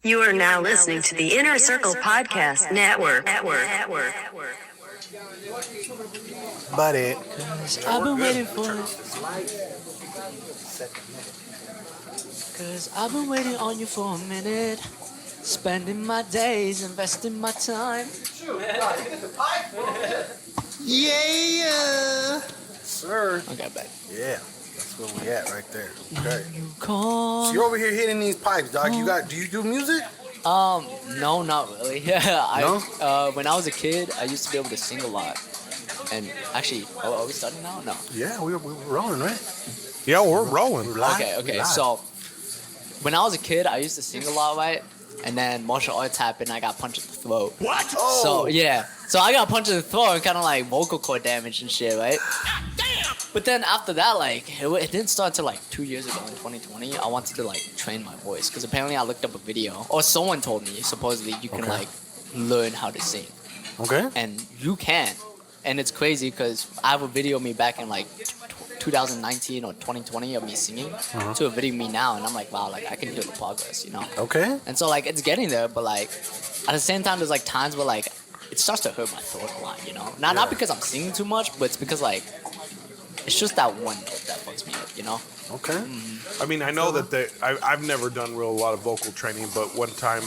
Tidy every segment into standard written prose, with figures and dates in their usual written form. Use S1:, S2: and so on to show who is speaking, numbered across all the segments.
S1: You are now listening to the Inner Circle Podcast Network.
S2: But it.
S3: I've been waiting for it. Cause I've been waiting on you for a minute. Spending my days, investing my time.
S2: Yeah. Sir.
S3: Okay, back.
S2: Yeah. That's where we at right there. Okay.
S3: You call.
S2: So you're over here hitting these pipes, dog. Do you do music?
S3: No, not really. Yeah,
S2: No?
S3: when I was a kid, I used to be able to sing a lot. And actually, are we starting now? No.
S2: Yeah, we're rolling, right?
S4: Yeah, we're rolling.
S2: We're live.
S3: Okay.
S2: We're live.
S3: So, when I was a kid, I used to sing a lot, right? And then martial arts happened, I got punched in the throat.
S4: What?
S2: Oh.
S3: So, yeah. So, I got punched in the throat and kind of like vocal cord damage and shit, right? But then after that, like, it didn't start until like 2 years ago in 2020. I wanted to like train my voice because apparently I looked up a video, or someone told me supposedly you can like learn how to sing,
S2: Okay.
S3: and you can, and it's crazy because I have a video of me back in like 2019 or 2020 of me singing to a video of me now, and I'm like, wow, like I can do the progress, you know.
S2: Okay.
S3: And so like it's getting there, but like at the same time, there's like times where like it starts to hurt my throat a lot, you know. Not because I'm singing too much, but it's because like. It's just that one note that fucks me up, you know?
S2: Okay.
S4: I mean, I know that I've never done a lot of vocal training, but one time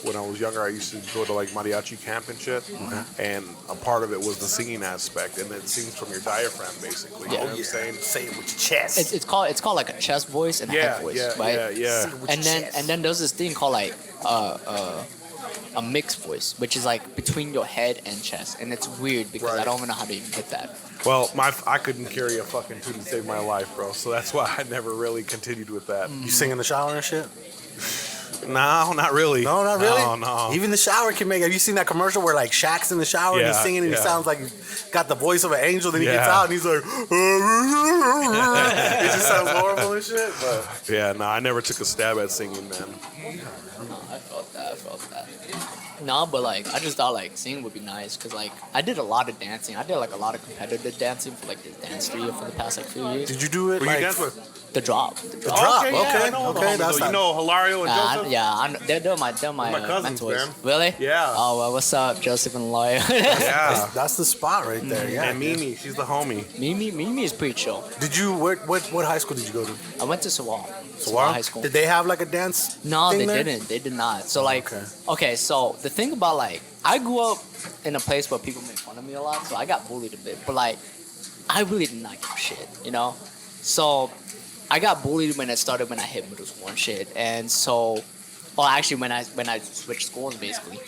S4: when I was younger, I used to go to like mariachi camp and shit. And a part of it was the singing aspect, and it sings from your diaphragm, basically. You know what I'm saying?
S2: Say it with your chest.
S3: It's called like a chest voice and a head voice, right?
S2: Say it with
S3: And
S2: your
S3: then
S2: chest.
S3: and then there's this thing called like a mixed voice, which is like between your head and chest, and it's weird because I
S4: Right.
S3: don't even know how to even get that.
S4: Well, I couldn't carry a fucking tune to save my life, bro. So that's why I never really continued with that.
S2: You sing in the shower and shit?
S4: No, not really.
S2: No, not really?
S4: No.
S2: Even the shower can make. Have you seen that commercial where like Shaq's in the shower and he's
S4: Yeah,
S2: singing and he
S4: yeah.
S2: sounds like he's got the voice of an angel, then he gets
S4: Yeah.
S2: out and he's like, it just sounds horrible and shit. But
S4: Yeah, no, I never took a stab at singing, man.
S3: No, I felt that. No, but like I just thought like singing would be nice because like I did a lot of dancing. I did like a lot of competitive dancing for like this dance studio for the past like few years.
S2: did you do it?
S4: Who
S2: like,
S4: you dance with?
S3: The drop.
S2: drop,
S4: Okay,
S2: okay,
S4: I know the
S2: okay,
S4: homies,
S2: that's
S4: though.
S2: not-
S4: You know Hilario and Joseph?
S3: I know, they're my
S4: cousins,
S3: mentors.
S4: man.
S3: Really?
S4: Yeah.
S3: Oh well, what's up, Joseph and Loy?
S4: Yeah.
S2: That's the spot right there. Yeah.
S4: And Mimi, she's the homie.
S3: Mimi is pretty chill.
S2: Did you what high school did you go to?
S3: I went to Sawal.
S2: Saguaro?
S3: High School.
S2: Did they have like a dance?
S3: No,
S2: thing
S3: they
S2: there?
S3: didn't. They did not. So like,
S2: Okay.
S3: so the thing about like, I grew up in a place where people made fun of me a lot, so I got bullied a bit. But like, I really did not give a shit, you know. So I got bullied when I hit middle school and shit, and so, well, actually when I switched schools basically.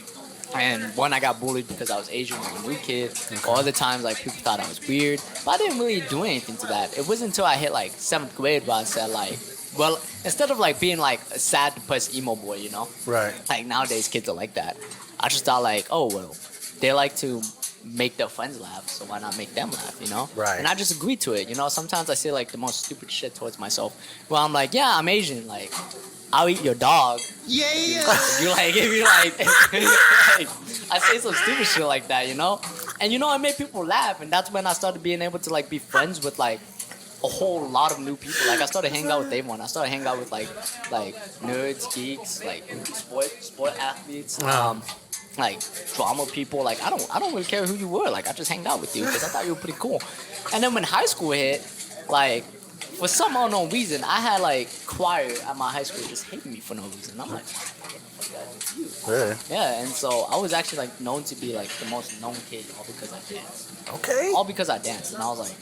S3: And one, I got bullied because I was Asian and a new kid. All the times, like, people thought I was weird. But I didn't really do anything to that. It wasn't until I hit, like, 7th grade where I said, like, well, instead of, like, being, like, a sad, depressed emo boy, you know?
S2: Right.
S3: Like, nowadays, kids are like that. I just thought, like, oh, well, they like to make their friends laugh, so why not make them laugh, you know?
S2: Right.
S3: And I just agreed to it, you know? Sometimes I say, like, the most stupid shit towards myself. Well, I'm like, yeah, I'm Asian, like... I'll eat your dog.
S2: Yeah.
S3: If you like, I say some stupid shit like that, you know? And you know, it made people laugh, and that's when I started being able to like be friends with like a whole lot of new people. Like I started hanging out with everyone. I started hanging out with like nerds, geeks, like sport athletes, like drama people. Like I don't really care who you were. Like I just hanged out with you because I thought you were pretty cool. And then when high school hit, like for some unknown reason, I had like choir at my high school just hating me for no reason. I'm like, what the fuck did I do to you?
S2: Yeah.
S3: Yeah, and so I was actually like known to be like the most known kid all because I danced.
S2: Okay.
S3: All because I danced, and I was like,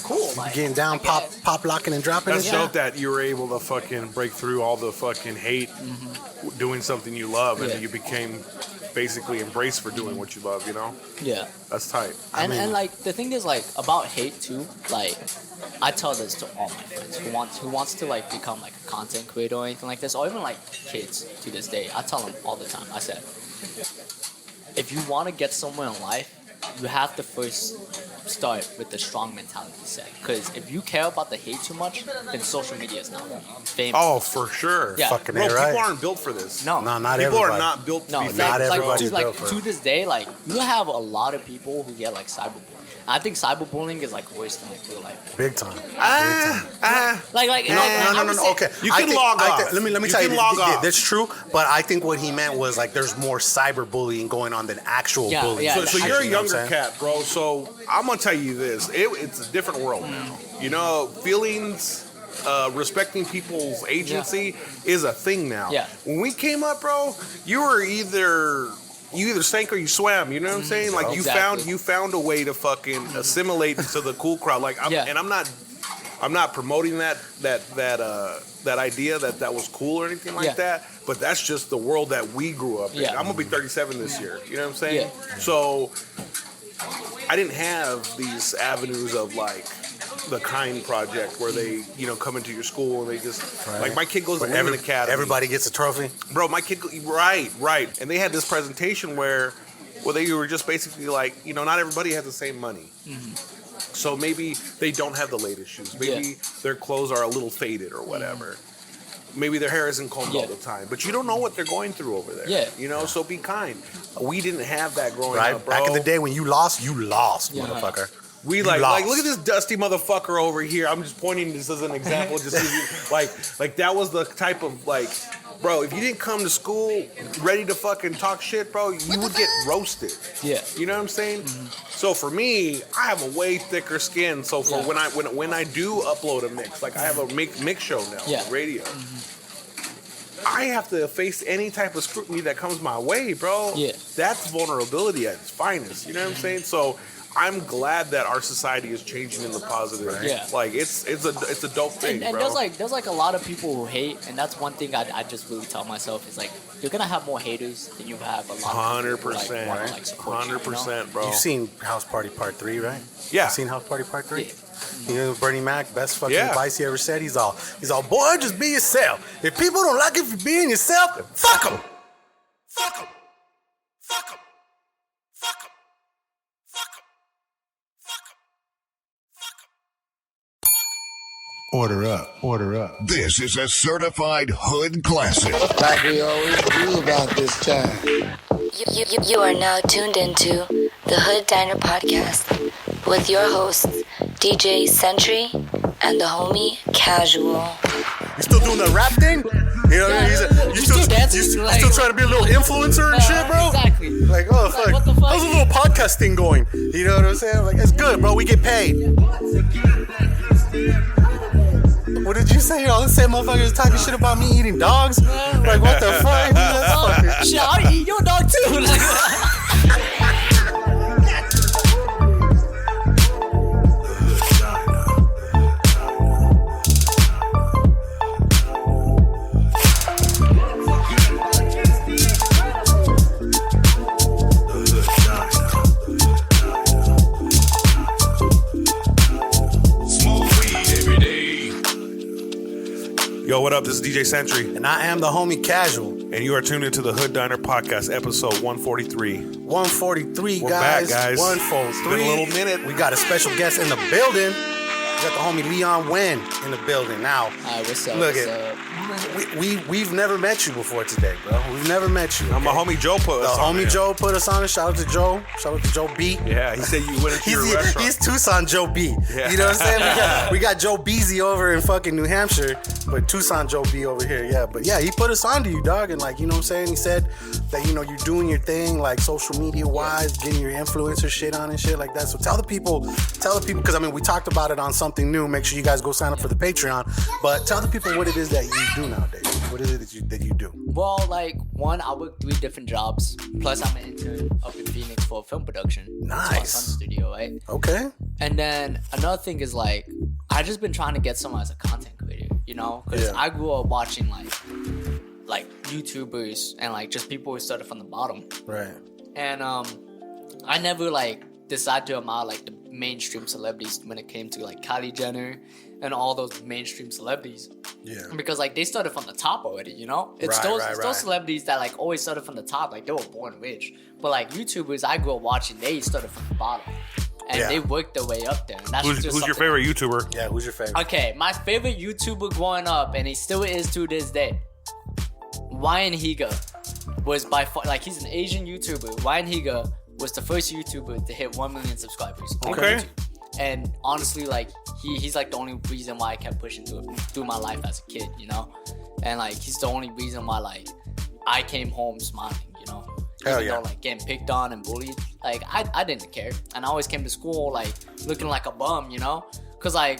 S3: cool. Like,
S2: Getting down,
S3: I get
S2: pop locking and dropping
S4: That's
S2: it.
S4: dope that you were able to fucking break through all the fucking hate doing something you love, and
S3: Yeah.
S4: you became basically embraced for doing what you love, you know?
S3: Yeah.
S4: That's tight.
S3: And like the thing is like about hate too, like I tell this to all my friends who wants to like become like a content creator or anything like this, or even like kids to this day. I tell them all the time. I said, if you want to get somewhere in life, you have to first start with the strong mentality set. Because if you care about the hate too much, then social media is not famous.
S4: Oh, for sure.
S3: Yeah.
S2: Fucking
S4: Bro,
S2: A, right?
S4: people aren't built for this.
S3: No,
S2: No, not
S4: People
S2: everybody.
S4: are not built to
S3: no,
S4: be
S3: like,
S4: famous.
S2: Not
S3: like,
S2: everybody's
S3: to, like
S2: built for
S3: to
S2: it.
S3: this day, like you have a lot of people who get like cyberbullied. I think cyberbullying is like worse than like real life.
S2: Big time.
S3: No.
S2: Okay,
S4: You can log off.
S2: Let me
S4: You
S2: tell you.
S4: can log off.
S2: That's true, but I think what he meant was like there's more cyberbullying going on than actual bullying.
S3: Yeah.
S4: So you're a
S2: You know what
S4: younger
S2: I'm saying?
S4: cat, bro. So I'm gonna tell you this: it's a different world now. You know, feelings, respecting people's agency is a thing now.
S3: Yeah.
S4: When we came up, bro, you either sank or you swam. You know what I'm saying? Like
S3: Exactly.
S4: you found a way to fucking assimilate to the cool crowd. Like I'm not promoting that idea that was cool or anything like that. But that's just the world that we grew up in.
S3: Yeah.
S4: I'm gonna be 37 this year. You know what I'm saying?
S3: Yeah.
S4: So I didn't have these avenues of like the Kind Project where they, come into your school and they just like my kid goes to Women Academy.
S2: Everybody gets a trophy.
S4: Bro, my kid, right. And they had this presentation where they were just basically like, not everybody has the same money. Mm-hmm. So maybe they don't have the latest shoes. Maybe their clothes are a little faded or whatever. Maybe their hair isn't combed all the time. But you don't know what they're going through over there.
S3: Yeah.
S4: So be kind. We didn't have that growing
S2: Right?
S4: up, bro.
S2: Back in the day when you lost, motherfucker.
S4: We like look at this dusty motherfucker over here. I'm just pointing this as an example. Just like that was the type of like, bro, if you didn't come to school ready to fucking talk shit, bro, you would get roasted.
S3: Yeah.
S4: You know what I'm saying? Mm-hmm. So for me, I have a way thicker skin. So for when I do upload a mix, like I have a mix show now on radio. Mm-hmm. I have to face any type of scrutiny that comes my way, bro.
S3: Yeah.
S4: That's vulnerability at its finest. You know what I'm saying? So I'm glad that our society is changing in the positive.
S3: Yeah.
S4: Like it's a dope thing,
S3: And
S4: bro.
S3: there's like a lot of people who hate, and that's one thing I just really tell myself is like you're gonna have more haters than you have a lot of people who, like, wanna, like, support you,
S4: 100%, bro.
S2: You've seen House Party Part 3, right?
S4: Yeah.
S2: You've seen House Party Part 3?
S3: Yeah.
S2: You know Bernie Mac, best fucking advice he ever said? He's all, boy, just be yourself. If people don't like you for being yourself, fuck them. Fuck them. Fuck them. Fuck them. Fuck them.
S5: Order up. This is a certified hood classic.
S6: Like we always do about this time.
S7: You are now tuned into the Hood Diner Podcast with your hosts, DJ Sentry and the homie Casual.
S2: You still doing the rap thing? You know what I mean? You still trying to be a little influencer and shit, bro?
S3: Exactly.
S2: Like, oh, fuck.
S3: What the fuck?
S2: How's a little podcast thing going? You know what I'm saying? Like, it's good, bro. We get paid. What did you say? All the same motherfuckers talking shit about me eating dogs? Like, what the fuck?
S3: Shit, I'll eat your dog too.
S4: Yo, what up? This is DJ Sentry.
S2: And I am the homie Casual.
S4: And you are tuned into the Hood Diner Podcast, episode 143.
S2: 143,
S4: We're
S2: guys.
S4: back, guys.
S2: 143.
S4: It's been a little minute.
S2: We got a special guest in the building. We got the homie Leon Nguyen in the building. Now,
S3: Alright, what's up?
S2: look
S3: what's
S2: at
S3: up?
S2: we've never met you before today, bro. We've never met you.
S4: My homie Joe put us on.
S2: Joe put us on it. Shout out to Joe. Shout out to Joe B.
S4: Yeah, he said you went into your restaurant.
S2: He's Tucson Joe B.
S4: Yeah.
S2: You know what I'm saying? We got Joe Beezy over in fucking New Hampshire, but Tucson Joe B over here. Yeah, but yeah, he put us on to you, dog. And like, you know what I'm saying? He said that, you're doing your thing, like social media wise, getting your influencer shit on and shit like that. So tell the people, because I mean, we talked about it on something new. Make sure you guys go sign up for the Patreon. But tell the people what it is that you do nowadays. What is it that you do?
S3: Well, like, one, I work 3 different jobs. Plus, I'm an intern up in Phoenix for film production.
S2: Nice.
S3: It's my son's studio, right?
S2: Okay.
S3: And then another thing is, like, I just been trying to get someone as a content creator, Because I grew up watching, like YouTubers and, like, just people who started from the bottom.
S2: Right.
S3: And I never, like, decided to admire, like, the mainstream celebrities when it came to, like, Kylie Jenner and all those mainstream celebrities.
S2: Yeah.
S3: Because, like, they started from the top already, It's
S2: Right,
S3: those celebrities that, like, always started from the top. Like, they were born rich. But, like, YouTubers I grew up watching, they started from the bottom. And they worked their way up there. And that's
S4: Who's your favorite YouTuber?
S2: Yeah, who's your favorite?
S3: Okay, my favorite YouTuber growing up, and he still is to this day, Ryan Higa was by far, like, he's an Asian YouTuber. Ryan Higa was the first YouTuber to hit 1 million subscribers. On
S4: Okay.
S3: YouTube. And honestly, like he's like the only reason why I kept pushing through my life as a kid, you know. And like he's the only reason why like I came home smiling, you know.
S2: Hell
S3: Even
S2: yeah.
S3: though like getting picked on and bullied, like I didn't care, and I always came to school like looking like a bum, you know. Cause like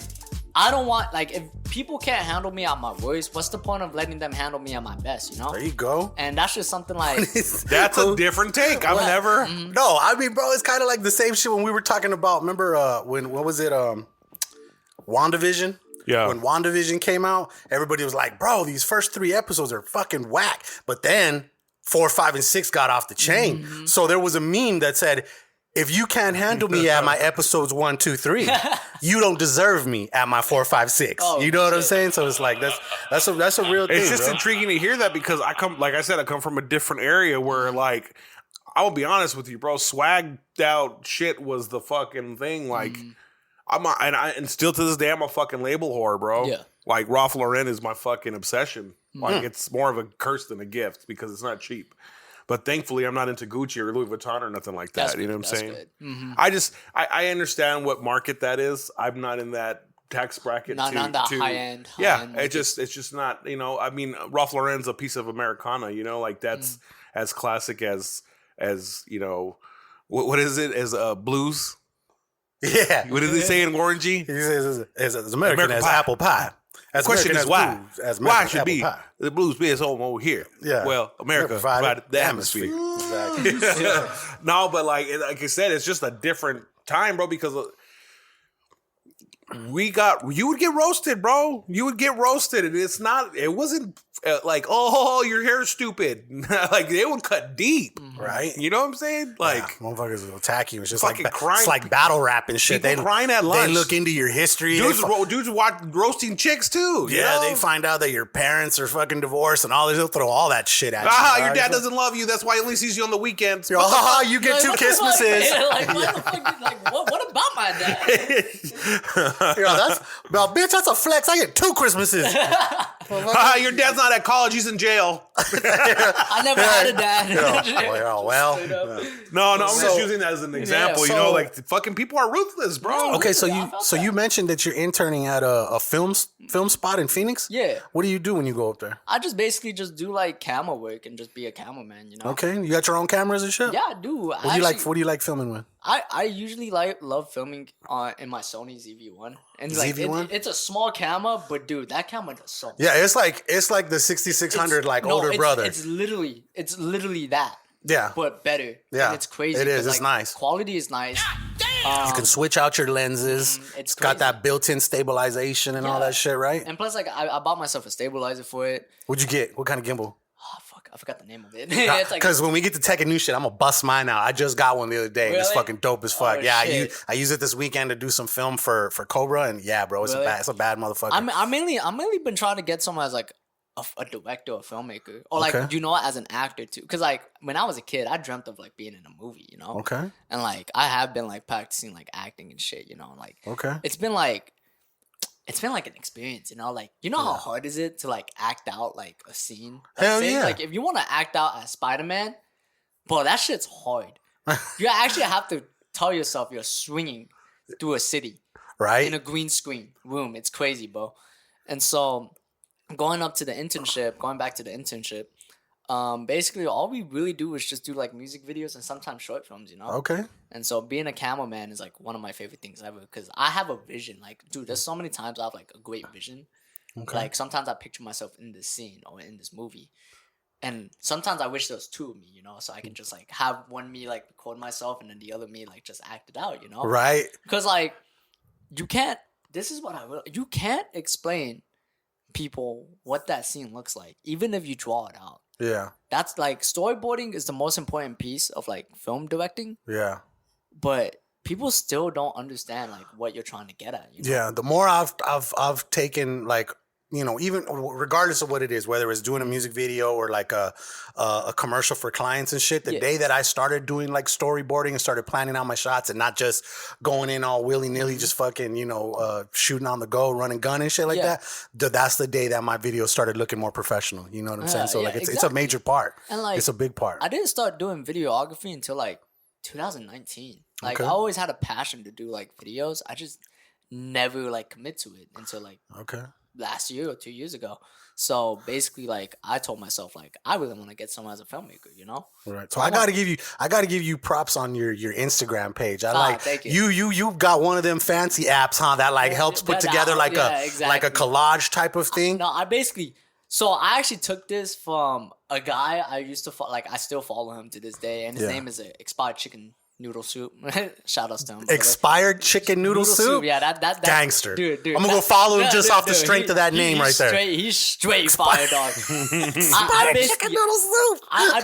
S3: I don't want like if people can't handle me at my worst, what's the point of letting them handle me at my best, you know?
S2: There you go.
S3: And that's just something like
S4: That's a different take. I've
S3: What?
S4: never.
S2: No, I mean, bro, it's kind of like the same shit when we were talking about. Remember what was it? WandaVision.
S4: Yeah.
S2: When WandaVision came out, everybody was like, "Bro, these first 3 episodes are fucking whack." But then 4, 5, and 6 got off the chain. So there was a meme that said, "If you can't handle me at my episodes 1, 2, 3, you don't deserve me at my 4, 5, 6."
S3: Oh,
S2: you know what I'm
S3: shit.
S2: saying? So it's like that's a real thing.
S4: It's just
S2: bro.
S4: intriguing to hear that because I come from a different area where like I will be honest with you, bro. Swagged out shit was the fucking thing. Like and still to this day I'm a fucking label whore, bro.
S3: Yeah.
S4: Like Ralph Lauren is my fucking obsession. Like it's more of a curse than a gift because it's not cheap. But thankfully, I'm not into Gucci or Louis Vuitton or nothing like that.
S3: That's
S4: you know
S3: good,
S4: what I'm
S3: that's
S4: saying?
S3: good.
S4: I understand what market that is. I'm not in that tax bracket.
S3: Not that high end.
S4: Yeah, it's just not. You know, I mean, Ralph Lauren's a piece of Americana. You know, like that's as classic as you know. What is it? As blues?
S2: Yeah.
S4: What did they say in Warranty?
S2: He says it's as American
S4: American
S2: as
S4: pie.
S2: apple pie. As
S4: Question
S2: American
S4: is why?
S2: blues, as
S4: Why
S2: American
S4: should
S2: apple
S4: be
S2: pie.
S4: the blues be its home over here?
S2: Yeah.
S4: Well, America provided the atmosphere.
S2: Exactly.
S4: No, but like I said, it's just a different time, bro. Because you would get roasted, bro. You would get roasted, and it wasn't like, oh, your hair is stupid. Like they would cut deep,
S2: Right?
S4: You know what I'm saying? Like
S2: Yeah, motherfuckers will attack you. It's just
S4: Fucking
S2: like
S4: crying.
S2: it's like battle rap and shit.
S4: People crying at lunch.
S2: They look into your history.
S4: dudes watch roasting chicks too. you
S2: Yeah,
S4: know?
S2: they find out that your parents are fucking divorced and all this. They'll throw all that shit at you.
S4: Your
S2: dog.
S4: dad doesn't love you. That's why he only sees you on the weekends.
S2: Yo, haha, you get
S3: Like,
S2: 2
S3: what the fuck,
S2: Christmases.
S3: man? Like, what the fuck? Like, what about my dad?
S2: Yo, bitch, that's a flex. I get 2 Christmases.
S4: Your dad's not at college. He's in jail.
S3: I never had a dad.
S2: well.
S4: No, I'm just
S2: So-
S4: using that as an example.
S2: so-
S4: you know, like fucking people are ruthless, bro.
S2: Okay, so
S3: I felt that.
S2: you mentioned that you're interning at a film spot in Phoenix.
S3: Yeah.
S2: What do you do when you go up there?
S3: I just basically just do like camera work and just be a cameraman, you know?
S2: Okay, you got your own cameras and shit.
S3: Yeah, I do.
S2: What do you like filming with?
S3: I usually love filming in my Sony ZV-1, and like
S2: ZV-1?
S3: it's a small camera, but dude, that camera does so much.
S2: Yeah, it's like the 6600 older brother.
S3: It's literally that.
S2: Yeah.
S3: but better.
S2: Yeah,
S3: and it's crazy.
S2: it is.
S3: 'cause,
S2: It's
S3: like,
S2: nice.
S3: Quality is nice.
S2: You can switch out your lenses.
S3: it's
S2: It's got
S3: crazy.
S2: that built-in stabilization and all
S3: Yeah.
S2: that shit, right?
S3: And plus, like I bought myself a stabilizer for it.
S2: What'd you get? What kind of gimbal?
S3: Oh fuck, I forgot the name of it. It's like
S2: Because when we get to tech and new shit, I'm gonna bust mine out. I just got one the other day. And it's
S3: Really?
S2: fucking dope as fuck.
S3: Oh,
S2: yeah,
S3: shit.
S2: I use it this weekend to do some film for Cobra, and yeah, bro, it's
S3: Really?
S2: it's a bad motherfucker.
S3: I'm mainly been trying to get someone as like a director or filmmaker or like
S2: Okay.
S3: you know what, as an actor too, because like when I was a kid I dreamt of like being in a movie, you know.
S2: Okay.
S3: And like I have been like practicing like acting and shit, you know. Like
S2: Okay.
S3: it's been like an experience, you know. Like you know how hard is it to like act out like a scene? Like,
S2: Hell yeah.
S3: Like if you want to act out as Spider-Man, bro, that shit's hard. You actually have to tell yourself you're swinging through a city
S2: Right.
S3: in a green screen room. It's crazy, bro. And so going back to the internship, basically all we really do is just do like music videos and sometimes short films, you know.
S2: Okay.
S3: And so being a cameraman is like one of my favorite things ever because I have a vision. Like, dude, there's so many times I have like a great vision.
S2: Okay.
S3: Like sometimes I picture myself in this scene or in this movie. And sometimes I wish there was 2 of me, you know, so I can just like have one me like record myself and then the other me like just act it out, you know?
S2: Right.
S3: Because like you can't you can't explain people what that scene looks like, even if you draw it out.
S2: Yeah.
S3: That's like storyboarding is the most important piece of like film directing,
S2: Yeah.
S3: but people still don't understand like what you're trying to get at. You know?
S2: Yeah. The more I've taken like, you know, even regardless of what it is, whether it's doing a music video or like a commercial for clients and shit, the day that I started doing like storyboarding and started planning out my shots and not just going in all willy-nilly, just fucking, you know, shooting on the go, running gun and shit like
S3: Yeah.
S2: that, that's the day that my videos started looking more professional. You know what I'm saying? So
S3: yeah,
S2: like it's a
S3: exactly.
S2: major part.
S3: And like
S2: it's a big part.
S3: I didn't start doing videography until like 2019. Like
S2: Okay.
S3: I always had a passion to do like videos. I just never like commit to it until like
S2: Okay.
S3: last year or 2 years ago. So basically, like I told myself, like I really want to get someone as a filmmaker, you know?
S2: Right. So I gotta give you props on your Instagram page. I like
S3: thank you.
S2: you got one of them fancy apps, huh? That like helps put together like a
S3: exactly.
S2: collage type of thing.
S3: No, I actually took this from a guy I used to like I still follow him to this day, and his name is Expired Chicken Noodle Soup. Shout outs to him.
S2: Expired chicken noodle soup.
S3: Yeah, that
S2: gangster.
S3: Dude,
S2: I'm gonna go follow him just off the
S3: dude,
S2: strength of that name right there.
S3: He's straight fire, dog.
S2: Expired chicken noodle soup.
S3: I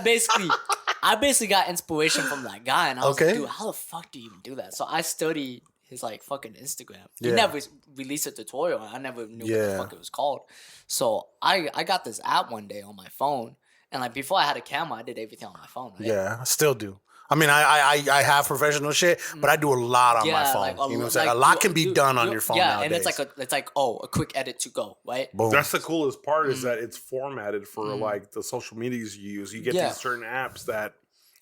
S3: basically got inspiration from that guy, and I was
S2: Okay.
S3: like, dude, how the fuck do you even do that? So I studied his like fucking Instagram. He
S2: Yeah.
S3: never released a tutorial. I never knew what
S2: Yeah.
S3: the fuck it was called. So I got this app one day on my phone, and like before I had a camera, I did everything on my phone. Right?
S2: Yeah, I still do. I mean, I have professional shit, but I do a lot on my phone.
S3: like,
S2: you know what I'm saying? A lot can be done on your phone
S3: Yeah,
S2: nowadays.
S3: and it's like a quick edit to go, right?
S2: Boom.
S4: That's the coolest part is that it's formatted for like the social medias you use. You get
S3: Yeah.
S4: these certain apps that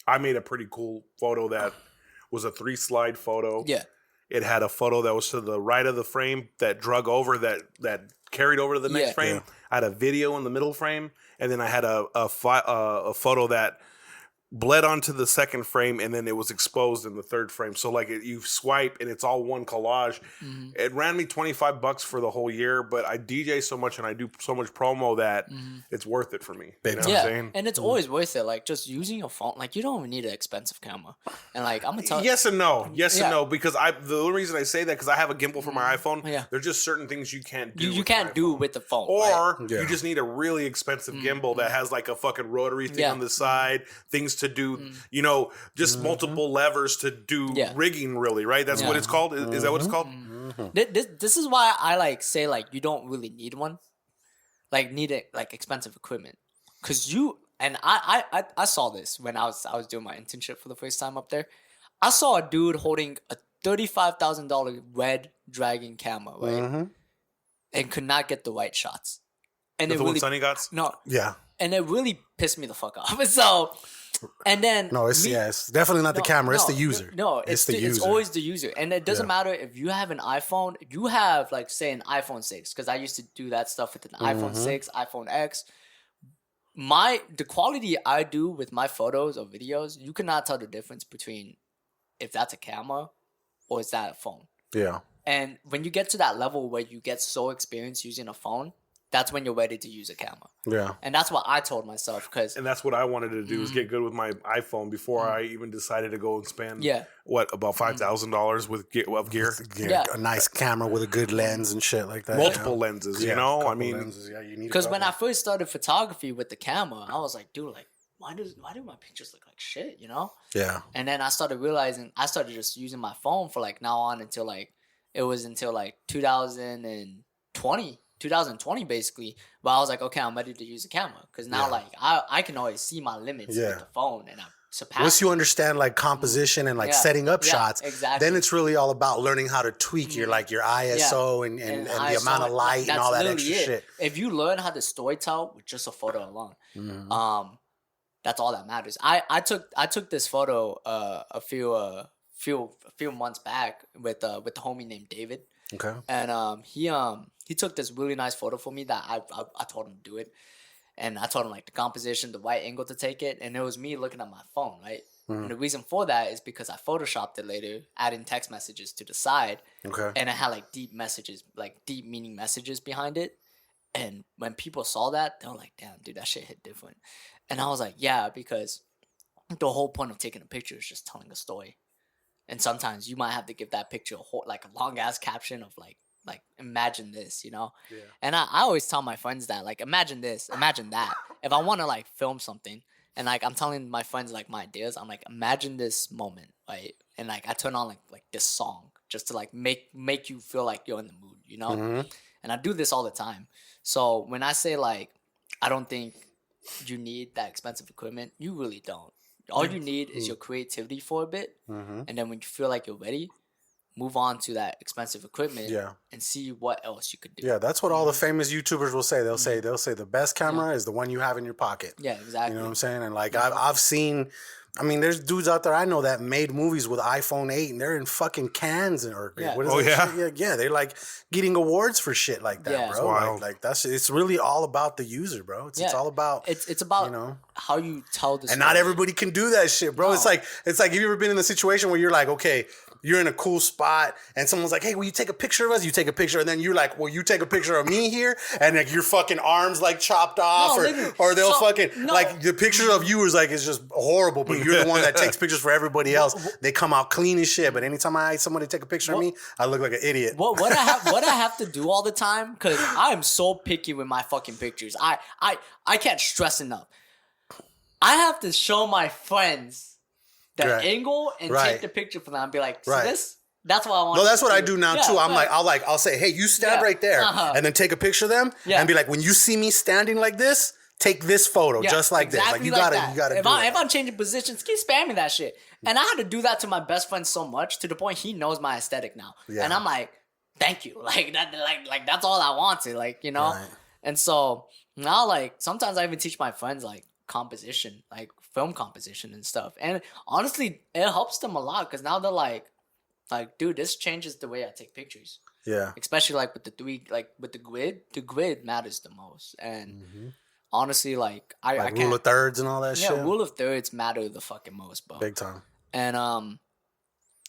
S4: I made a pretty cool photo that was a 3-slide photo.
S3: Yeah.
S4: It had a photo that was to the right of the frame that drug over that carried over to the next
S3: Yeah.
S4: frame. I had a video in the middle frame, and then I had a photo that bled onto the second frame, and then it was exposed in the third frame. So like you swipe and it's all one collage. It ran me $25 for the whole year, but I DJ so much and I do so much promo that it's worth it for me. You know what I'm
S3: Yeah,
S4: saying?
S3: and it's always worth it. Like just using your phone, like you don't even need an expensive camera. And like I'm gonna tell
S4: Yes and no. Yes
S3: Yeah.
S4: and no. Because the only reason I say that because I have a gimbal for my iPhone.
S3: Yeah.
S4: There's just certain things you can't do.
S3: you
S4: with
S3: can't
S4: your
S3: do
S4: iPhone.
S3: with the phone, right?
S4: Or
S2: Yeah.
S4: you just need a really expensive gimbal that has like a fucking rotary thing
S3: Yeah.
S4: on the side, things to do, you know, just multiple levers to do
S3: Yeah.
S4: rigging. Really, right? That's what it's called. Is that what it's called?
S3: This is why I like say like you don't really need one, like need it like expensive equipment, cause you and I saw this when I was doing my internship for the first time up there. I saw a dude holding a $35,000 red Dragon camera, right, and could not get the right shots, and
S4: That's
S3: it
S4: the one
S3: really
S4: Sonny got.
S3: no,
S2: Yeah.
S3: and it really pissed me the fuck off. So, and then
S2: No, it's definitely not the camera. It's the user.
S3: No, it's
S2: the user.
S3: It's always the user, and it doesn't
S2: Yeah.
S3: matter if you have an iPhone. You have like say an iPhone 6, because I used to do that stuff with an iPhone 6, iPhone X. The quality I do with my photos or videos, you cannot tell the difference between if that's a camera or is that a phone.
S2: Yeah.
S3: And when you get to that level where you get so experienced using a phone, that's when you're ready to use a camera.
S2: Yeah.
S3: And that's what I told myself, because
S4: And that's what I wanted to do is get good with my iPhone before I even decided to go and spend about $5,000 of gear.
S3: Yeah.
S2: A nice camera with a good lens and shit like that.
S4: Multiple lenses, you know? I mean,
S2: lenses. Yeah, you need.
S3: Because when I first started photography with the camera, I was like, dude, like, why do my pictures look like shit, you know?
S2: Yeah.
S3: And then I started realizing I started just using my phone for like now on until like it was until like 2020 basically. But I was like, okay, I'm ready to use a camera, because now like I can always see my limits with the phone, and I surpass.
S2: Once you understand like composition and like setting up shots,
S3: exactly.
S2: then it's really all about learning how to tweak your like your ISO and the
S3: ISO,
S2: amount of light and all that
S3: literally
S2: extra shit.
S3: If you learn how to storytell with just a photo alone,
S2: Mm-hmm.
S3: that's all that matters. I took this photo a few months back with the homie named David.
S2: Okay.
S3: And he took this really nice photo for me that I told him to do it, and I told him like the composition, the right angle to take it, and it was me looking at my phone, right? And the reason for that is because I photoshopped it later, adding text messages to the side,
S2: Okay.
S3: and it had like deep messages, like deep meaning messages behind it. And when people saw that, they were like, "Damn, dude, that shit hit different." And I was like, "Yeah," because the whole point of taking a picture is just telling a story. And sometimes you might have to give that picture a long ass caption of like imagine this, you know? Yeah. And I always tell my friends that, like, imagine this, imagine that. If I want to like film something and like I'm telling my friends like my ideas, I'm like, imagine this moment, right? And like I turn on like this song just to like make you feel like you're in the mood, you know? And I do this all the time. So when I say like I don't think you need that expensive equipment, you really don't. All you need is your creativity for a bit, and then when you feel like you're ready, move on to that expensive equipment and see what else you could do.
S2: Yeah, that's what all the famous YouTubers will say. They'll say the best camera is the one you have in your pocket.
S3: Yeah, exactly.
S2: You know what I'm saying? And like I've seen I mean, there's dudes out there I know that made movies with iPhone 8 and they're in fucking Cannes or what is
S4: Oh,
S2: that
S4: yeah?
S2: shit? Yeah, they're like getting awards for shit like that,
S3: Yeah.
S2: bro.
S4: It's wild.
S2: Like that's it's really all about the user, bro. It's all about
S3: it's about
S2: you know,
S3: how you tell the story.
S2: and not everybody can do that shit, bro.
S3: No.
S2: It's like have you ever been in a situation where you're like, okay, you're in a cool spot and someone's like, hey, will you take a picture of us? You take a picture and then you're like, well, you take a picture of me here, and like your fucking arms like chopped off, or they'll like the picture of you is just horrible, but you're the one that takes pictures for everybody else. They come out clean as shit. But anytime I somebody take a picture of me, I look like an idiot.
S3: What I have to do all the time, because I am so picky with my fucking pictures. I can't stress enough. I have to show my friends the angle and take the picture for them and be like, see this? That's what I want.
S2: No, that's what I do now too. I'll say, hey, you stand right there, and then take a picture of them, and be like, when you see me standing like this, take this photo just like this. Like you gotta
S3: if I'm changing positions, keep spamming that shit. And I had to do that to my best friend so much to the point he knows my aesthetic now. Yeah. And I'm like, thank you. Like that, like that's all I wanted. Like, you know? Right. And so now, like, sometimes I even teach my friends like composition, like film composition and stuff. And honestly, it helps them a lot because now they're like, dude, this changes the way I take pictures.
S2: Yeah.
S3: Especially like with the grid matters the most. And honestly, like I can't,
S2: rule of thirds and all that shit.
S3: Yeah, rule of thirds matter the fucking most, bro.
S2: Big time.
S3: And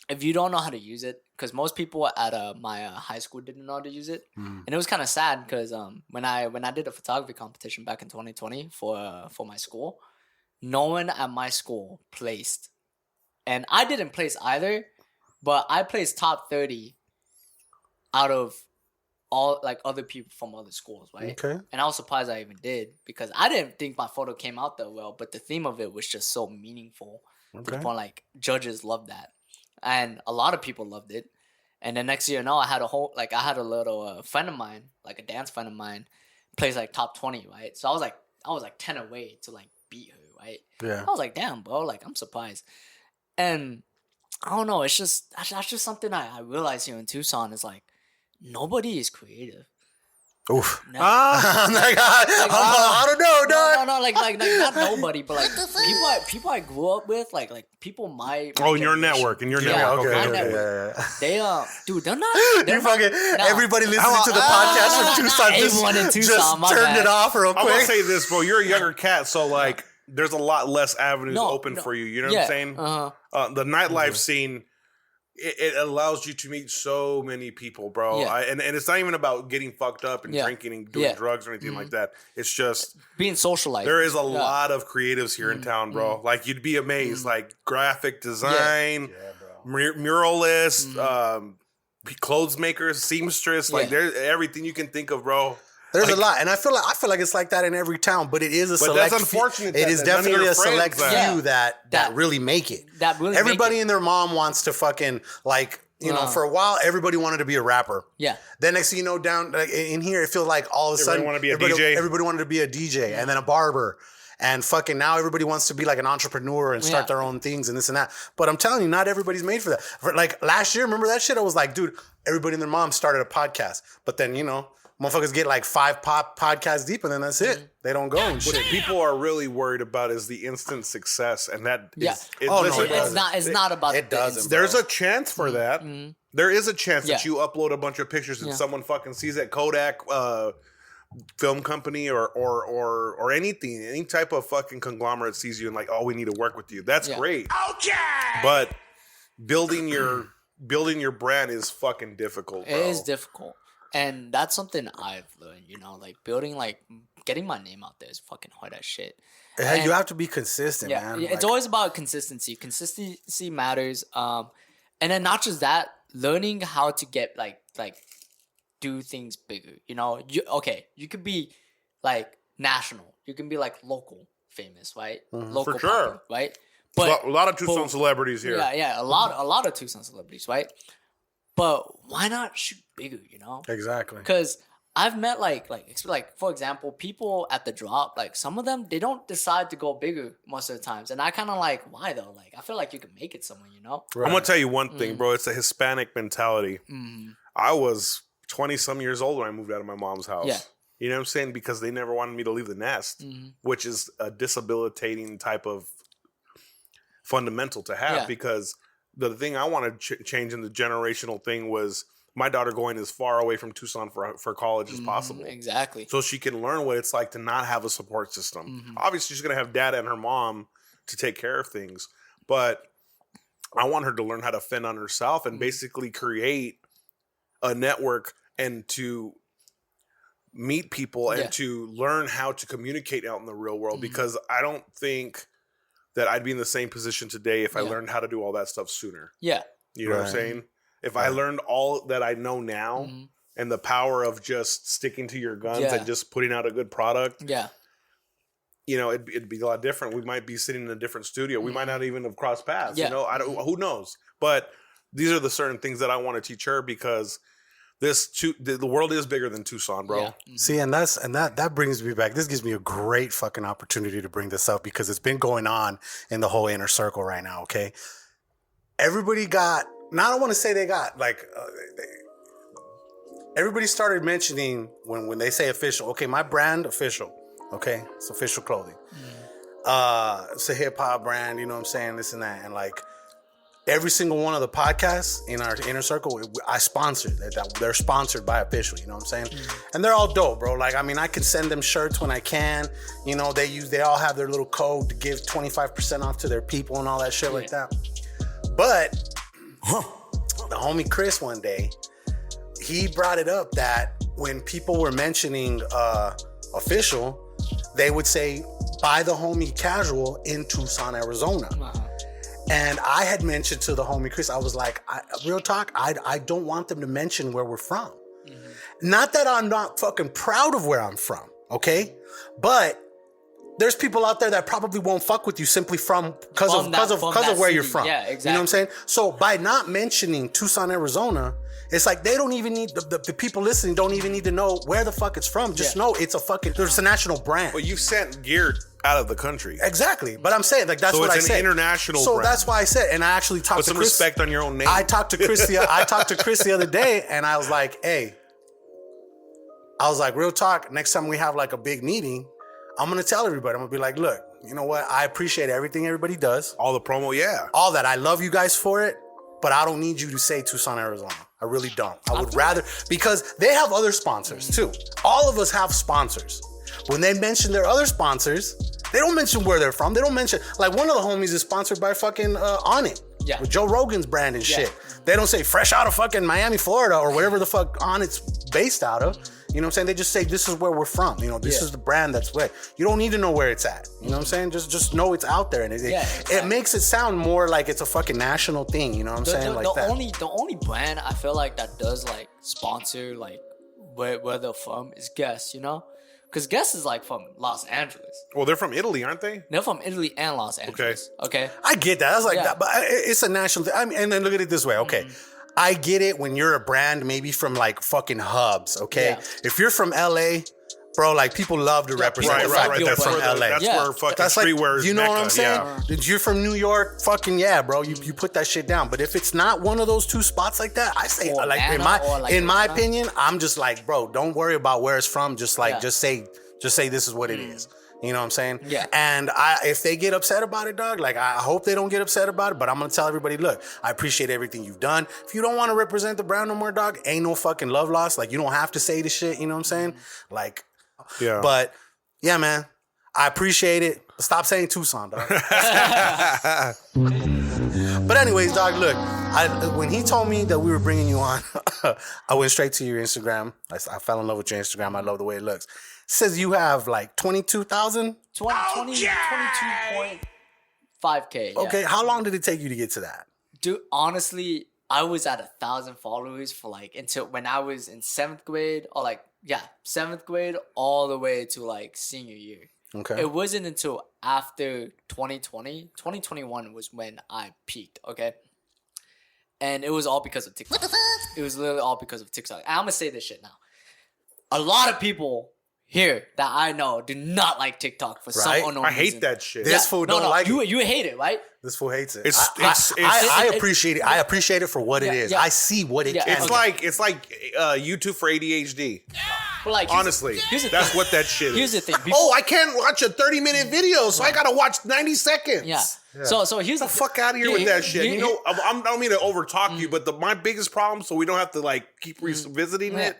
S3: if you don't know how to use it, because most people at my high school didn't know how to use it, and it was kind of sad because when I did a photography competition back in 2020 for my school, no one at my school placed, and I didn't place either, but I placed top 30 out of all like other people from other schools, right?
S2: Okay.
S3: And I was surprised I even did because I didn't think my photo came out that well, but the theme of it was just so meaningful to the point like judges loved that, and a lot of people loved it. And then next year, I had a little friend of mine, like a dance friend of mine, plays like top 20, right? So I was like 10 away to like beat her, right?
S2: Yeah.
S3: I was like, damn, bro, like I'm surprised. And I don't know, that's just something I realized here in Tucson is like nobody is creative.
S2: Oof.
S3: No.
S2: I don't know, dog.
S3: No, like not nobody, but like people I grew up with, like people my
S4: in your network, Okay.
S3: They dude, they're not.
S2: Everybody listening to the podcast from Tucson just turned it off real quick.
S4: I'm gonna say this, bro. You're a younger cat, so like there's a lot less avenues open for you. You know what I'm saying? The nightlife scene. It allows you to meet so many people, bro.
S3: Yeah.
S4: And it's not even about getting fucked up and drinking and doing drugs or anything like that. It's just
S3: being socialized.
S4: There is a lot of creatives here in town, bro. Like you'd be amazed. Like graphic design, muralists, clothes makers, seamstress. Like there's everything you can think of, bro.
S2: There's a lot, and I feel like it's like that in every town, but it is a select.
S4: That's unfortunate.
S2: It is definitely a select few that really make it.
S3: That really
S2: everybody and their mom wants to fucking like you know. For a while, everybody wanted to be a rapper.
S3: Yeah.
S2: Then next thing you know, down like, in here, it feels like all of a sudden everybody wanted to be a DJ, and then a barber. And fucking now everybody wants to be like an entrepreneur and start their own things and this and that. But I'm telling you, not everybody's made for that. Like last year, remember that shit? I was like, dude, everybody and their mom started a podcast. But then, motherfuckers get like 5 podcasts deep and then that's it. They don't go and shit.
S4: What people are really worried about is the instant success. And that is...
S3: It's not about
S2: it. Doesn't.
S4: There's a chance for that. There is a chance that you upload a bunch of pictures and someone fucking sees it. Kodak... film company or anything, any type of fucking conglomerate sees you and like, oh, we need to work with you. That's great. Okay. But building your brand is fucking difficult, bro.
S3: It is difficult. And that's something I've learned, like building, like getting my name out there is fucking hard as shit.
S2: You have to be consistent, man.
S3: Yeah, it's always about consistency. Consistency matters. And then not just that, learning how to get like do things bigger. You could be like national. You can be like local famous, right? Local
S4: for sure,
S3: popular, right? But
S4: a lot of Tucson celebrities here.
S3: Yeah, a lot of Tucson celebrities, right? But why not shoot bigger?
S2: Exactly.
S3: Because I've met like for example, people at the drop, like some of them they don't decide to go bigger most of the times, and I kind of like why though? Like I feel like you can make it somewhere,
S2: Right.
S4: I'm gonna tell you one thing, bro. It's a Hispanic mentality. I was 20-some years old when I moved out of my mom's house.
S3: Yeah.
S4: You know what I'm saying? Because they never wanted me to leave the nest, which is a debilitating type of fundamental to have
S3: Yeah.
S4: because the thing I want to change in the generational thing was my daughter going as far away from Tucson for college as possible.
S3: Exactly.
S4: So she can learn what it's like to not have a support system. Obviously, she's going to have dad and her mom to take care of things, but I want her to learn how to fend on herself and basically create a network and to meet people and to learn how to communicate out in the real world because I don't think that I'd be in the same position today if I learned how to do all that stuff sooner.
S3: Yeah.
S4: You know what I'm saying? If I learned all that I know now and the power of just sticking to your guns and just putting out a good product, you know, it'd be a lot different. We might be sitting in a different studio. We might not even have crossed paths. You know, who knows? But these are the certain things that I want to teach her because the world is bigger than Tucson, bro.
S2: See, and that brings me back. This gives me a great fucking opportunity to bring this up because it's been going on in the whole inner circle right now. Okay, everybody got. Now I don't want to say they got like. Everybody started mentioning when they say official. Okay, my brand official. Okay, it's official clothing. It's a hip hop brand. You know what I'm saying? This and that, and like. Every single one of the podcasts in our inner circle, I sponsor. They're sponsored by Official, you know what I'm saying? And they're all dope, bro. Like, I mean, I can send them shirts when I can. You know, they all have their little code to give 25% off to their people and all that shit like that. But the homie Chris one day, he brought it up that when people were mentioning Official, they would say, buy the homie casual in Tucson, Arizona. And I had mentioned to the homie Chris, I was like, real talk, I don't want them to mention where we're from. Not that I'm not fucking proud of where I'm from, okay? But there's people out there that probably won't fuck with you simply because of where you're from.
S3: Yeah, exactly.
S2: You know what I'm saying? So by not mentioning Tucson, Arizona, it's like they don't even need the people listening don't even need to know where the fuck it's from. Just know it's a national brand.
S4: But you sent gear out of the country.
S2: Exactly. But I'm saying like that's
S4: so
S2: what I
S4: it's
S2: said.
S4: an international
S2: so
S4: brand.
S2: That's why I said, and I actually talked
S4: Put
S2: to
S4: some
S2: Chris.
S4: respect on your own name.
S2: I talked to Chris the other day, and I was like, hey, real talk, next time we have like a big meeting, I'm gonna tell everybody, I'm gonna be like, look, you know what? I appreciate everything everybody does.
S4: All the promo,
S2: all that. I love you guys for it, but I don't need you to say Tucson, Arizona. I really don't. I would rather, because they have other sponsors too. All of us have sponsors. When they mention their other sponsors, they don't mention where they're from. They don't mention, like one of the homies is sponsored by fucking Onyx.
S3: Yeah.
S2: With Joe Rogan's brand and shit. They don't say fresh out of fucking Miami, Florida, or wherever the fuck Onyx based out of. You know what I'm saying? They just say this is where we're from. You know, this is the brand that's where. You don't need to know where it's at. You know what I'm saying? Just know it's out there, and it makes it sound more like it's a fucking national thing. You know what I'm saying?
S3: The only brand I feel like that does like sponsor like where they're from is Guess. You know, because Guess is like from Los Angeles.
S4: Well, they're from Italy, aren't they?
S3: They're from Italy and Los Angeles. Okay.
S2: I get that. I was like that, but it's a national thing. I mean, and then look at it this way. Okay. I get it when you're a brand maybe from like fucking hubs, okay? Yeah. If you're from LA, bro, like people love to represent
S4: right.
S2: That's from LA.
S4: That's where fucking streetwear is.
S2: You know
S4: Mecca.
S2: what I'm saying? If you're from New York, fucking bro, you put that shit down. But if it's not one of those two spots like that, I say
S3: or
S2: like
S3: Atlanta,
S2: in my opinion, I'm just like, bro, don't worry about where it's from. Just like just say this is what it is. You know what I'm saying?
S3: Yeah.
S2: And if they get upset about it, dog, like I hope they don't get upset about it, but I'm gonna tell everybody, look, I appreciate everything you've done. If you don't want to represent the brand no more, dog, ain't no fucking love lost. Like you don't have to say the shit, you know what I'm saying? Like, but yeah, man, I appreciate it. Stop saying Tucson, dog. But anyways, dog, look, when he told me that we were bringing you on, I went straight to your Instagram. I fell in love with your Instagram. I love the way it looks. It says you have like 22,000?
S3: 22.5K.
S2: Okay, how long did it take you to get to that?
S3: Dude, honestly, I was at 1,000 followers for like until when I was in 7th grade or 7th grade all the way to like senior year.
S2: Okay.
S3: It wasn't until after 2021 was when I peaked, okay? And it was all because of TikTok. It was literally all because of TikTok. I'm going to say this shit now. A lot of people here that I know do not like TikTok for some
S2: Right?
S3: unknown
S4: I
S3: reason.
S4: hate that shit.
S2: This fool don't like it.
S3: You hate it, right?
S2: This fool hates it.
S4: I
S2: appreciate it. I appreciate it for what it is.
S3: yeah.
S2: I see what it
S3: Yeah,
S2: can.
S4: It's like YouTube for ADHD.
S3: But like,
S4: Honestly,
S3: here's the
S4: that's
S3: thing.
S4: what that shit is.
S3: Here's the thing.
S4: Oh, I can't watch a 30-minute video, so I gotta watch 90 seconds.
S3: Yeah. So here's
S4: Get the fuck out of here with that shit. You know, I don't mean to overtalk you, but my biggest problem, so we don't have to like keep revisiting it,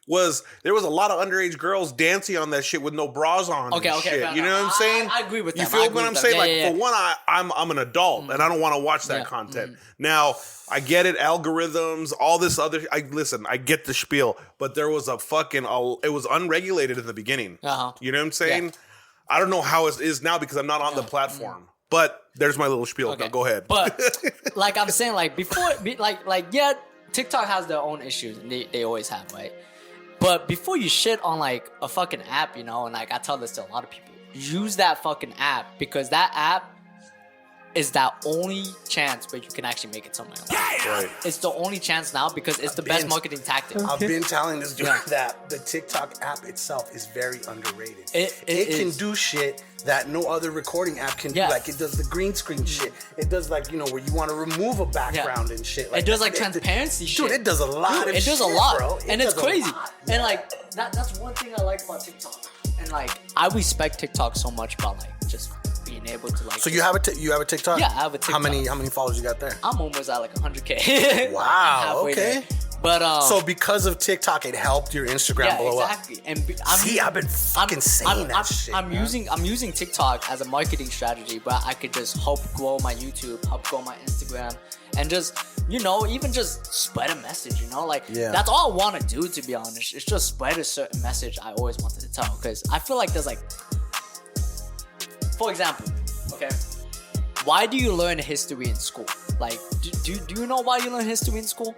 S4: was there was a lot of underage girls dancing on that shit with no bras on.
S3: Okay,
S4: and
S3: okay,
S4: shit.
S3: fair
S4: You know
S3: enough.
S4: what I'm saying?
S3: I agree with that.
S4: You feel what I'm saying?
S3: Yeah,
S4: Like
S3: yeah,
S4: for one, I'm an adult and I don't want to watch that content. Now I get it, algorithms, all this other. I get the spiel, but there was a fucking. It was unregulated in the beginning. You know what I'm saying?
S3: Yeah.
S4: I don't know how it is now because I'm not on the platform. But there's my little spiel.
S3: Okay.
S4: Now, go ahead.
S3: But like I'm saying, like before, TikTok has their own issues, and they always have, right? But before you shit on like a fucking app, you know, and like I tell this to a lot of people, use that fucking app because that app is that only chance where you can actually make it somewhere else.
S4: Right.
S3: It's the only chance now because it's the best marketing tactic.
S2: I've been telling this dude that the TikTok app itself is very underrated.
S3: It
S2: can
S3: is.
S2: do shit that no other recording app can do. Like it does the green screen shit. It does like, you know, where you want to remove a background and shit. Like
S3: it does like transparency shit.
S2: Dude, it does a lot of shit,
S3: it does a lot.
S2: bro.
S3: And it's
S2: does a
S3: crazy.
S2: lot.
S3: And like that's one thing I like about TikTok. And like I respect TikTok so much about like just being able to like.
S2: So you have a TikTok?
S3: Yeah, I have a TikTok.
S2: How many followers you got there?
S3: I'm almost at like 100K.
S2: Wow.
S3: Halfway
S2: Okay.
S3: there. But
S2: so because of TikTok, it helped your Instagram blow
S3: exactly.
S2: up.
S3: And
S2: I've been fucking saying that shit.
S3: I'm using TikTok as a marketing strategy, but I could just help grow my YouTube, help grow my Instagram, and just, you know, even just spread a message, you know? Like, that's all I want to do, to be honest. It's just spread a certain message I always wanted to tell. Because I feel like there's like, for example, okay, why do you learn history in school? Like, do you know why you learn history in school?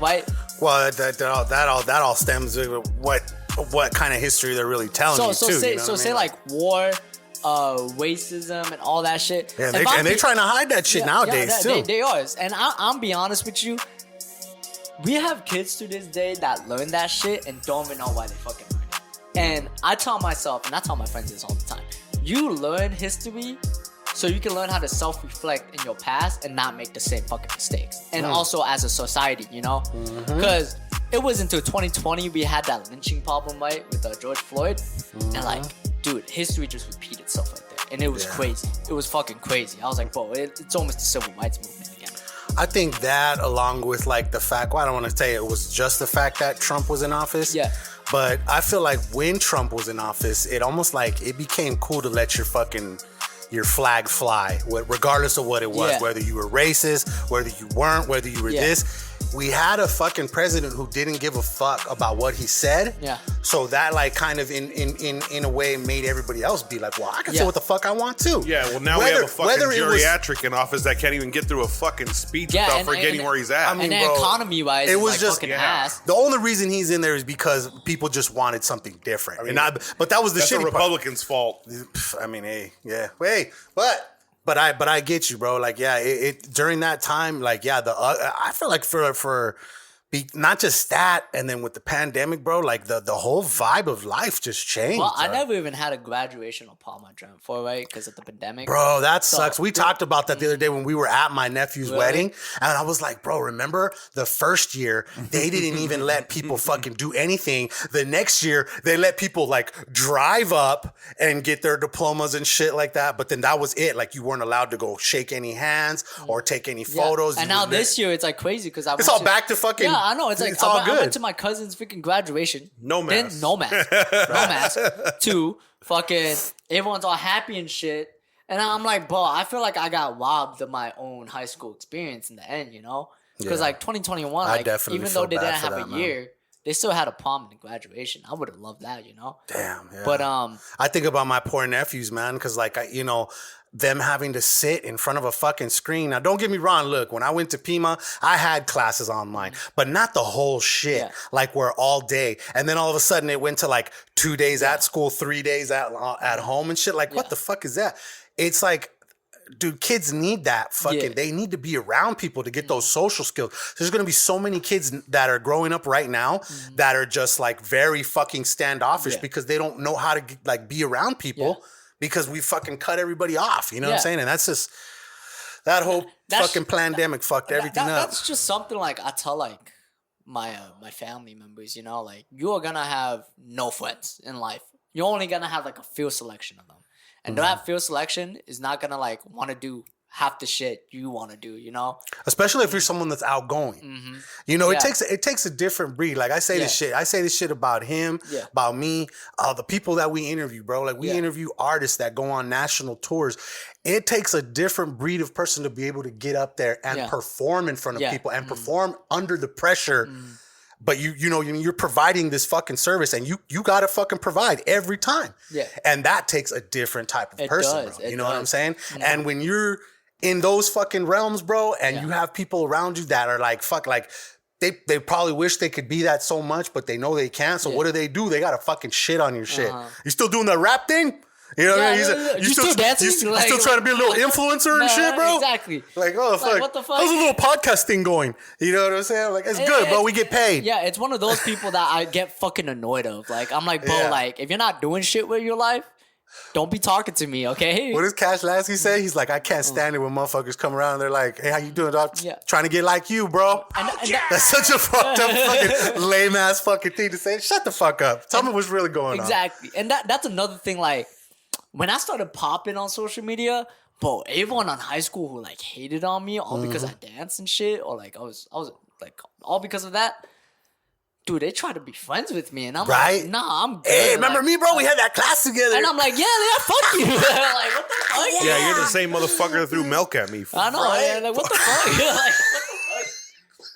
S3: Right?
S2: Well, that all stems with what kind of history they're really telling you too.
S3: Say like war, racism, and all that shit.
S2: Yeah, they're trying to hide that shit nowadays too.
S3: They are, and I'm be honest with you. We have kids to this day that learn that shit and don't even know why they fucking learn it. And I tell myself, and I tell my friends this all the time: you learn history so you can learn how to self-reflect in your past and not make the same fucking mistakes. And also as a society, you know? Because it was until 2020 we had that lynching problem, right? With George Floyd. And like, dude, history just repeated itself right there. And it was crazy. It was fucking crazy. I was like, bro, it's almost the civil rights movement again.
S2: I think that along with like the fact, well, I don't want to say it was just the fact that Trump was in office.
S3: Yeah.
S2: But I feel like when Trump was in office, it almost like it became cool to let your flag fly, regardless of what it was, whether you were racist, whether you weren't, whether you were this. We had a fucking president who didn't give a fuck about what he said.
S3: Yeah.
S2: So that like kind of in a way made everybody else be like, well, I can say what the fuck I want to.
S4: Yeah, well now we have a fucking geriatric in office that can't even get through a fucking speech without forgetting where he's at.
S2: I mean,
S3: and
S2: bro,
S3: economy-wise,
S2: it was
S3: like
S2: just
S3: fucking ass.
S2: The only reason he's in there is because people just wanted something different. But that was the
S4: that's
S2: shitty
S4: the Republicans' fault.
S2: I mean, but I get you, bro. Like, it during that time, like, I feel like for not just that, and then with the pandemic, bro, like the whole vibe of life just changed.
S3: Well, I never even had a graduation or prom I dreamt for, right? Because of the pandemic.
S2: Bro, that sucks. We talked about that the other day when we were at my nephew's wedding. And I was like, bro, remember the first year, they didn't even let people fucking do anything. The next year, they let people like drive up and get their diplomas and shit like that. But then that was it. Like you weren't allowed to go shake any hands or take any photos.
S3: And now this year, it's like crazy because
S2: it's all back to fucking...
S3: Yeah, I know. It's like
S2: all
S3: I
S2: good.
S3: went to my cousin's freaking graduation.
S4: No mask.
S3: Then no mask. No mask. Two, fucking everyone's all happy and shit. And I'm like, bro, I feel like I got robbed of my own high school experience in the end, you know? Because like 2021, like even though they didn't have a year, they still had a prom in the graduation. I would have loved that, you know?
S2: Damn, yeah.
S3: But
S2: I think about my poor nephews, man, because like them having to sit in front of a fucking screen. Now, don't get me wrong. Look, when I went to Pima, I had classes online, but not the whole shit.
S3: Yeah.
S2: Like we're all day. And then all of a sudden it went to like 2 days at school, 3 days at home and shit. Like, what the fuck is that? It's like, dude, kids need that fucking, they need to be around people to get those social skills. There's going to be so many kids that are growing up right now that are just like very fucking standoffish because they don't know how to like be around people because we fucking cut everybody off. You know what I'm saying? And that's just, that whole fucking pandemic fucked everything up.
S3: That's just something like I tell like my family members, you know, like you are gonna have no friends in life. You're only gonna have like a few selection of them. And that field selection is not gonna like want to do half the shit you want to do, you know.
S2: Especially if you're someone that's outgoing, you know. It takes a different breed. Like I say this shit about him, about me, the people that we interview, bro. Like we interview artists that go on national tours. It takes a different breed of person to be able to get up there and perform in front of people and perform under the pressure. But you're providing this fucking service, and you gotta fucking provide every time. Yeah. And that takes a different type of person, bro. You know what I'm saying? And when you're in those fucking realms, bro, and you have people around you that are like, fuck, like they probably wish they could be that so much, but they know they can't. So what do? They gotta fucking shit on your shit. You still doing that rap thing? You know what I mean?
S3: You still dancing?
S2: You still trying to be a little influencer and shit, bro?
S3: Exactly.
S2: Like, oh, fuck.
S3: Like, what the fuck?
S2: How's a little podcast thing going? You know what I'm saying? Like, it's good, bro. We get paid.
S3: Yeah, it's one of those people that I get fucking annoyed of. Like, I'm like, bro, like, if you're not doing shit with your life, don't be talking to me, okay?
S2: What does Cash Lasky say? He's like, I can't stand it when motherfuckers come around and they're like, hey, how you doing, dog? Trying to get like you, bro. That's such a fucked up fucking lame ass fucking thing to say. Shut the fuck up. Tell me what's really going on.
S3: Exactly. And that's another thing, like, when I started popping on social media, bro, everyone on high school who like hated on me all because I danced and shit, or like I was like all because of that. Dude, they tried to be friends with me, and I'm like, nah, I'm good.
S2: Hey, remember me, bro? We had that class together.
S3: And I'm like, yeah, fuck you. Like, what the fuck?
S4: Yeah, you're the same motherfucker that threw milk at me.
S3: I know, man. Like, what the fuck? Like, what the fuck?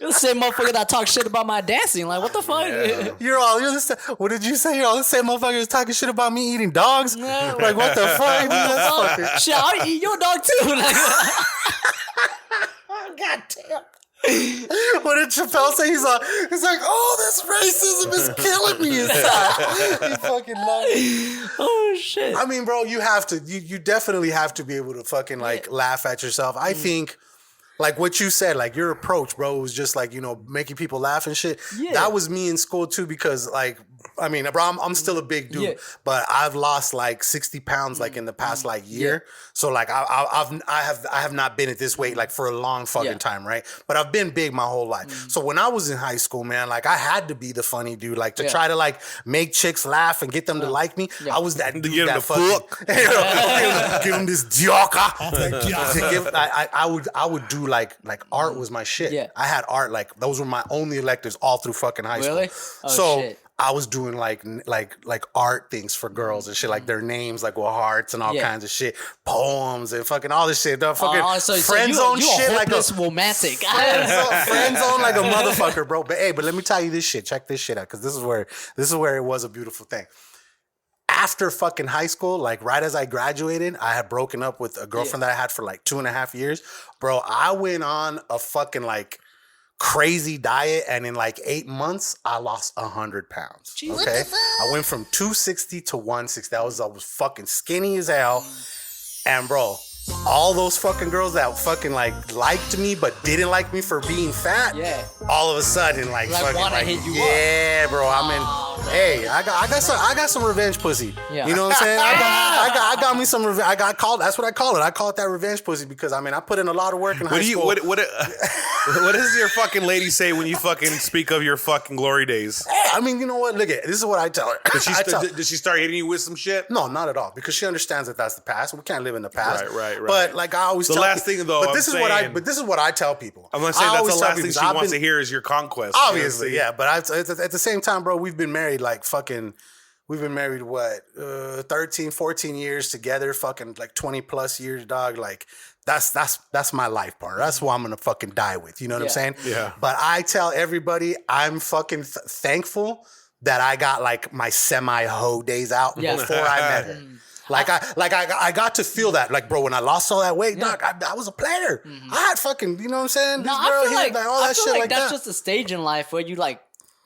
S3: You're the same motherfucker that talks shit about my dancing. Like, what the fuck?
S2: Yeah. What did you say? You're all the same motherfuckers talking shit about me eating dogs? Yeah. Like, what the fuck?
S3: Shit, I'll eat your dog too. Like,
S2: God damn. What did Chappelle say? He's like, oh, this racism is killing me inside. He fucking loves it.
S3: Oh, shit.
S2: I mean, bro, you have to, you definitely have to be able to fucking like laugh at yourself. I think, like what you said, like your approach, bro, was just like, you know, making people laugh and shit. Yeah. That was me in school too, because like, I mean, bro, I'm still a big dude, but I've lost like 60 pounds like in the past like year. So like I have not been at this weight like for a long fucking time, right? But I've been big my whole life. So when I was in high school, man, like I had to be the funny dude, like to try to like make chicks laugh and get them to like me. I was that dude
S4: give
S2: that fucking give them this joker. I would do like art was my shit. Yeah. I had art, like those were my only electives all through fucking high school.
S3: Oh,
S2: so
S3: shit.
S2: I was doing like art things for girls and shit, like their names like with hearts and all kinds of shit, poems and fucking all this shit. The fucking friend zone shit, like a
S3: romantic
S2: friend zone like a motherfucker, bro. But hey, but let me tell you this shit. Check this shit out, because this is where it was a beautiful thing. After fucking high school, like right as I graduated, I had broken up with a girlfriend that I had for like 2.5 years. Bro, I went on a fucking like crazy diet, and in like 8 months, I lost 100 pounds. Jeez, okay, I went from 260 to 160. I was fucking skinny as hell, and bro, all those fucking girls that fucking like liked me but didn't like me for being fat, all of a sudden like fucking
S3: wanna hit you
S2: up. Bro, I'm in. Hey, I got some revenge pussy. Yeah. You know what I'm saying? I got me some revenge. That's what I call it. I call it that revenge pussy, because I mean I put in a lot of work in high school.
S4: What does your fucking lady say when you fucking speak of your fucking glory days?
S2: Hey, I mean, you know what? Look at this is what I tell her.
S4: Did she start hitting you with some shit?
S2: No, not at all, because she understands that that's the past. We can't live in the past.
S4: Right.
S2: But like I always
S4: the
S2: tell
S4: last
S2: people,
S4: thing though.
S2: But this is what I tell people.
S4: I'm gonna say that's the last thing she wants to hear is your conquest.
S2: Obviously, yeah. But at the same time, bro, we've been married like fucking. We've been married, 13, 14 years together, fucking like 20 plus years, dog. Like that's my life partner. That's who I'm gonna fucking die with. You know what I'm saying?
S4: Yeah.
S2: But I tell everybody I'm fucking thankful that I got like my semi-hoe days out before I met her. I got to feel that, like, bro, when I lost all that weight, dog, I was a player. I had fucking, you know what I'm saying?
S3: No,
S2: this girl
S3: I feel
S2: here,
S3: like
S2: all that
S3: I feel
S2: shit
S3: like
S2: like
S3: that's
S2: that.
S3: just a stage in life where you like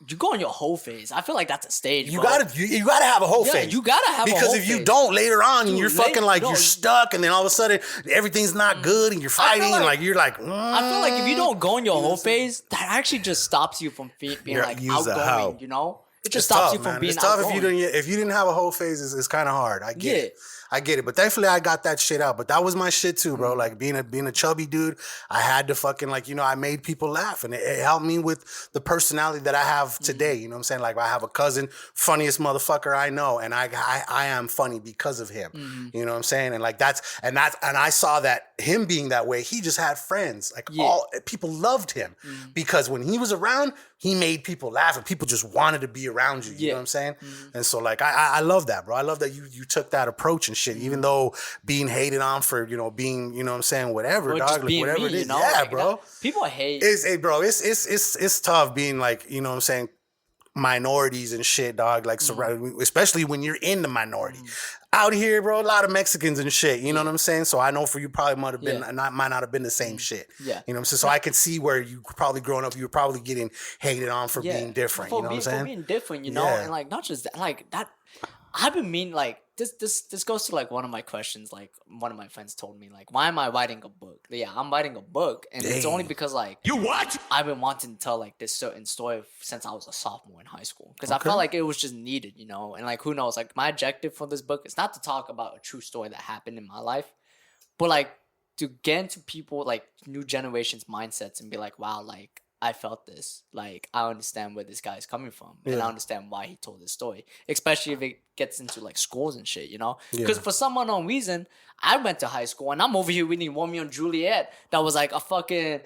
S3: you go on your whole phase. I feel like that's a stage.
S2: You
S3: bro.
S2: gotta have a whole
S3: Yeah,
S2: phase.
S3: you gotta have a
S2: because
S3: whole
S2: if you
S3: phase.
S2: don't later on,
S3: Dude,
S2: you're fucking like
S3: no,
S2: you're stuck, and then all of a sudden everything's not good, and you're fighting,
S3: like-
S2: you're like.
S3: I feel like if you don't go on your whole phase, that actually just stops you from being
S2: Yeah,
S3: like
S2: use a how.
S3: outgoing. You know, it just
S2: It's
S3: stops
S2: tough,
S3: you from
S2: man.
S3: being
S2: It's tough
S3: outgoing.
S2: if you didn't have a whole phase. It's kind of hard. I get
S3: Yeah.
S2: it. I get it. But thankfully, I got that shit out. But that was my shit too, bro. Like being a chubby dude, I had to fucking I made people laugh, and it helped me with the personality that I have today. You know what I'm saying? Like I have a cousin, funniest motherfucker I know, and I am funny because of him. You know what I'm saying? And and I saw that him being that way, he just had friends. Like all people loved him because when he was around, he made people laugh, and people just wanted to be around you. You know what I'm saying? And so I love that, bro. I love that you took that approach and shit, even though being hated on for being what I'm saying, whatever,
S3: Or
S2: dog,
S3: just
S2: like,
S3: being
S2: whatever
S3: me,
S2: it is,
S3: you know?
S2: yeah,
S3: Like,
S2: bro.
S3: people hate.
S2: It's tough being like, you know what I'm saying, minorities and shit, dog. Like especially when you're in the minority. Out here, bro, a lot of Mexicans and shit. You know what I'm saying? So I know for you probably might have been might not have been the same shit.
S3: Yeah.
S2: You know what I'm saying? So I can see where you probably growing up, you were probably getting hated on for being different. You know what I'm saying?
S3: For being different, you know, and like not just that, like that. I've been mean like this goes to like one of my questions. Like one of my friends told me like, why am I writing a book? Yeah, I'm writing a book, and it's only because like I've been wanting to tell like this certain story since I was a sophomore in high school because I felt like it was just needed, you know. And like who knows? Like my objective for this book is not to talk about a true story that happened in my life, but like to get into people like new generations' mindsets and be like, wow, like I felt this. Like I understand where this guy is coming from, and I understand why he told this story. Especially if it gets into like schools and shit, you know. Because for some unknown reason, I went to high school and I'm over here reading Romeo and Juliet. That was like a fucking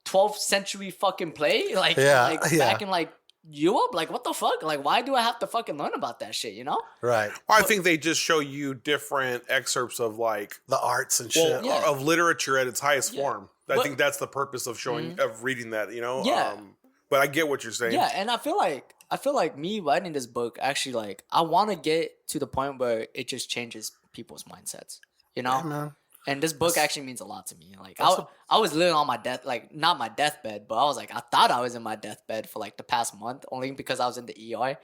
S3: 12th century fucking play, back in like Europe. Like what the fuck? Like why do I have to fucking learn about that shit? You know?
S2: Right.
S4: I think they just show you different excerpts of like
S2: The arts and shit.
S4: of literature at its highest form. I
S3: But-
S4: think that's the purpose of showing of reading that. You know.
S3: Yeah.
S4: But I get what you're saying.
S3: Yeah, and I feel like me writing this book actually like I want to get to the point where it just changes people's mindsets, you know.
S2: Yeah, man.
S3: And this book actually means a lot to me. Like I was literally on my not my deathbed, but I was like I thought I was in my deathbed for like the past month, only because I was in the ER,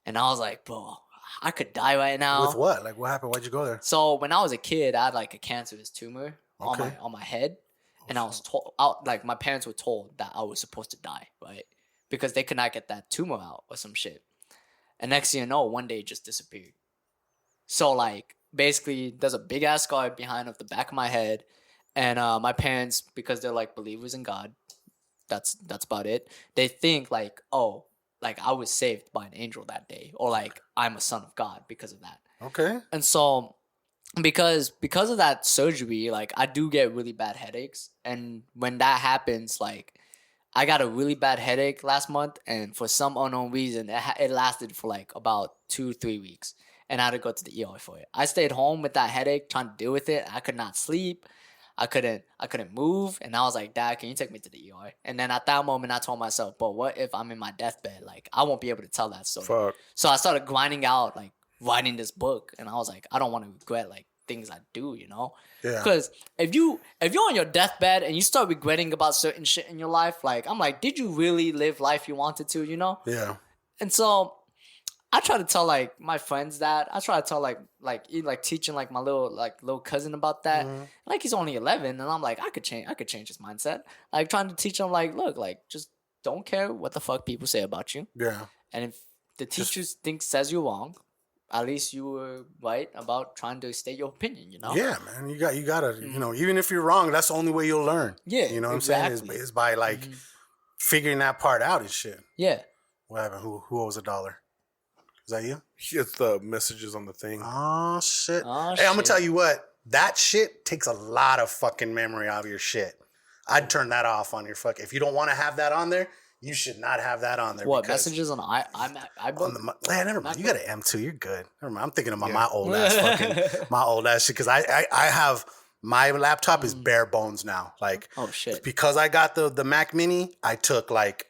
S3: and I was like, bro, I could die right now.
S2: With what? Like what happened? Why'd you go there?
S3: So when I was a kid, I had like a cancerous tumor
S2: Okay.
S3: on my head, and I was told like my parents were told that I was supposed to die, right? Because they could not get that tumor out or some shit. And next thing you know, one day it just disappeared. So like basically there's a big ass scar behind of the back of my head, and my parents, because they're like believers in God, that's about it. They think like, oh, like I was saved by an angel that day, or like I'm a son of God because of that.
S2: Okay.
S3: And so because of that surgery, like I do get really bad headaches, and when that happens, like I got a really bad headache last month, and for some unknown reason it lasted for like about 2-3 weeks, and I had to go to the ER for it. I stayed home with that headache trying to deal with it. I could not sleep. I couldn't move, and I was like, Dad, can you take me to the ER? And then at that moment I told myself, but what if I'm in my deathbed? Like I won't be able to tell that story.
S4: Fuck.
S3: So I started grinding out like writing this book, and I was like, I don't want to regret like things I do, you know?
S2: Yeah.
S3: Because if you're on your deathbed and you start regretting about certain shit in your life, like I'm like, did you really live life you wanted to, you know?
S2: Yeah.
S3: And so I try to tell like my friends that. I try to tell like teaching like my little cousin about that. Like he's only 11, and I'm like, I could change his mindset. Like trying to teach him like, look, like just don't care what the fuck people say about you.
S2: Yeah.
S3: And if the teacher says you're wrong, at least you were right about trying to state your opinion, you know?
S2: Yeah, man. You gotta, you know, even if you're wrong, that's the only way you'll learn.
S3: Yeah,
S2: You know what I'm
S3: exactly.
S2: saying? Is by like figuring that part out and shit.
S3: Yeah.
S2: What happened? Who owes $1? Is that you?
S4: It's the messages on the thing.
S2: Oh shit.
S3: Oh,
S2: Hey, I'm gonna
S3: shit.
S2: tell you what. That shit takes a lot of fucking memory out of your shit. I'd turn that off on your fuck. If you don't want to have that on there, you should not have that on there.
S3: What
S2: because
S3: messages on I
S2: on the, never mind. You got an M2. You're good. Never mind. I'm thinking about my old ass fucking my old ass shit because I have my laptop is bare bones now. Like
S3: Oh, shit.
S2: because I got the Mac Mini, I took like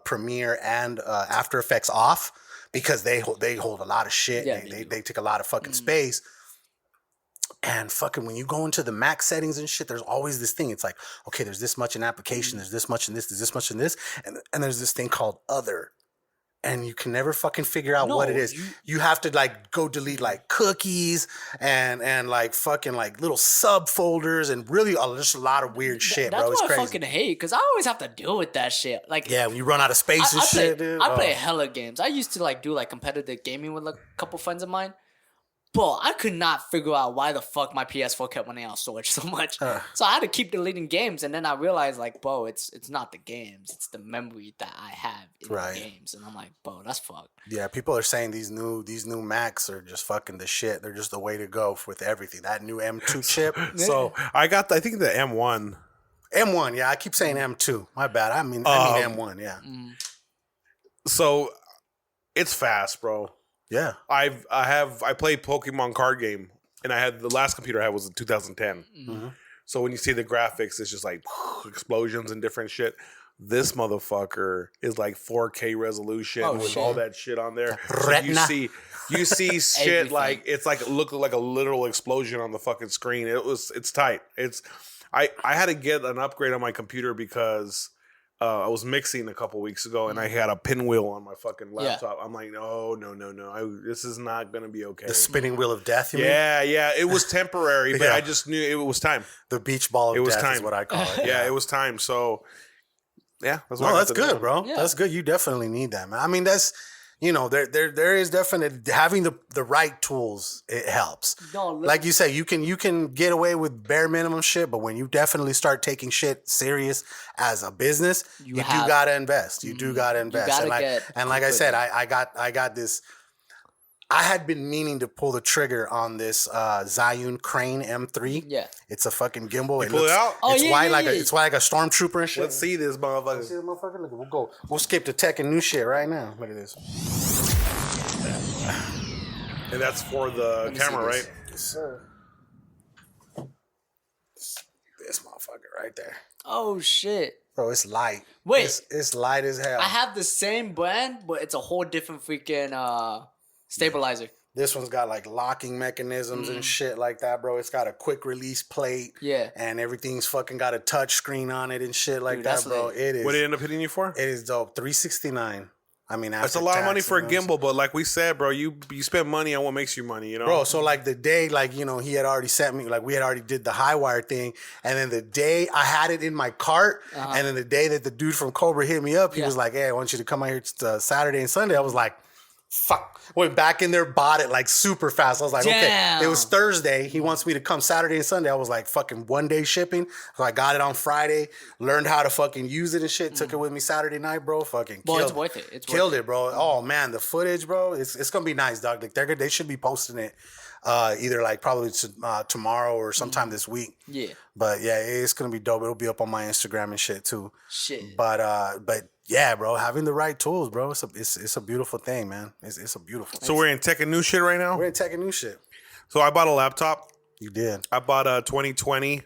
S2: Premiere and After Effects off because they hold a lot of shit.
S3: Yeah,
S2: They take a lot of fucking space. And fucking when you go into the max settings and shit, there's always this thing. It's like, okay, there's this much in application, there's this much in this, there's this much in this, and there's this thing called other. And you can never fucking figure out what it is. You have to like go delete like cookies and like fucking like little subfolders and really just a lot of weird shit,
S3: That's
S2: bro. It's
S3: what
S2: crazy.
S3: I fucking hate, because I always have to deal with that shit. Like,
S2: Yeah, when you run out of space and shit, dude.
S3: I play hella games. I used to like do like competitive gaming with like, a couple friends of mine. But I could not figure out why the fuck my PS4 kept running out of storage so much. So I had to keep deleting games, and then I realized like, bro, it's not the games, it's the memory that I have in the games. And I'm like, bro, that's fucked.
S2: Yeah, people are saying these new Macs are just fucking the shit. They're just the way to go with everything. That new M2 chip.
S4: So I think the M1.
S2: M1, yeah, I keep saying M2. My bad. I mean M1, yeah.
S4: So it's fast, bro.
S2: Yeah.
S4: I played Pokemon card game, and I had the last computer I had was in 2010. So when you see the graphics, it's just like explosions and different shit. This motherfucker is like 4K resolution with all that shit on there. So you see shit like it's like look like a literal explosion on the fucking screen. It's tight. I had to get an upgrade on my computer because I was mixing a couple weeks ago and I had a pinwheel on my fucking laptop. I'm like, no. This is not going to be okay.
S2: The spinning wheel of death, you mean?
S4: Yeah. It was temporary, but I just knew it was time.
S2: The beach ball of death is what I call it.
S4: Yeah, it was time. So, yeah.
S2: That's good, bro. Yeah. That's good. You definitely need that, man. I mean, that's... there is definitely having the right tools. It helps. Like you say, you can get away with bare minimum shit, but when you definitely start taking shit serious as a business, you do gotta invest. You do gotta invest. And like I said, I got this. I had been meaning to pull the trigger on this Zhiyun Crane M3.
S3: Yeah,
S2: it's a fucking gimbal.
S4: Pull it out.
S2: It's white like a stormtrooper and shit.
S4: Let's see this motherfucker.
S2: Look, we'll skip to tech and new shit right now. Look at this.
S4: And that's for the camera, right?
S2: Yes, sir. This motherfucker right there.
S3: Oh shit.
S2: Bro, it's light.
S3: Wait.
S2: It's light as hell.
S3: I have the same brand, but it's a whole different freaking stabilizer.
S2: This one's got like locking mechanisms and shit like that, bro. It's got a quick release plate.
S3: Yeah.
S2: And everything's fucking got a touch screen on it and shit like that, bro. It is.
S4: What did it end up hitting you for?
S2: It is dope. $369. I mean,
S4: that's a lot of money for a gimbal, but like we said, bro, you spend money on what makes you money, you know?
S2: Bro, so like the day, like, he had already sent me, like we had already did the high wire thing, and then the day I had it in my cart, and then the day that the dude from Cobra hit me up, he was like, hey, I want you to come out here Saturday and Sunday. I was like, fuck. Went back in there, bought it like super fast. I was like, okay. It was Thursday. He wants me to come Saturday and Sunday. I was like, fucking 1 day shipping. So I got it on Friday, learned how to fucking use it and shit. Took it with me Saturday night, bro. Fucking
S3: it's worth it. It's
S2: killed it, bro. Oh man, the footage, bro. It's gonna be nice, dog. Like they should be posting it either like probably tomorrow or sometime this week. Yeah. But yeah, it's gonna be dope. It'll be up on my Instagram and shit too.
S3: Shit.
S2: But yeah, bro, having the right tools, bro, it's a beautiful thing, man. It's a beautiful thing.
S4: So we're in tech and new shit right now?
S2: We're in tech and new shit.
S4: So I bought a laptop.
S2: You did.
S4: I bought a 2020.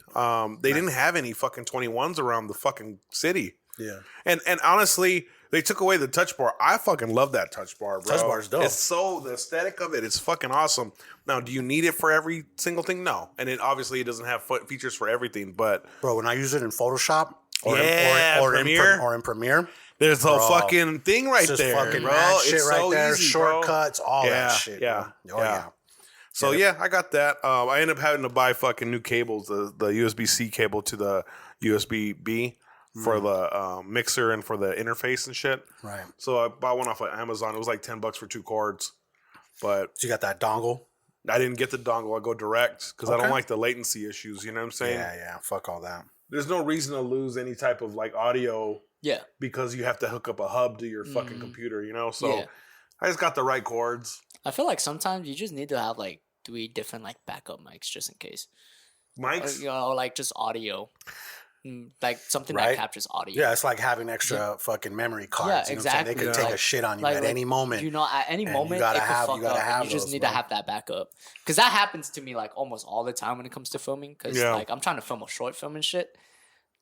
S4: They didn't have any fucking 21s around the fucking city.
S2: Yeah.
S4: And honestly, they took away the touch bar. I fucking love that touch bar, bro.
S2: Touch bar's dope.
S4: It's so, the aesthetic of it is fucking awesome. Now, do you need it for every single thing? No. And it obviously it doesn't have features for everything, but...
S2: Bro, when I use it in Photoshop or in Premiere...
S4: There's a fucking thing right there,
S2: fucking
S4: bro.
S2: It's
S4: shit
S2: so
S4: right there,
S2: easy, shortcuts, all that shit.
S4: Yeah,
S2: yeah.
S4: So yeah, I got that. I ended up having to buy fucking new cables, the USB-C cable to the USB-B for the mixer and for the interface and shit.
S2: Right.
S4: So I bought one off of Amazon. It was like $10 for 2 cords. But
S2: so you got that dongle?
S4: I didn't get the dongle. I go direct because I don't like the latency issues. You know what I'm saying?
S2: Yeah. Fuck all that.
S4: There's no reason to lose any type of like audio.
S3: Yeah.
S4: Because you have to hook up a hub to your fucking computer, you know? So I just got the right cords.
S3: I feel like sometimes you just need to have like 3 different like backup mics just in case.
S4: Mics?
S3: Or like just audio. Like something that captures audio.
S2: Yeah, it's like having extra fucking memory cards.
S3: Yeah, exactly.
S2: They could take a shit on you at any moment.
S3: At any moment, you gotta have. You just need to have that backup. Because that happens to me like almost all the time when it comes to filming. Because like I'm trying to film a short film and shit.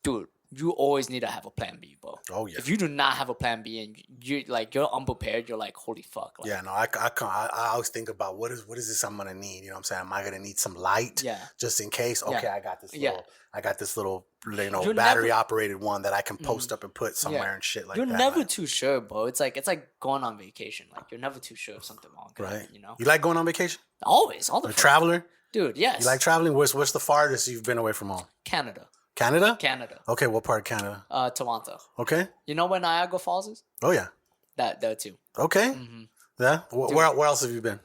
S3: Dude, you always need to have a plan B, bro.
S2: Oh, yeah.
S3: If you do not have a plan B and you're unprepared, you're like, holy fuck. Like,
S2: Yeah, no, I always think about what is this I'm gonna need. You know what I'm saying? Am I gonna need some light?
S3: Yeah.
S2: Just in case. Okay,
S3: Yeah.
S2: I got this little
S3: You're
S2: battery
S3: never-
S2: operated one that I can post up and put somewhere and shit like
S3: you're
S2: that.
S3: never
S2: man.
S3: too sure, bro. It's like going on vacation. Like you're never too sure if something wrong could happen,
S2: Right.
S3: you know?
S2: You like going on vacation?
S3: Always, all the
S2: A
S3: fuck.
S2: traveler?
S3: Dude, yes.
S2: You like traveling? What's the farthest you've been away from home?
S3: Canada.
S2: Canada? Okay, what part of Canada?
S3: Toronto.
S2: Okay.
S3: You know where Niagara Falls is?
S2: Oh yeah.
S3: That there too.
S2: Okay.
S3: Mm-hmm.
S2: Yeah. Where else have you been?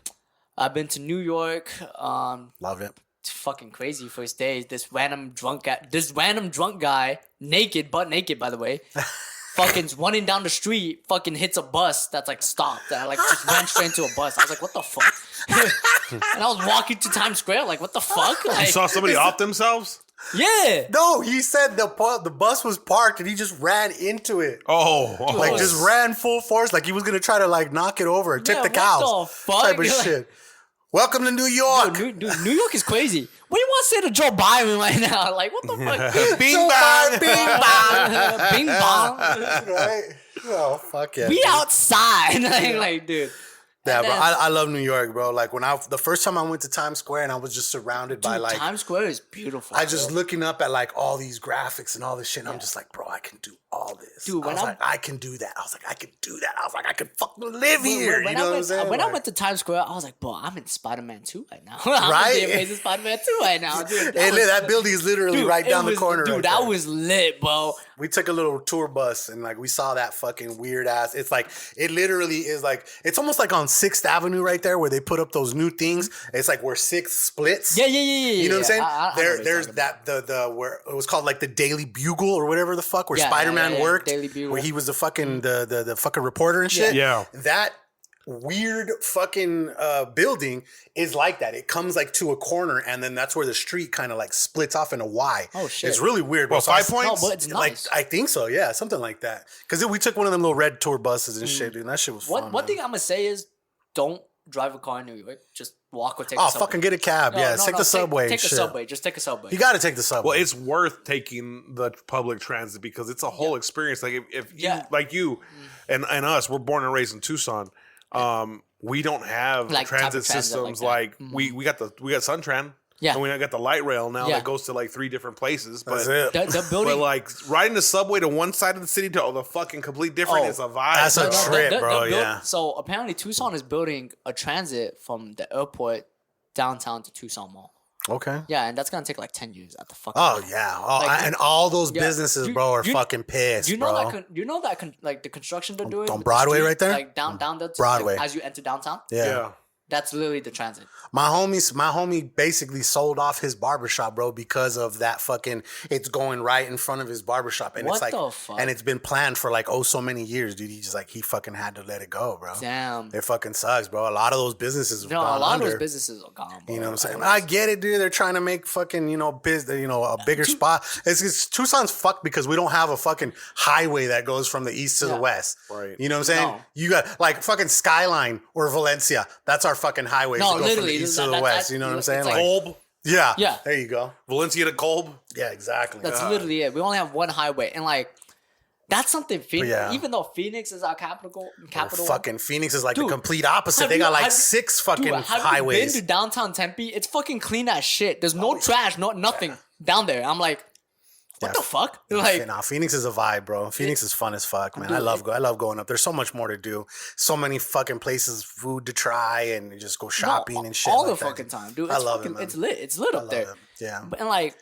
S3: I've been to New York.
S2: Love it.
S3: It's fucking crazy first day. This random drunk guy, butt naked by the way, fucking running down the street, fucking hits a bus that's like stopped. And I like just ran straight into a bus. I was like, what the fuck? And I was walking to Times Square, like, what the fuck? Like,
S4: You saw somebody off themselves?
S3: yeah.
S2: No, he said the bus was parked and he just ran into it.
S4: Oh.
S2: Like just ran full force, like he was gonna try to like knock it over, tip
S3: Yeah,
S2: the
S3: what
S2: cows,
S3: the fuck?
S2: type of
S3: You're like-
S2: shit. Welcome to New York.
S3: Dude, New York is crazy. What do you want to say to Joe Biden right now? Like, what the fuck?
S2: Bing
S3: Joe
S2: bang,
S3: Biden,
S2: bing
S3: Bing bong.
S2: Right? Oh fuck yeah.
S3: We
S2: dude.
S3: outside. like, dude.
S2: Yeah,
S3: And
S2: bro.
S3: then-
S2: I love New York, bro. Like the first time I went to Times Square and I was just surrounded by
S3: Dude,
S2: like
S3: Times Square is beautiful.
S2: I just
S3: bro.
S2: looking up at like all these graphics and all this shit. And I'm just like, bro, I can do all this.
S3: Dude,
S2: I
S3: when
S2: was
S3: I'm-
S2: like, I can do that. I was like, I can do that. I was like, I can fucking live here.
S3: When
S2: You know what I'm saying?
S3: When I
S2: Like,
S3: went to Times Square, I was like, bro, I'm in Spider-Man 2 right now. I'm
S2: Right?
S3: in the amazing Spider-Man 2 right now, dude.
S2: hey,
S3: was-
S2: that building is literally
S3: dude,
S2: right
S3: it
S2: down the
S3: was-
S2: corner.
S3: Dude,
S2: right
S3: that
S2: there.
S3: was lit, bro.
S2: We took a little tour bus and like we saw that fucking weird ass. It's like it literally is like it's almost like on 6th Avenue right there where they put up those new things. It's like where 6 splits.
S3: Yeah.
S2: You know what I'm saying?
S3: I know what you're
S2: There's
S3: talking
S2: that the where it was called like the Daily Bugle or whatever the fuck where
S3: Yeah,
S2: Spider-Man
S3: yeah,
S2: worked,
S3: Daily Bugle.
S2: where he was the fucking the fucking reporter and shit.
S4: Yeah.
S2: That weird fucking building is like that. It comes like to a corner and then that's where the street kind of like splits off in a Y.
S3: Oh, shit.
S2: It's really weird. Bro.
S4: Well,
S2: So I-
S4: 5 points?
S3: No, but it's
S2: like
S3: nice.
S2: I think so, yeah, something like that. Because we took one of them little red tour buses and shit, dude. And that shit was fun.
S3: One
S2: man.
S3: thing I'm gonna say is, don't drive a car in New York. Just walk or take.
S2: Oh,
S3: a subway.
S2: fucking get a cab.
S3: No,
S2: yeah,
S3: no,
S2: take
S3: no,
S2: the subway.
S3: Take a
S2: shit.
S3: subway. Just take a subway.
S2: You got to take the subway.
S4: Well, it's worth taking the public transit because it's a whole experience. Like if you
S3: Yeah.
S4: like you and us, we're born and raised in Tucson. We don't have
S3: Like, type of
S4: transit
S3: transit
S4: systems
S3: like
S4: like,
S3: that.
S4: we got Suntran.
S3: Yeah.
S4: And we got the light rail now
S3: Yeah.
S4: that goes to like 3 different places. But
S2: That's it.
S3: the building.
S4: but like riding the subway to one side of the city to the fucking complete different
S3: Oh,
S4: is a vibe.
S2: that's a
S4: bro.
S2: trip. bro, yeah.
S3: So apparently Tucson is building a transit from the airport downtown to Tucson Mall.
S2: Okay.
S3: Yeah, and that's gonna take like 10 years at the fucking.
S2: Oh yeah,
S3: Like,
S2: and all those
S3: yeah,
S2: businesses,
S3: you-
S2: bro, are
S3: you-
S2: fucking pissed,
S3: You know
S2: bro.
S3: that? Like the construction they're doing
S2: on
S3: with the
S2: Broadway
S3: street,
S2: right there?
S3: like down there, to,
S2: Broadway.
S3: like, as you enter downtown.
S2: yeah.
S3: That's literally the transit.
S2: My homie basically sold off his barbershop, bro, because of that fucking. It's going right in front of his barbershop, and
S3: What
S2: it's like,
S3: the fuck?
S2: and it's been planned for like so many years, dude. He fucking had to let it go, bro.
S3: Damn.
S2: It fucking sucks, bro. A lot of those businesses have
S3: No, a
S2: gone
S3: lot
S2: under.
S3: of those businesses are gone. Bro.
S2: You know what I'm saying? I get it, dude. They're trying to make fucking, a bigger spot. It's Tucson's fucked because we don't have a fucking highway that goes from the east to the
S3: Yeah.
S2: west.
S4: Right.
S2: You know what I'm saying?
S3: No.
S2: You got like fucking Skyline or Valencia. That's our fucking highway
S3: No,
S2: to go from the
S3: literally,
S2: east to
S3: that-
S2: the
S3: that-
S2: west.
S3: that-
S2: You know what I'm
S3: it's
S2: saying?
S3: like-
S4: Kolb,
S2: yeah.
S3: Yeah.
S2: There you go.
S4: Valencia to Kolb.
S2: Yeah, exactly.
S3: That's literally it. We only have one highway, and like that's something. Phoenix,
S2: Yeah.
S3: even though Phoenix is our capital.
S2: Fucking Phoenix is like
S3: Dude,
S2: the complete opposite.
S3: have
S2: They
S3: you-
S2: got like
S3: have-
S2: 6 fucking
S3: Dude, have
S2: highways.
S3: you been to downtown Tempe? It's fucking clean as shit. There's no trash, nothing down there. I'm like, what the fuck? Like,
S2: Nah, Phoenix is a vibe, bro. Phoenix is fun as fuck, man. I love going up. There's so much more to do. So many fucking places, food to try, and just go shopping and shit.
S3: all
S2: like
S3: the
S2: that.
S3: fucking time, dude.
S2: I
S3: It's
S2: love
S3: fucking,
S2: it, man.
S3: It's lit. It's lit up
S2: love
S3: there.
S2: it. Yeah.
S3: And like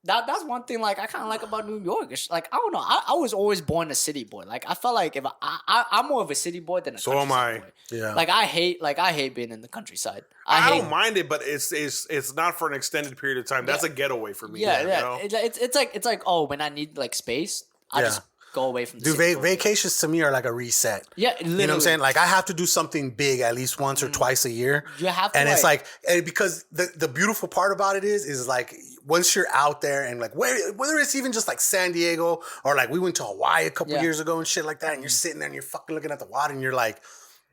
S3: that's one thing like I kind of like about New York. It's like I don't know. I was always born a city boy. Like I felt like if I'm more of a city boy than a
S4: So am
S3: countryside
S4: I.
S3: boy.
S2: Yeah.
S3: Like I hate being in the countryside.
S4: I
S3: hate,
S4: don't mind it, but it's not for an extended period of time. That's a getaway for me.
S3: Yeah,
S4: you
S3: yeah.
S4: know?
S3: It's like oh, when I need like space, I
S2: Yeah.
S3: just go away from the
S2: Dude,
S3: city for a bit.
S2: vacations to me are like a reset.
S3: Yeah,
S2: You know what I'm
S3: literally.
S2: saying? Like I have to do something big at least once or twice a year.
S3: You have to,
S2: and it's
S3: like-
S2: like and because the beautiful part about it is like once you're out there and like whether it's even just like San Diego or like we went to Hawaii a couple
S3: Yeah.
S2: years ago and shit like that, and you're sitting there and you're fucking looking at the water and you're like,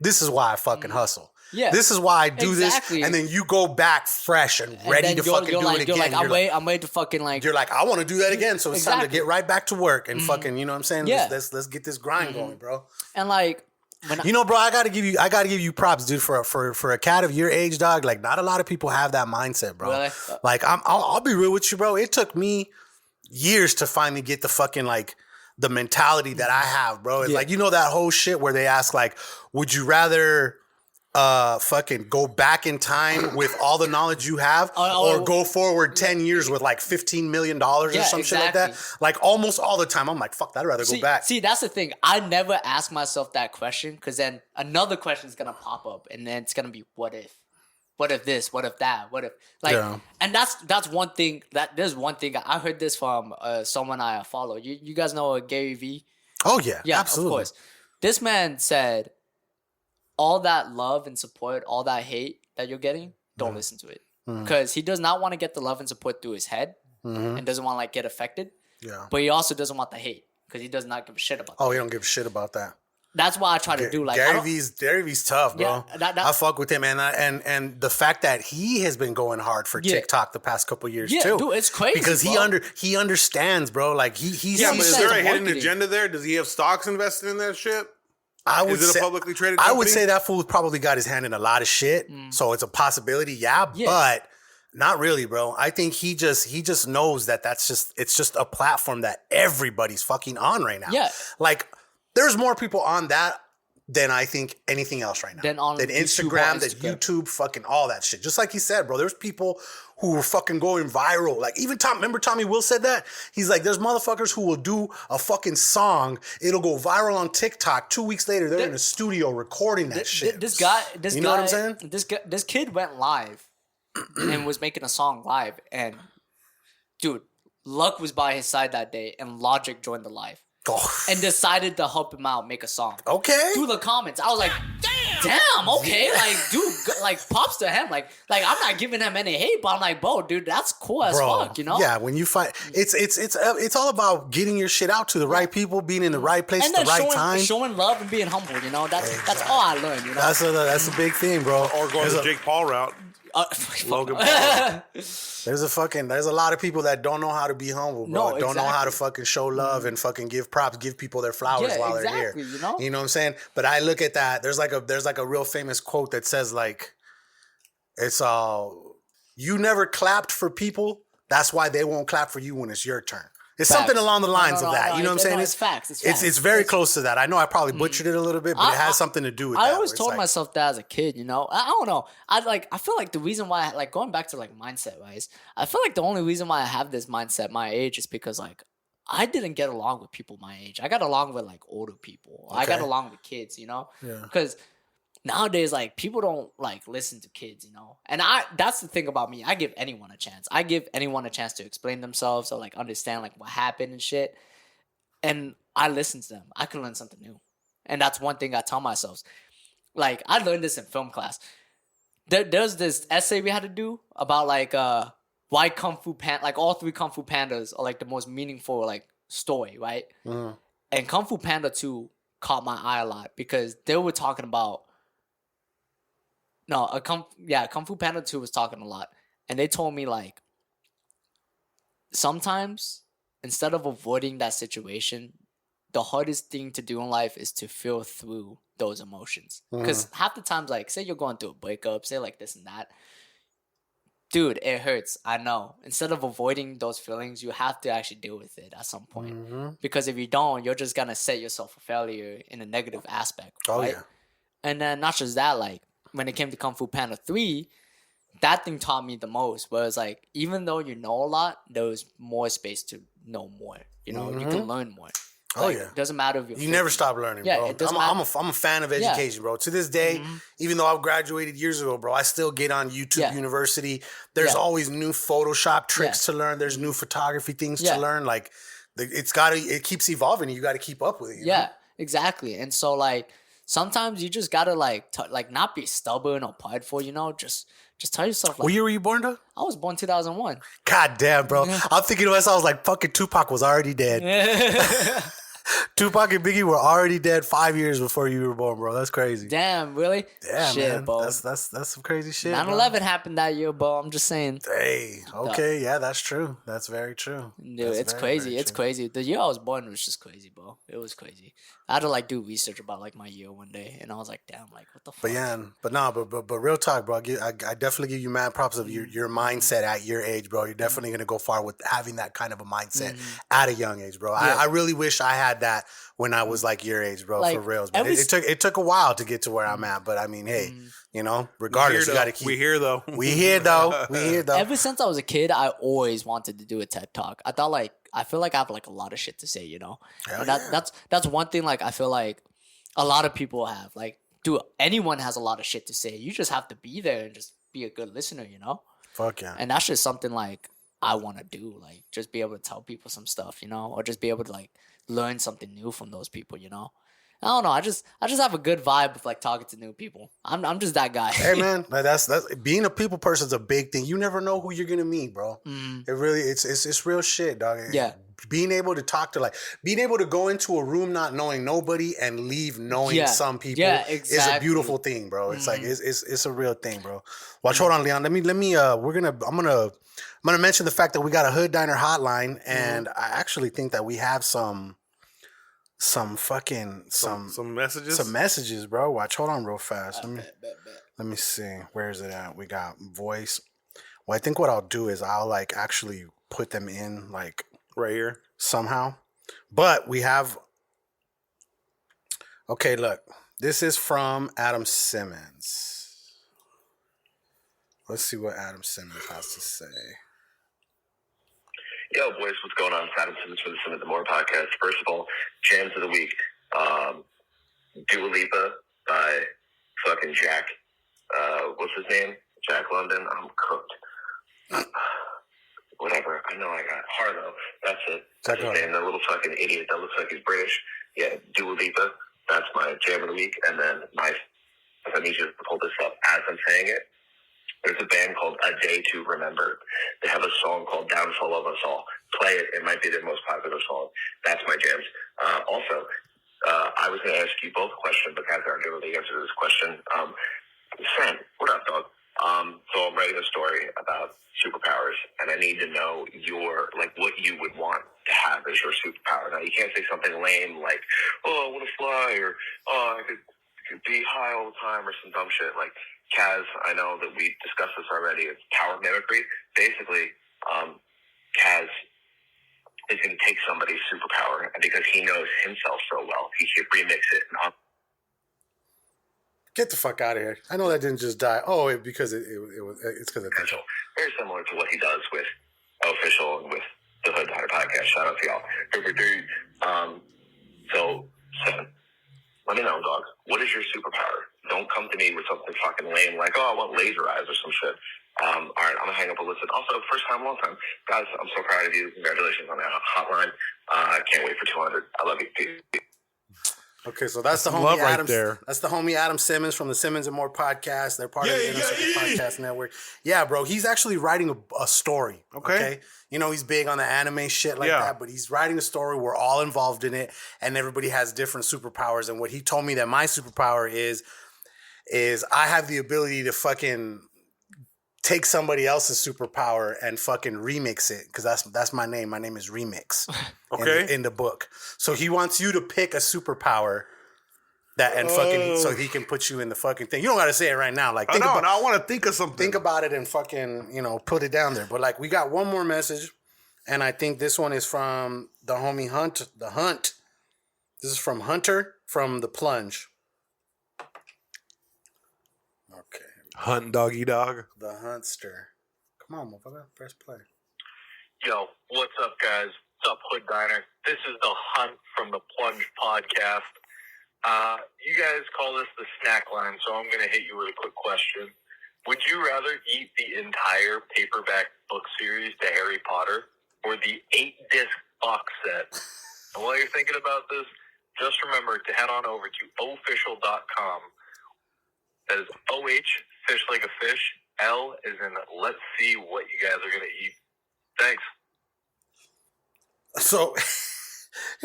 S2: This is why I fucking hustle.
S3: Yeah.
S2: This is why I do
S3: Exactly.
S2: this. And then you go back fresh and ready
S3: then
S2: to
S3: you're
S2: fucking do
S3: like,
S2: it again.
S3: You're like, I'm ready to fucking like.
S2: You're like, I want to do that again. So it's time to
S3: Exactly.
S2: get right back to work and fucking, you know what I'm saying?
S3: Yeah.
S2: Let's get this grind going, bro.
S3: And like,
S2: You know, bro, I gotta give you props, dude. For a cat of your age, dog. Like, not a lot of people have that mindset, bro.
S3: Really?
S2: Like, I'll be real with you, bro. It took me years to finally get the fucking like the mentality that I have, bro. It's like, you know, that whole shit where they ask like, would you rather fucking go back in time with all the knowledge you have, or go forward 10 years with like $15 million or some shit like that? Like, almost all the time, I'm like, fuck, I'd rather go back.
S3: See, that's the thing. I never ask myself that question, because then another question is gonna pop up, and then it's gonna be, what if? What if this? What if that? What if like?
S2: Yeah.
S3: And that's one thing. There's one thing I heard this from someone I follow. You guys know Gary V?
S2: Oh yeah,
S3: Yeah,
S2: absolutely.
S3: of course. This man said, all that love and support, all that hate that you're getting, don't listen to it, because he does not want to get the love and support through his head, and doesn't want to like get affected.
S2: Yeah.
S3: But he also doesn't want the hate, because he does not give a shit about.
S2: Oh, he don't give a shit about that.
S3: That's why I try to do like
S2: Gary V's tough, bro.
S3: Yeah,
S2: I fuck with him, and the fact that he has been going hard for TikTok the past couple years too.
S3: Dude, it's crazy
S2: because
S3: bro.
S2: he understands, bro. Like he's
S4: Yeah, but is there a hidden
S3: marketing.
S4: agenda there? Does he have stocks invested in that shit?
S2: I would
S4: Is it
S2: say,
S4: a publicly traded
S2: I
S4: company?
S2: would say that fool probably got his hand in a lot of shit, so it's a possibility, but not really, bro. I think he just knows that it's just a platform that everybody's fucking on right now.
S3: Yeah.
S2: Like there's more people on that than I think anything else right now.
S3: Than on
S2: than
S3: YouTube
S2: Instagram,
S3: or
S2: than
S3: Instagram.
S2: YouTube, fucking all that shit. Just like he said, bro, there's people who were fucking going viral. Like even remember Tommy Will said that? He's like, there's motherfuckers who will do a fucking song, it'll go viral on TikTok. 2 weeks later, they're in a studio recording that shit.
S3: This
S2: you know what I'm saying?
S3: This kid went live and was making a song live, and dude, luck was by his side that day, and Logic joined the live.
S2: Oh.
S3: And decided to help him out, make a song.
S2: Okay.
S3: Through the comments, I was like, "Damn, okay, like, dude, like, props to him. Like, I'm not giving him any hate, but I'm like, bro, dude, that's cool as fuck, you know?
S2: Yeah, when you find it's all about getting your shit out to the right people, being in the right place
S3: And
S2: at the
S3: then
S2: right time.
S3: showing love and being humble, you know? That's all I learned, you know?
S2: That's a big thing, bro.
S4: Or going the Jake Paul route. Logan Paul.
S2: There's a lot of people that don't know how to be humble, bro.
S3: No,
S2: don't know how to
S3: exactly.
S2: fucking show love and fucking give props, give people their flowers
S3: Yeah,
S2: while they're here.
S3: exactly, you know?
S2: You know what I'm saying? But I look at that. There's like a real famous quote that says like, it's you never clapped for people. That's why they won't clap for you when it's your turn. It's
S3: Facts.
S2: something along the lines
S3: No,
S2: of that. You know what I'm saying?
S3: It's facts. It's facts.
S2: It's very close to that. I know I probably butchered it a little bit, but it has something to do with that.
S3: I always
S2: where it's
S3: told
S2: like,
S3: myself that as a kid, you know. I don't know. I feel like the reason why, like, going back to like mindset wise, I feel like the only reason why I have this mindset my age is because like I didn't get along with people my age. I got along with like older people. I got
S2: Okay.
S3: along with kids, you know.
S2: Yeah.
S3: Because nowadays, like, people don't like listen to kids, you know. And that's the thing about me. I give anyone a chance. I give anyone a chance to explain themselves or like understand like what happened and shit. And I listen to them. I can learn something new. And that's one thing I tell myself. Like, I learned this in film class. There's this essay we had to do about like why Kung Fu Panda, like all three Kung Fu Pandas are like the most meaningful like story, right? And Kung Fu Panda 2 caught my eye a lot because they were talking about Kung Fu Panda 2 was talking a lot. And they told me like sometimes instead of avoiding that situation, the hardest thing to do in life is to feel through those emotions. Because half the times, like, say you're going through a breakup, say like this and that, dude, it hurts. I know. Instead of avoiding those feelings, you have to actually deal with it at some point. Because if you don't, you're just gonna set yourself for failure in a negative aspect.
S2: Oh
S3: right?
S2: yeah.
S3: And then not just that, like when it came to Kung Fu Panda 3, that thing taught me the most. Whereas like even though you know a lot, there was more space to know more. You know, you can learn more.
S2: Oh,
S3: Like,
S2: yeah.
S3: it doesn't matter if you're
S2: You never
S3: 50.
S2: stop learning,
S3: Yeah,
S2: bro.
S3: it doesn't
S2: I'm
S3: matter.
S2: a fan of education, bro. To this day, even though I've graduated years ago, bro, I still get on YouTube
S3: Yeah.
S2: University. There's
S3: Yeah.
S2: always new Photoshop tricks to learn. There's new photography things
S3: Yeah.
S2: to learn. Like, it keeps evolving. And you got to keep up with it. you know?
S3: Yeah, exactly. And so like sometimes you just gotta like not be stubborn or prideful. You know, just tell yourself like
S2: What year were you born, though?
S3: I was born 2001.
S2: God damn, bro. I'm thinking to myself, I was like, fucking Tupac was already dead. Tupac and Biggie were already dead 5 years before you were born, bro. That's crazy.
S3: Damn, really?
S2: Yeah,
S3: Shit,
S2: man.
S3: bro.
S2: That's some crazy shit.
S3: 9/11 happened that year, bro. I'm just saying.
S2: Hey, okay, yeah, that's true. That's very true.
S3: Dude,
S2: That's
S3: it's
S2: very,
S3: crazy.
S2: very
S3: It's
S2: true.
S3: crazy. The year I was born was just crazy, bro. It was crazy. I had to like do research about like my year one day, and I was like, damn, like what the fuck?
S2: But yeah, but real talk, bro. I definitely give you mad props of your mindset at your age, bro. You're definitely gonna go far with having that kind of a mindset at a young age, bro.
S3: Yeah.
S2: I really wish I had that when I was like your age, bro.
S3: Like,
S2: for reals, man.
S3: every
S2: It took a while to get to where I'm at, but I mean, hey, you know, regardless, you got to keep.
S4: We here though.
S2: We here though. We here though.
S3: Ever since I was a kid, I always wanted to do a TED Talk. I feel like I have like a lot of shit to say, you know.
S2: Hell
S3: And
S2: yeah.
S3: that's one thing. Like I feel like a lot of people have. Like, dude, anyone has a lot of shit to say. You just have to be there and just be a good listener, you know.
S2: Fuck yeah.
S3: And that's just something like I want to do. Like, just be able to tell people some stuff, you know, or just be able to like learn something new from those people, you know. I don't know. I just have a good vibe of like talking to new people. I'm just that guy.
S2: Hey man, like, that's being a people person's a big thing. You never know who you're gonna meet, bro. It really it's real shit, dog.
S3: Yeah.
S2: Being able to talk to being able to go into a room not knowing nobody and leave knowing
S3: Yeah.
S2: some people
S3: Yeah,
S2: is a
S3: exactly.
S2: beautiful thing, bro. It's like it's a real thing, bro. Watch, hold on, Leon. I'm gonna mention the fact that we got a Hood Diner hotline, and I actually think that we have some
S4: messages.
S2: some messages, bro. Watch, hold on real fast. Let me see. Where is it at? We got voice. Well, I think what I'll do is I'll like actually put them in like
S4: right here.
S2: somehow. But we have. Okay, look. This is from Adam Simmons. Let's see what Adam Simmons has to say.
S8: Yo, boys, what's going on? It's Adam Simmons for the Simmons and More podcast. First of all, jams of the week. Dua Lipa by fucking Jack. What's his name? Jack London. I'm cooked. Whatever. I know I got Harlow. That's it. That's his name. That little fucking idiot that looks like he's British. Yeah, Dua Lipa. That's my jam of the week. And then I need you to pull this up as I'm saying it. There's a band called A Day to Remember. They have a song called Downfall of Us All. Play it. It might be their most popular song. That's my jams. Also, I was going to ask you both a question, but guys aren't going to answer this question. Sam, what up, dog? So I'm writing a story about superpowers, and I need to know what you would want to have as your superpower. Now, you can't say something lame like, oh, I want to fly, or oh, I could be high all the time, or some dumb shit. Like, Kaz, I know that we discussed this already. It's power mimicry. Basically, Kaz is going to take somebody's superpower, and because he knows himself so well, he should remix it.
S2: Get the fuck out of here! I know that didn't just die. Oh, it's because it's because of
S8: Official. Very similar to what he does with Official and with the Hood Diner podcast. Shout out to y'all. So, Seven, let me know, dog. What is your superpower? Don't come to me with something fucking lame like, oh, I want laser eyes or some shit. All right, I'm going to hang up a listen. Also, first time, long time. Guys, I'm so proud of you. Congratulations on that hotline. Can't wait for 200. I love you. Peace.
S2: Okay, so that's the
S4: some
S2: homie
S4: love right
S2: Adam.
S4: there.
S2: That's the homie Adam Simmons from the Simmons and More podcast. They're part of the Inner Circle Podcast Network. Yeah, bro, he's actually writing a story. Okay, you know he's big on the anime shit like that, but he's writing a story. We're all involved in it, and everybody has different superpowers. And what he told me that my superpower is I have the ability to fucking take somebody else's superpower and fucking remix it, because that's my name. My name is Remix.
S4: Okay.
S2: In the book. So he wants you to pick a superpower that and fucking so he can put you in the fucking thing. You don't got to say it right now. Like
S4: I know, and I want to think of something.
S2: Think about it and fucking put it down there. But like we got one more message, and I think this one is from the homie Hunt. The Hunt. This is from Hunter from the Plunge. Okay.
S4: Hunt doggy dog.
S2: The Huntster. Come on, motherfucker. Press play.
S9: Yo, what's up, guys? What's up, Hood Diner? This is the Hunt from the Plunge podcast. You guys call this the snack line, so I'm going to hit you with a quick question. Would you rather eat the entire paperback book series to Harry Potter or the 8-disc box set? And while you're thinking about this, just remember to head on over to official.com. That is OH, fish like a fish. L is in let's see what you guys are going to eat. Thanks.
S2: So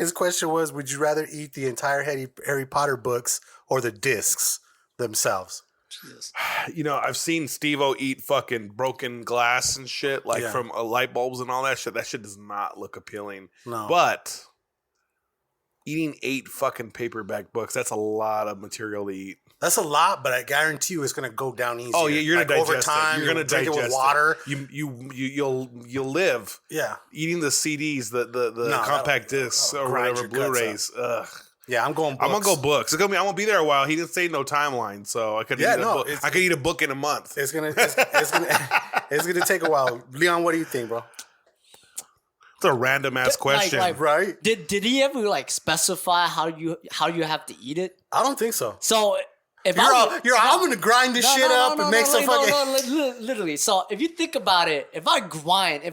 S2: His question was, would you rather eat the entire Harry Potter books or the discs themselves?
S3: Jesus.
S4: You know, I've seen Steve-O eat fucking broken glass and shit, like from light bulbs and all that shit. That shit does not look appealing.
S2: No.
S4: But eating 8 fucking paperback books, that's a lot of material to eat.
S2: That's a lot, but I guarantee you it's gonna go down easy.
S4: Oh yeah, you're gonna digest
S2: over time.
S4: it. You're gonna
S2: drink
S4: digest
S2: it with water.
S4: You'll live.
S2: Yeah.
S4: Eating the CDs, the compact discs or whatever, Blu-rays. Ugh.
S2: Yeah, I'm going books.
S4: I'm gonna go books. I'm gonna be there a while. He didn't say no timeline, so I could eat a book in a month.
S2: It's gonna take a while. Leon, what do you think, bro?
S4: It's a random ass question,
S2: right?
S3: Did he ever like specify how you have to eat it?
S2: I don't think so.
S3: So if
S2: I'm gonna grind this shit up and make some fucking
S3: literally. So if you think about it, if I blend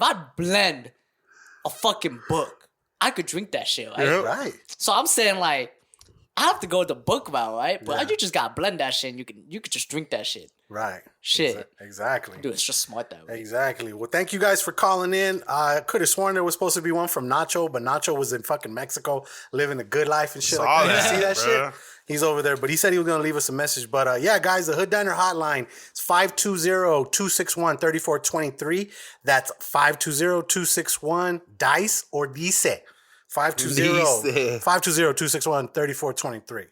S3: a fucking book, I could drink that shit, right?
S2: Yeah. Right.
S3: So I'm saying like I have to go the book route, right? But you just gotta blend that shit and you could just drink that shit.
S2: Right.
S3: Shit.
S2: Exactly.
S3: Dude, it's just smart that way.
S2: Exactly. Well, thank you guys for calling in. I could have sworn there was supposed to be one from Nacho, but Nacho was in fucking Mexico living a good life and shit like that. You see that shit? He's over there, but he said he was going to leave us a message. But yeah, guys, the Hood Diner Hotline is 520-261-3423. That's 520-261-DICE or DICE. 520-261-3423.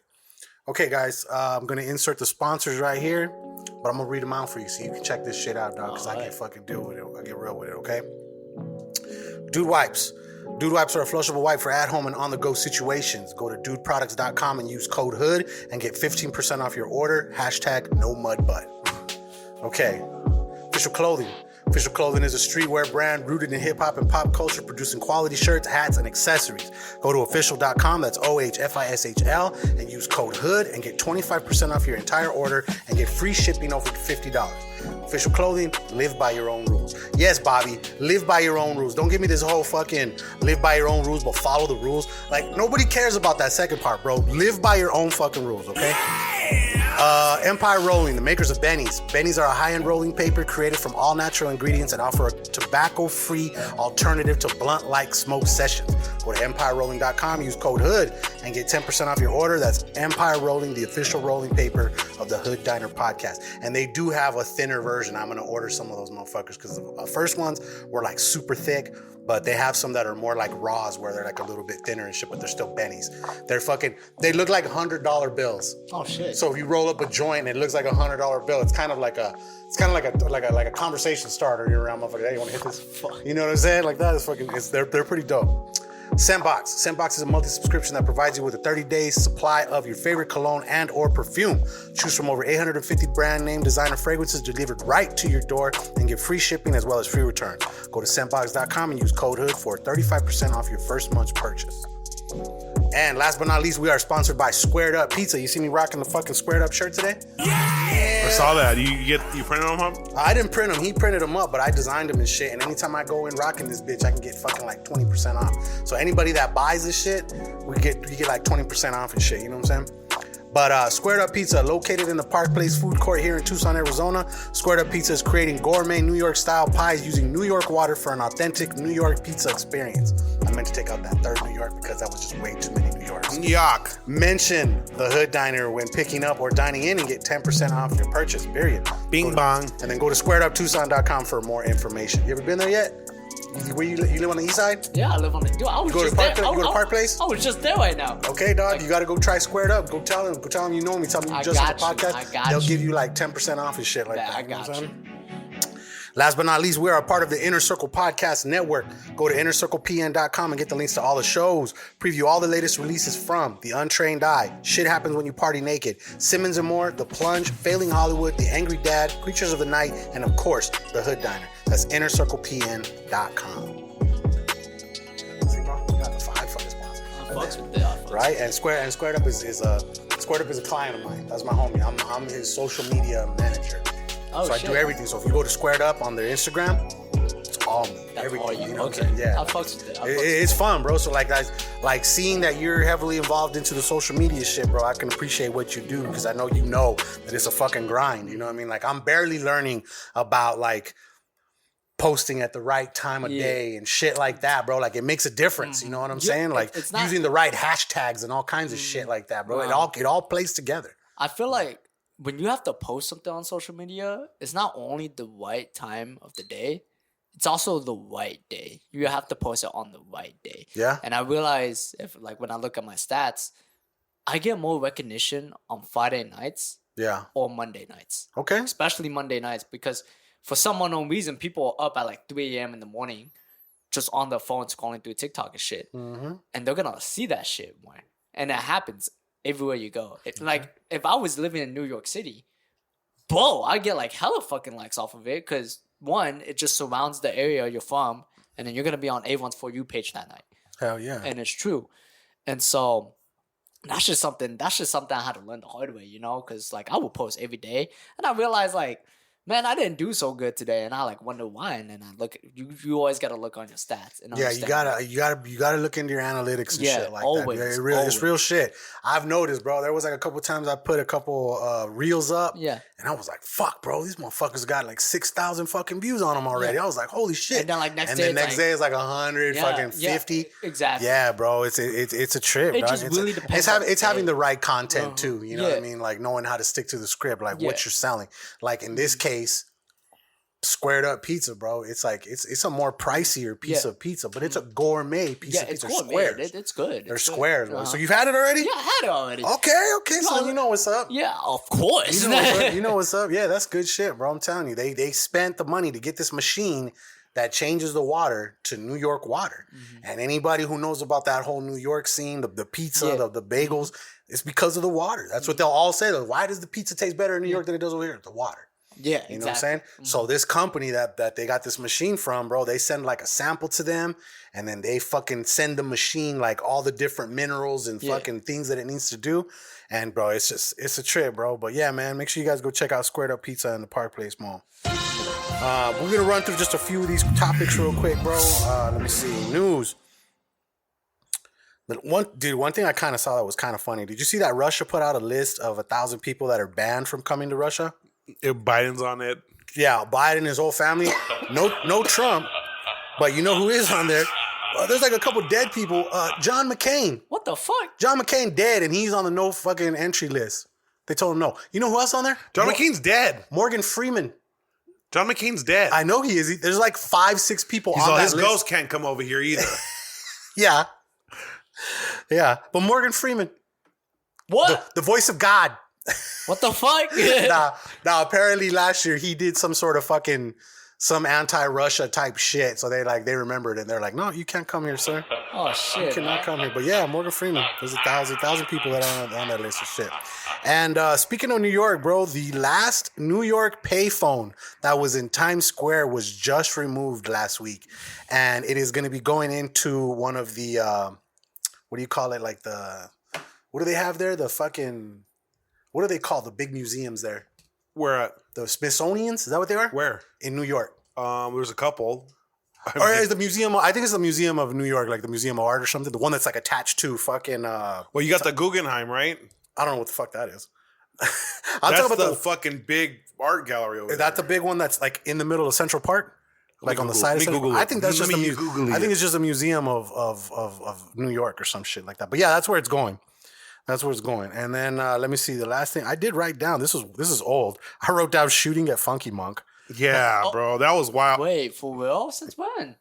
S2: Okay, guys, I'm going to insert the sponsors right here, but I'm going to read them out for you so you can check this shit out, dog, because I can't fucking deal with it. I get real with it, okay? Dude Wipes. Dude Wipes are a flushable wipe for at-home and on-the-go situations. Go to dudeproducts.com and use code HOOD and get 15% off your order. #NoMudButt. Okay. Official Clothing. Official Clothing is a streetwear brand rooted in hip-hop and pop culture, producing quality shirts, hats, and accessories. Go to official.com, that's OHFISHL, and use code HOOD and get 25% off your entire order and get free shipping over $50. Official Clothing, live by your own rules. Yes, Bobby, live by your own rules. Don't give me this whole fucking live by your own rules, but follow the rules. Like, nobody cares about that second part, bro. Live by your own fucking rules, okay? Empire Rolling, the makers of Bennies. Bennies are a high-end rolling paper created from all natural ingredients and offer a tobacco-free alternative to blunt-like smoke sessions. Go to EmpireRolling.com, use code HOOD, and get 10% off your order. That's Empire Rolling, the official rolling paper of the Hood Diner Podcast. And they do have a thinner version. I'm going to order some of those motherfuckers because the first ones were like super thick, but they have some that are more like raws where they're like a little bit thinner and shit, but they're still Bennies. They look like $100 bills.
S3: Oh shit.
S2: So if you roll up a joint and it looks like $100 bill, it's kind of like a conversation starter. You're around, motherfucker. Hey, you want to hit this? You know what I'm saying? Like that is fucking. They're pretty dope. Scentbox. Scentbox is a multi-subscription that provides you with a 30-day supply of your favorite cologne and or perfume. Choose from over 850 brand name designer fragrances delivered right to your door and get free shipping as well as free returns. Go to scentbox.com and use code HOOD for 35% off your first month's purchase. And last but not least, we are sponsored by Squared Up Pizza. You see me rocking the fucking Squared Up shirt today?
S4: Yeah! I saw that. You printed them up?
S2: I didn't print them. He printed them up, but I designed them and shit. And anytime I go in rocking this bitch, I can get fucking like 20% off. So anybody that buys this shit, you get like 20% off and shit. You know what I'm saying? But Squared Up Pizza, located in the Park Place food court here in Tucson, Arizona. Squared Up Pizza is creating gourmet New York style pies using New York water for an authentic New York pizza experience. I meant to take out that third New York because that was just way too many New Yorks.
S4: Yuck.
S2: Mention the Hood Diner when picking up or dining in and get 10% off your purchase, period.
S4: Bing bong.
S2: And then go to squareduptucson.com for more information. You ever been there yet? Where you live on the east side?
S3: Yeah, I live on the. Dude, I was
S2: you go
S3: just
S2: to Park,
S3: there.
S2: You go to Park Place?
S3: I was just there right now.
S2: Okay, dog. You got to go try Squared Up. Go tell them you know me. Tell them you just on the podcast. They'll give you like 10% off and shit like that.
S3: I got you.
S2: Last but not least, we are a part of the Inner Circle Podcast Network. Go to innercirclepn.com and get the links to all the shows. Preview all the latest releases from The Untrained Eye, Shit Happens When You Party Naked, Simmons and More, The Plunge, Failing Hollywood, The Angry Dad, Creatures of the Night, and of course, The Hood Diner. That's innercirclepn.com. See, bro? We got the 5 fucking sponsors. Right? And Squared Up is a client of mine. That's my homie. I'm his social media manager. So I do everything. So if you go to Squared Up on their Instagram, it's all me.
S3: That's
S2: everything.
S3: all you.
S2: You know
S3: Okay.
S2: what I'm saying? Yeah.
S3: I'll fucks with it.
S2: It's fun, bro. So like guys, like seeing that you're heavily involved into the social media shit, bro, I can appreciate what you do because I know you know that it's a fucking grind. You know what I mean? Like I'm barely learning about like posting at the right time of day and shit like that, bro. Like it makes a difference. You know what I'm saying? Like it's not, using the right hashtags and all kinds of shit like that, bro. It all plays together.
S3: I feel like when you have to post something on social media, it's not only the right time of the day, it's also the right day. You have to post it on the right day.
S2: Yeah.
S3: And I realize when I look at my stats, I get more recognition on Friday nights or Monday nights.
S2: Okay.
S3: Especially Monday nights, because for some unknown reason, people are up at like 3 a.m. in the morning just on their phone scrolling through TikTok and shit. Mm-hmm. And they're going to see that shit more. And that happens everywhere you go. Like, if I was living in New York City, bro, I get like hella fucking likes off of it because, one, it just surrounds the area you're from, and then you're going to be on everyone's For You page that night.
S2: Hell yeah.
S3: And it's true. And so that's just something I had to learn the hard way, you know, because like I would post every day, and I realized like, man, I didn't do so good today, and I like wonder why. And then I look, you always got to look on your stats. And
S2: you gotta look into your analytics and shit like
S3: always,
S2: that. It's real shit. I've noticed, bro. There was like a couple times I put a couple reels up, and I was like, "Fuck, bro, these motherfuckers got like 6,000 fucking views on them already." I was like, "Holy shit!"
S3: And then like next
S2: day it's like 100, fucking 50.
S3: Exactly.
S2: Yeah, bro. It's a trip.
S3: It
S2: dog.
S3: just really depends.
S2: It's having the right content too. You know what I mean? Like knowing how to stick to the script, like what you're selling. Like in this case. Squared up pizza, bro. It's like it's a more pricier piece of pizza, but it's a gourmet piece of pizza.
S3: It's squares. It's good.
S2: They're squares, bro. So you've had it already?
S3: Yeah, I had it already.
S2: Okay. So you know what's up.
S3: Yeah, of course.
S2: You know what's up. Yeah, that's good shit, bro. I'm telling you, they spent the money to get this machine that changes the water to New York water. Mm-hmm. And anybody who knows about that whole New York scene, the pizza, the bagels, it's because of the water. That's what they'll all say. Why does the pizza taste better in New York than it does over here? The water.
S3: Yeah,
S2: you know what I'm saying? Mm-hmm. So this company that they got this machine from, bro, they send like a sample to them, and then they fucking send the machine like all the different minerals and fucking things that it needs to do. And bro, it's a trip, bro. But yeah, man, make sure you guys go check out Squared Up Pizza in the Park Place Mall. We're gonna run through just a few of these topics real quick, bro. Let me see. News. One thing I kind of saw that was kind of funny. Did you see that Russia put out a list of 1,000 people that are banned from coming to Russia?
S4: If Biden's on it.
S2: Yeah, Biden and his whole family. No Trump. But you know who is on there? There's like a couple dead people. John McCain.
S3: What the fuck?
S2: John McCain dead, and he's on the no fucking entry list. They told him no. You know who else on there?
S4: John McCain's dead.
S2: Morgan Freeman.
S4: John McCain's dead.
S2: I know he is. There's like 5-6 people on that list.
S4: His ghost can't come over here either.
S2: Yeah. But Morgan Freeman.
S3: What?
S2: The voice of God.
S3: What the fuck?
S2: Now, apparently last year he did some sort of fucking some anti-Russia type shit. So they remembered and they're like, no, you can't come here, sir.
S3: Oh shit.
S2: You cannot come here. But yeah, Morgan Freeman. There's 1,000 people that are on that list of shit. And speaking of New York, bro, the last New York payphone that was in Times Square was just removed last week. And it is going to be going into one of the, what do you call it? Like what do they have there? The fucking... What do they call the big museums there?
S4: Where at?
S2: The Smithsonian's? Is that what they are?
S4: Where?
S2: In New York.
S4: There's a couple.
S2: Or is the museum? I think it's the Museum of New York, like the Museum of Art or something. The one that's like attached to fucking.
S4: Well, you got the Guggenheim, right?
S2: I don't know what the fuck that is.
S4: That's the fucking big art gallery over there.
S2: Is that the big one that's like in the middle of Central Park? Like on the side of Central Park? I think that's just a museum. I think it's just a museum of New York or some shit like that. But yeah, that's where it's going. That's where it's going. And then let me see. The last thing I did write down. This is old. I wrote down shooting at Funky Monk.
S4: Yeah, bro. That was wild.
S3: Wait, for real? Since when?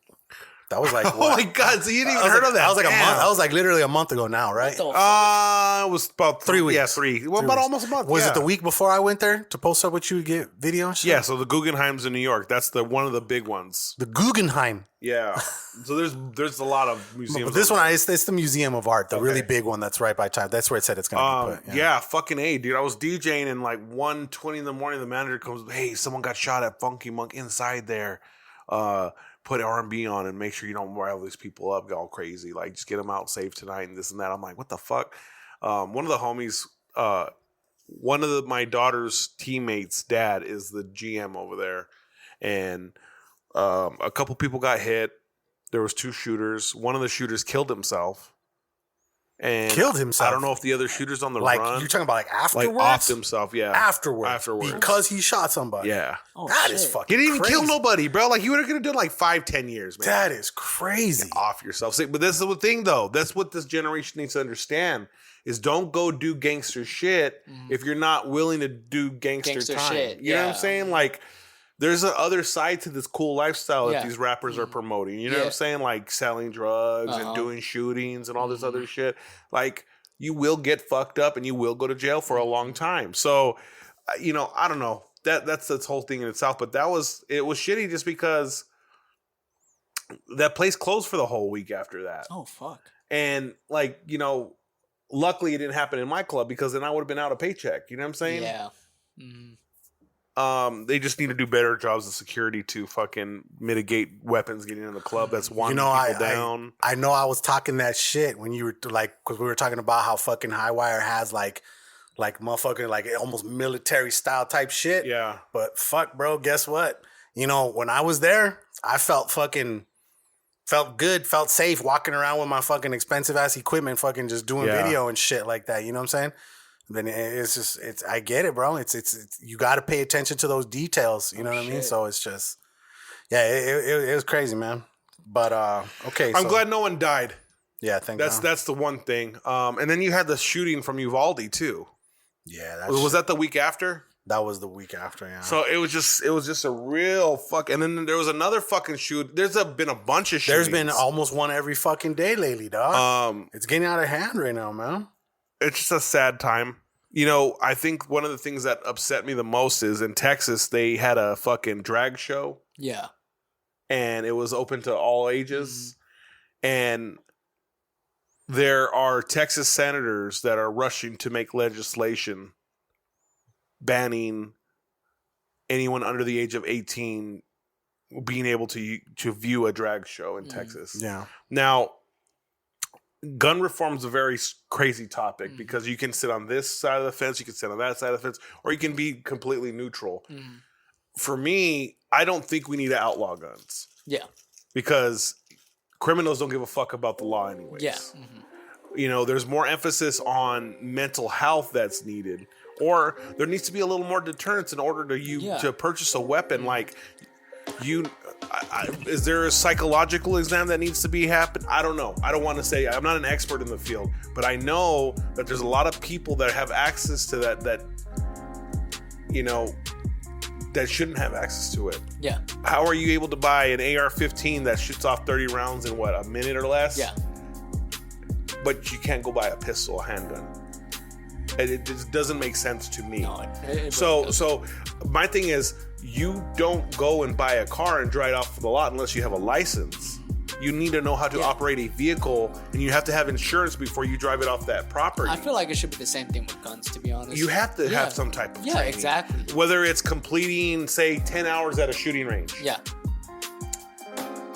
S2: That was like,
S4: oh my God. So you didn't even heard of that?
S2: That was like a month. That was like literally a month ago now, right?
S4: It was about 3 weeks. Yeah, 3. Well, about almost a month.
S2: Was it the week before I went there to post up with you to get video and shit?
S4: Yeah, so the Guggenheim's in New York. That's one of the big ones.
S2: The Guggenheim.
S4: Yeah. So there's a lot of museums.
S2: But this one, it's the Museum of Art, the really big one that's right by time. That's where it said it's going to be put.
S4: Yeah, fucking A, dude. I was DJing and like 1:20 in the morning, the manager comes, hey, someone got shot at Funky Monk inside there. Put R&B on and make sure you don't rile these people up, go all crazy. Like, just get them out safe tonight and this and that. I'm like, what the fuck? One of the homies, my daughter's teammates' dad is the GM over there. And a couple people got hit. There was 2 shooters. One of the shooters killed himself. and
S2: killed himself.
S4: I don't know if the other shooter's on the
S2: like,
S4: run.
S2: You're talking about like afterwards?
S4: Like offed himself, yeah.
S2: Afterwards. Because he shot somebody.
S4: Yeah.
S2: That is fucking
S4: He didn't even
S2: crazy.
S4: kill nobody, bro. Like, you would have could have done like 5-10 years, man.
S2: That is crazy.
S4: Off yourself. See, but this is the thing, though. That's what this generation needs to understand is don't go do gangster shit if you're not willing to do gangster time.
S3: Shit.
S4: You know what I'm saying? Like, there's a other side to this cool lifestyle that these rappers are promoting. You know what I'm saying? Like selling drugs and doing shootings and all this other shit. Like, you will get fucked up and you will go to jail for a long time. So, you know, I don't know. That's this whole thing in itself. But it was shitty just because that place closed for the whole week after that.
S3: Oh, fuck.
S4: And like, you know, luckily it didn't happen in my club because then I would have been out of paycheck. You know what I'm saying?
S3: Yeah.
S4: They just need to do better jobs of security to fucking mitigate weapons getting in the club. That's one people down.
S2: I know I was talking that shit when you were like, because we were talking about how fucking Highwire has like motherfucking like almost military style type shit.
S4: Yeah.
S2: But fuck, bro, guess what? You know, when I was there, I felt good, felt safe walking around with my fucking expensive ass equipment, fucking just doing video and shit like that. You know what I'm saying? Then it's I get it, bro. It's you got to pay attention to those details. You know what I mean? So it's just, it was crazy, man. But okay,
S4: I'm glad no one died.
S2: Yeah,
S4: that's the one thing. And then you had the shooting from Uvalde too.
S2: Yeah,
S4: was that the week after?
S2: That was the week after. Yeah.
S4: So it was just a real fuck. And then there was another fucking shoot. There's been a bunch of shootings.
S2: There's been almost one every fucking day lately, dog. It's getting out of hand right now, man.
S4: It's just a sad time. You know, I think one of the things that upset me the most is in Texas, they had a fucking drag show.
S3: Yeah.
S4: And it was open to all ages. And there are Texas senators that are rushing to make legislation banning anyone under the age of 18 being able to view a drag show in Texas.
S2: Yeah.
S4: Now, gun reform is a very crazy topic because you can sit on this side of the fence, you can sit on that side of the fence, or you can be completely neutral. For me, I don't think we need to outlaw guns.
S3: Yeah.
S4: Because criminals don't give a fuck about the law anyways.
S3: Yeah.
S4: You know, there's more emphasis on mental health that's needed. Or there needs to be a little more deterrence in order to purchase a weapon. Like, is there a psychological exam that needs to be happened? I don't know. I don't want to say. I'm not an expert in the field, but I know that there's a lot of people that have access to that you know, that shouldn't have access to it.
S3: Yeah.
S4: How are you able to buy an AR-15 that shoots off 30 rounds in a minute or less?
S3: Yeah.
S4: But you can't go buy a pistol, a handgun. It just doesn't make sense to me.
S3: No, it
S4: so my thing is, you don't go and buy a car and drive it off the lot unless you have a license. You need to know how to operate a vehicle, and you have to have insurance before you drive it off that property.
S3: I feel like it should be the same thing with guns, to be honest.
S4: You have to have some type of training.
S3: Yeah, exactly.
S4: Whether it's completing, say, 10 hours at a shooting range.
S3: Yeah.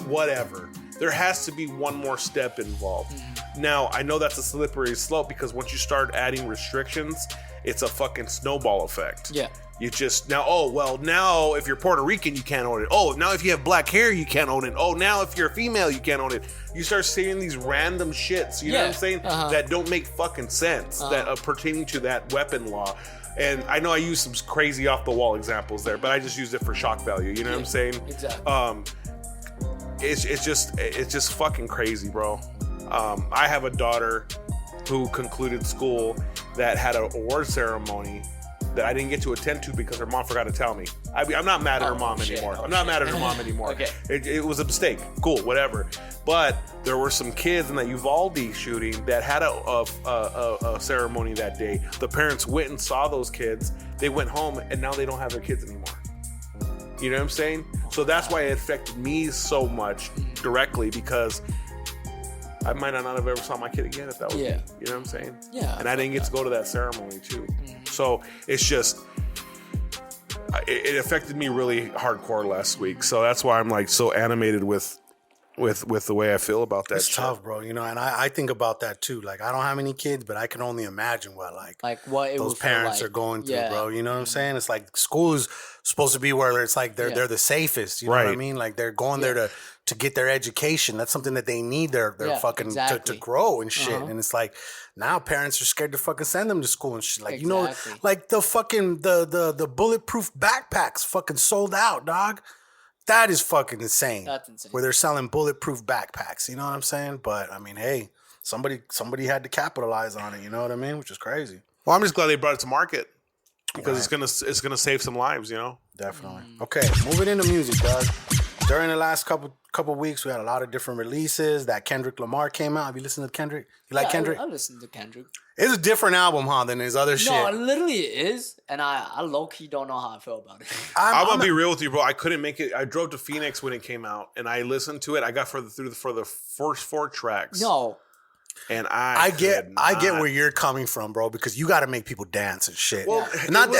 S4: Whatever. There has to be one more step involved. Now, I know that's a slippery slope because once you start adding restrictions, it's a fucking snowball effect.
S3: Yeah.
S4: You just, now if you're Puerto Rican, you can't own it. Oh, now if you have black hair, you can't own it. Oh, now if you're a female, you can't own it. You start seeing these random shits, you know what I'm saying? That don't make fucking sense that are pertaining to that weapon law. And I know I used some crazy off the wall examples there, but I just used it for shock value. You know what I'm saying?
S3: Exactly.
S4: It's just fucking crazy, bro. I have a daughter who concluded school that had an award ceremony that I didn't get to attend to because her mom forgot to tell me. I'm not mad at her mom anymore. I'm not mad at her mom anymore.
S3: Okay.
S4: It was a mistake. Cool, whatever. But there were some kids in that Uvalde shooting that had a ceremony that day. The parents went and saw those kids. They went home, and now they don't have their kids anymore. You know what I'm saying? So that's why it affected me so much directly, because I might not have ever saw my kid again if that was me. You know what I'm saying?
S3: Yeah.
S4: And I didn't get to go to that ceremony too. So it's just, it affected me really hardcore last week. So that's why I'm like so animated with with the way I feel about that.
S2: It's
S4: shit.
S2: tough, bro. You know, and I think about that too. Like, I don't have any kids, but I can only imagine what
S3: what it
S2: those
S3: would feel
S2: parents
S3: like.
S2: are going through,
S3: Yeah.
S2: bro. You know what I'm saying? It's like school is supposed to be where it's like they're the safest. You know what I
S4: Right.
S2: mean? Like they're going there to get their education. That's something that they need. They're fucking
S3: exactly.
S2: to grow and shit. And it's like now parents are scared to fucking send them to school and shit. Like you know,
S3: Exactly.
S2: like the fucking the bulletproof backpacks fucking sold out, dog. That is fucking insane.
S3: That's insane.
S2: Where they're selling bulletproof backpacks. You know what I'm saying? But I mean, hey, somebody had to capitalize on it. You know what I mean? Which is crazy.
S4: Well, I'm just glad they brought it to market because it's gonna save some lives. You know.
S2: Definitely. Okay, moving into music, dog. During the last couple weeks, we had a lot of different releases. That Kendrick Lamar came out. Have you listened to Kendrick? You like Kendrick?
S3: I listened to Kendrick.
S2: It's a different album, huh, than his other shit.
S3: No, it literally is, and I low key don't know how I feel about it.
S4: I'm gonna be real with you, bro. I couldn't make it. I drove to Phoenix when it came out, and I listened to it. I got for the first 4 tracks.
S3: No,
S4: and
S2: I get where you're coming from, bro, because you got to make people dance and shit.
S4: Well,
S2: not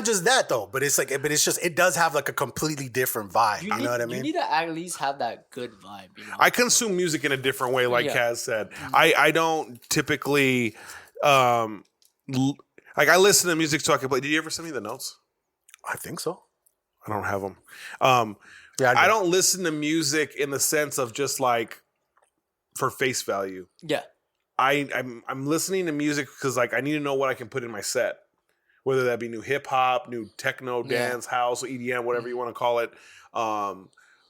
S2: just that though, but it's like, it does have like a completely different vibe. You know what I mean?
S3: You need to at least have that good vibe. You know?
S4: I consume music in a different way, like Kaz said. I don't typically like I listen to music so I can play. Did you ever send me the notes?
S2: I think so.
S4: I don't have them.
S2: I
S4: don't listen to music in the sense of just like for face value.
S3: Yeah.
S4: I'm listening to music because like I need to know what I can put in my set, whether that be new hip hop, new techno, dance, house, EDM, whatever you want to call it,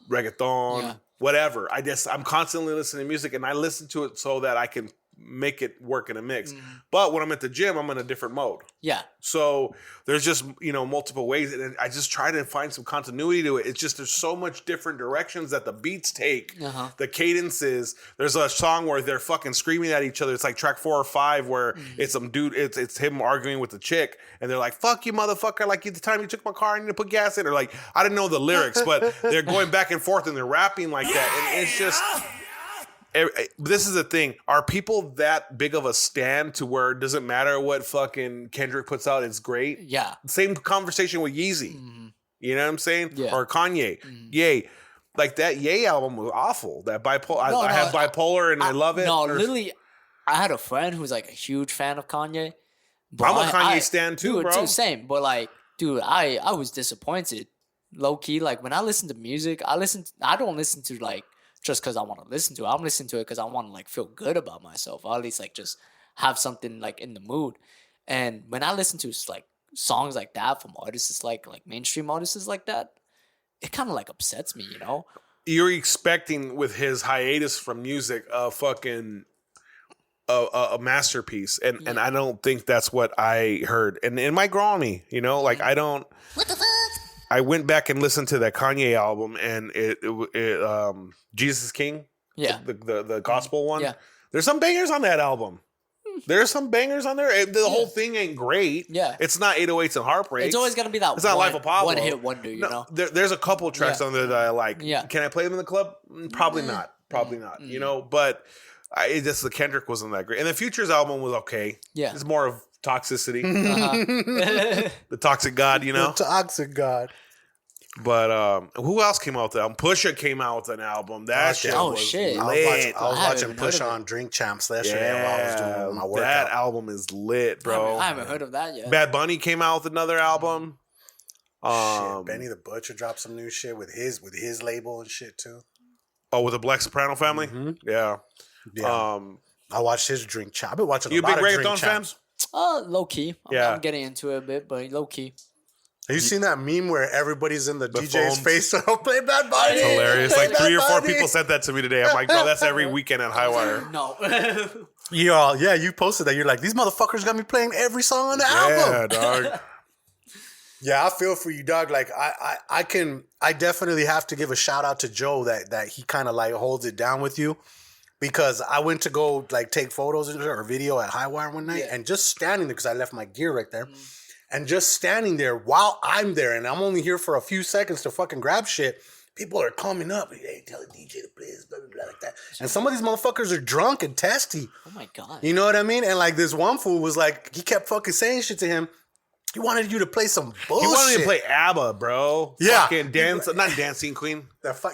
S4: reggaeton, whatever. I'm constantly listening to music, and I listen to it so that I can make it work in a mix. But when I'm at the gym, I'm in a different mode.
S3: Yeah.
S4: So there's just, multiple ways. And I just try to find some continuity to it. It's just there's so much different directions that the beats take, the cadences. There's a song where they're fucking screaming at each other. It's like track 4 or 5 where it's some dude, it's him arguing with the chick. And they're like, fuck you, motherfucker. Like, the time you took my car, I need to put gas in. Or like, I didn't know the lyrics, but they're going back and forth and they're rapping like that. And it's just... This is the thing. Are people that big of a stand to where it doesn't matter what fucking Kendrick puts out, it's great?
S3: Yeah.
S4: Same conversation with Yeezy. You know what I'm saying?
S3: Yeah.
S4: Or Kanye. Yay. Like that Yay album was awful. That bipolar. I have bipolar and I love it.
S3: No, literally, I had a friend who's like a huge fan of Kanye.
S4: I'm a Kanye stan too, bro.
S3: Same. But like, dude, I was disappointed. Low key, like when I listen to music, I don't listen to like just because I want to listen to it. I'm listening to it because I want to like feel good about myself, or at least like just have something like in the mood. And when I listen to like songs like that from artists like mainstream artists like that, it kind of like upsets me, you know?
S4: You're expecting with his hiatus from music a fucking a masterpiece, and I don't think that's what I heard. And it might grow on me, you know? Like I don't. What the fuck? I went back and listened to that Kanye album, and it Jesus is King, the gospel one.
S3: Yeah.
S4: There's some bangers on that album. There's some bangers on there. The whole thing ain't great.
S3: Yeah,
S4: it's not 808s and heartbreaks.
S3: It's always gonna be that.
S4: It's not Life of Pablo.
S3: One hit wonder, you know.
S4: There's a couple tracks on there that I like.
S3: Yeah.
S4: Can I play them in the club? Probably not. Probably not. You know, but the Kendrick wasn't that great, and the Future's album was okay.
S3: Yeah,
S4: it's more of toxicity. The toxic god, you know?
S2: The toxic god.
S4: But who else came out with that album? Pusha came out with an album. That shit was
S3: shit.
S4: lit.
S2: I was watching Pusha on Drink Champs yesterday while I was doing my workout.
S4: That album is lit, bro.
S3: I haven't heard of that yet.
S4: Bad Bunny came out with another album.
S2: Shit, Benny the Butcher dropped some new shit with his label and shit too.
S4: Oh, with the Black Soprano family? Yeah.
S2: I watched his Drink Champ. I've been watching
S4: you
S2: a lot of
S4: big
S2: Drink
S4: reggaeton
S2: Champs.
S4: fans?
S3: Low key. I'm getting into it a bit, but low key.
S2: Have you seen that meme where everybody's in the DJ's face? So play Bad Bunny.
S4: It's hilarious. Like 3 or 4 people sent that to me today. I'm like, bro, that's every weekend at Highwire.
S3: No.
S2: You posted that. You're like, these motherfuckers got me playing every song on the album.
S4: Yeah, dog.
S2: Yeah, I feel for you, dog. Like I definitely have to give a shout out to Joe that he kind of like holds it down with you, because I went to go like take photos or video at Highwire one night, and just standing there, because I left my gear right there, and just standing there while I'm there, and I'm only here for a few seconds to fucking grab shit. People are coming up, hey, tell the DJ to play this, blah blah blah, like that. And some of these motherfuckers are drunk and testy.
S3: Oh my god.
S2: You know what I mean? And like this one fool was like, he kept fucking saying shit to him. He wanted you to play some bullshit.
S4: He wanted me to play ABBA, bro.
S2: Yeah.
S4: Fucking dance, not Dancing Queen.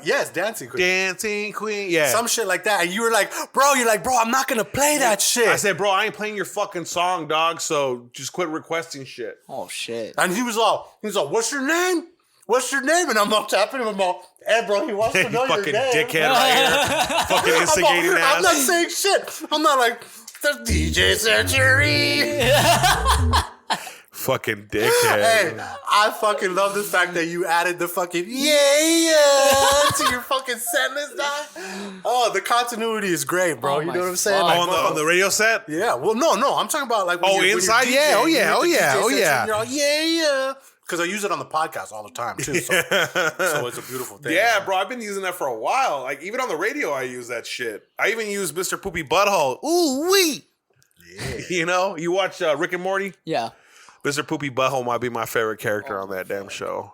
S2: Yes, Dancing Queen.
S4: Dancing Queen, yeah.
S2: Some shit like that. And you were like, bro, I'm not going to play that shit.
S4: I said, bro, I ain't playing your fucking song, dog, so just quit requesting shit.
S3: Oh, shit.
S2: And he was all, what's your name? What's your name? And I'm all tapping him. I'm all, hey, bro, he wants to know your
S4: fucking
S2: name.
S4: dickhead right here. Fucking instigating ass.
S2: I'm not saying shit. I'm not like, the DJ Century.
S4: Fucking dickhead.
S2: Hey, I fucking love the fact that you added the fucking to your fucking set list, dog. Oh, the continuity is great, bro.
S3: Oh,
S2: you
S3: my
S2: know what I'm saying?
S3: fuck.
S2: Like,
S4: On the radio set?
S2: yeah. Well, no. I'm talking about like when you're
S4: inside?
S2: DJing,
S4: Yeah. Oh, yeah.
S2: you
S4: Oh,
S2: hit the
S4: yeah.
S2: DJ
S4: Oh,
S2: section
S4: yeah.
S2: and you're all, because I use it on the podcast all the time too. So, so it's a beautiful thing.
S4: Yeah,
S2: man.
S4: bro, I've been using that for a while. Like, even on the radio, I use that shit. I even use Mr. Poopy Butthole. Ooh, wee. Yeah. You know, you watch Rick and Morty?
S3: Yeah.
S4: Mr. Poopy Butthole might be my favorite character on that damn show.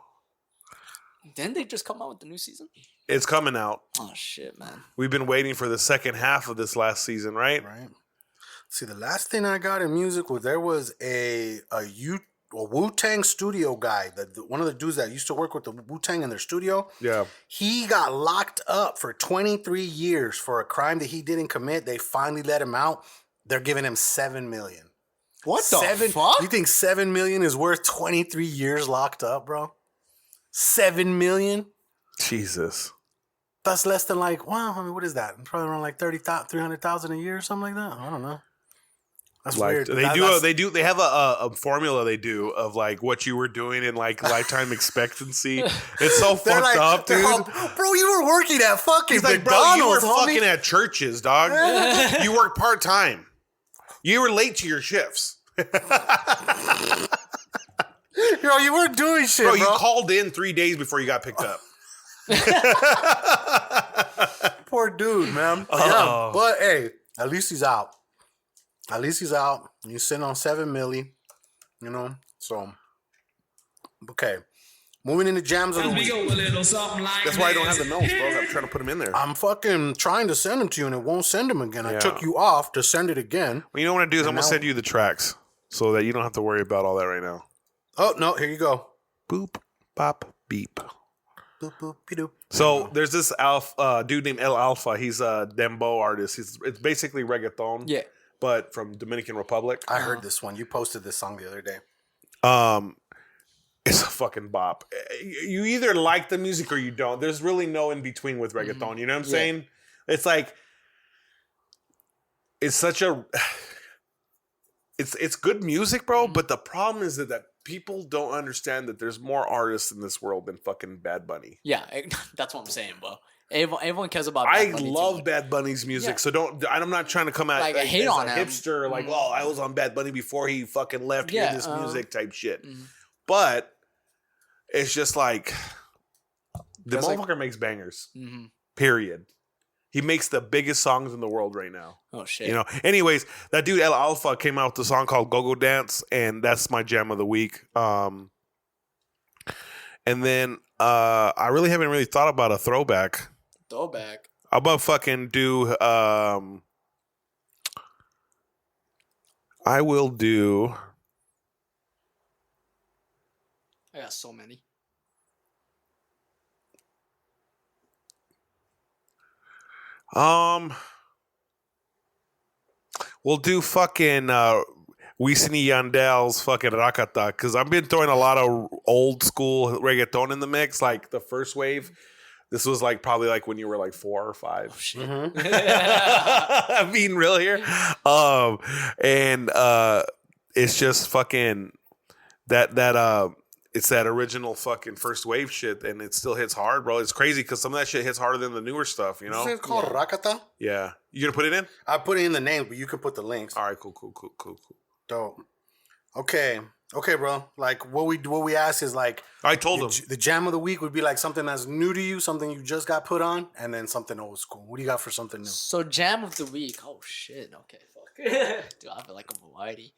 S3: Didn't they just come out with the new season?
S4: It's coming out.
S3: Oh, shit, man.
S4: We've been waiting for the second half of this last season, right?
S2: Right. See, the last thing I got in music was there was a Wu-Tang studio guy, one of the dudes that used to work with the Wu-Tang in their studio.
S4: Yeah.
S2: He got locked up for 23 years for a crime that he didn't commit. They finally let him out. They're giving him $7 million.
S3: What the fuck?
S2: You think $7 million is worth 23 years locked up, bro? $7 million?
S4: Jesus.
S2: That's less than like, well, I mean, what is that? Probably around like 300,000 a year or something like that. I don't know. That's
S4: Like
S2: weird.
S4: they have a formula they do of like what you were doing in like lifetime expectancy. It's so
S2: They're
S4: fucked
S2: like,
S4: up, dude.
S2: Bro, you were working at fucking
S4: He's like, bro, you were
S2: McDonald's, homie.
S4: fucking at churches, dog. You work part time. You were late to your shifts.
S2: Yo, you weren't doing shit,
S4: Bro,
S2: bro.
S4: you called in 3 days before you got picked up.
S2: Poor dude, man. Yeah, but hey, at least he's out. At least he's out. He's sitting on $7 million, you know. So, okay. Moving into jams of the week.
S4: That's why I don't have the notes, bro. I'm trying to put them in there.
S2: I'm fucking trying to send them to you, and it won't send them again. I took you off to send it again.
S4: Well, you know what I'm gonna do is I'm gonna
S2: now-
S4: send you the tracks so that you don't have to worry about all that right now.
S2: Oh no, here you go.
S4: Boop, bop, beep.
S2: Boop, boop, be-doop.
S4: So there's this dude named El Alfa. He's a dembow artist. It's basically reggaeton.
S3: Yeah.
S4: But from Dominican Republic.
S2: I heard this one. You posted this song the other day.
S4: It's a fucking bop. You either like the music or you don't. There's really no in between with reggaeton. You know what I'm saying? It's like it's such a it's good music, bro. But the problem is that people don't understand that there's more artists in this world than fucking Bad Bunny.
S3: Yeah, that's what I'm saying, bro. Everyone cares about
S4: I
S3: Bad Bunny
S4: love
S3: too much.
S4: Bad Bunny's music,
S3: Yeah.
S4: so I'm not trying to come at
S3: Like, I hate
S4: as
S3: on
S4: a
S3: him.
S4: hipster, like, oh, I was on Bad Bunny before he fucking left
S3: Yeah,
S4: hear this music type shit. But it's just like the
S2: That's
S4: motherfucker makes bangers. Period. He makes the biggest songs in the world right now.
S3: Oh shit.
S4: You know. Anyways, that dude El Alfa came out with a song called Go Go Dance, and that's my jam of the week. And then I really haven't really thought about a throwback.
S3: Throwback.
S4: How about fucking do I will do
S3: I got so many.
S4: we'll do fucking Wisin y Yandel's fucking Rakata, because I've been throwing a lot of old school reggaeton in the mix, like the first wave. This was like probably like when you were like 4 or 5.
S3: Oh, shit.
S4: I'm being real here. And it's just fucking that it's that original fucking first wave shit, and it still hits hard, bro. It's crazy because some of that shit hits harder than the newer stuff, you know?
S2: Is it called Rakata?
S4: Yeah. You gonna put it in?
S2: I put it in the name, but you can put the links.
S4: All right, cool.
S2: Dope. Okay, bro. Like what we ask is like
S4: I told him.
S2: the jam of the week would be like something that's new to you, something you just got put on, and then something old school. What do you got for something new?
S3: So jam of the week. Oh shit. Okay, fuck. Dude, I feel like a variety.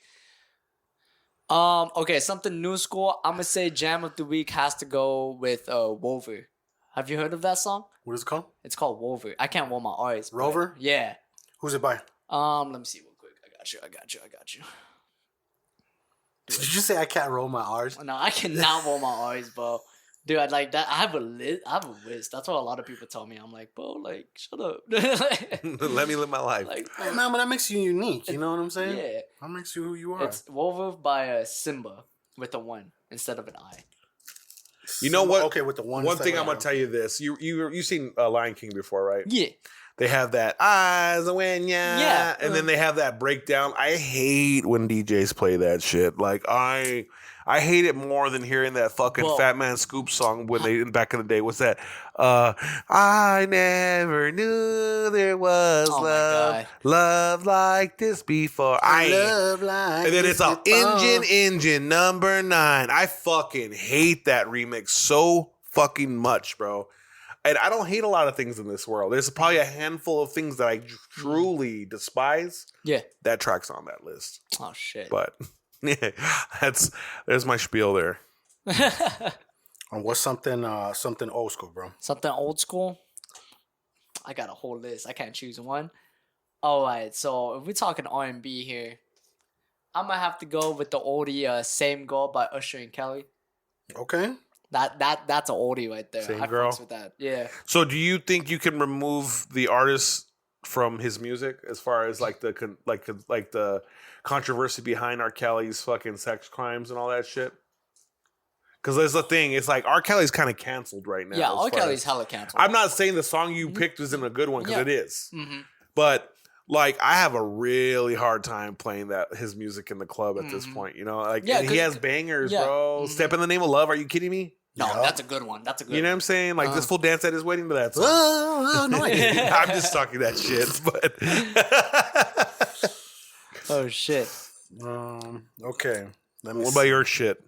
S3: Okay, something new school. I'm gonna say jam of the week has to go with Wolver. Have you heard of that song?
S2: What is it called?
S3: It's called Wolver. I can't roll my R's. but-
S2: Rover?
S3: Yeah.
S2: Who's it by?
S3: Let me see real quick. I got you. do it.
S2: Did you say I can't roll my R's?
S3: No, I cannot roll my R's, bro. Dude, I like that. I have a list. That's what a lot of people tell me. I'm like, bro, like, shut up.
S4: Let me live my life.
S3: Like,
S2: Hey, man, but that makes you unique. You know what I'm saying?
S3: yeah.
S2: That makes you who you are.
S3: It's woven by Simba with a 1 instead of an I.
S4: You know what?
S2: Okay, with the one.
S4: One thing I'm gonna tell you this: you seen Lion King before, right?
S3: Yeah.
S4: They have that eyes when
S3: Yeah.
S4: and then they have that breakdown. I hate when DJs play that shit. Like I hate it more than hearing that fucking Fat Man Scoop song when they back in the day. What's that? I never knew there was love like this before.
S2: Love like
S4: and then
S2: this
S4: it's a
S2: before.
S4: engine number 9. I fucking hate that remix so fucking much, bro. And I don't hate a lot of things in this world. There's probably a handful of things that I truly despise.
S3: Yeah.
S4: That track's on that list.
S3: Oh shit.
S4: But yeah, there's my spiel there.
S2: And what's something old school, bro?
S3: Something old school? I got a whole list. I can't choose one. All right, so if we're talking R&B here, I'm gonna have to go with the oldie "Same Girl" by Usher and Kelly.
S2: Okay.
S3: That's an oldie right there.
S4: Same
S3: I
S4: Girl.
S3: fucks with that. Yeah.
S4: So do you think you can remove the artist from his music as far as like the controversy behind R. Kelly's fucking sex crimes and all that shit? Because there's the thing, it's like R. Kelly's kind of canceled right now.
S3: Yeah,
S4: as
S3: R.
S4: far
S3: Kelly's
S4: as-
S3: hella canceled.
S4: I'm not saying the song you picked isn't a good one because
S3: Yeah.
S4: it is.
S3: Mm-hmm.
S4: But like I have a really hard time playing his music in the club at this point. You know, like
S3: Yeah,
S4: and he
S3: 'cause-
S4: has bangers,
S3: yeah.
S4: bro.
S3: Mhm.
S4: Step in the Name of Love. Are you kidding me?
S3: No,
S2: Yeah.
S3: that's a good one. That's a good
S4: You know what
S3: one.
S4: I'm saying? Like this fool danced at his wedding to that song.
S2: Oh, no idea.
S4: I'm just talking that shit, but
S3: Oh shit.
S2: Okay. Let me
S4: what
S2: see.
S4: about your shit?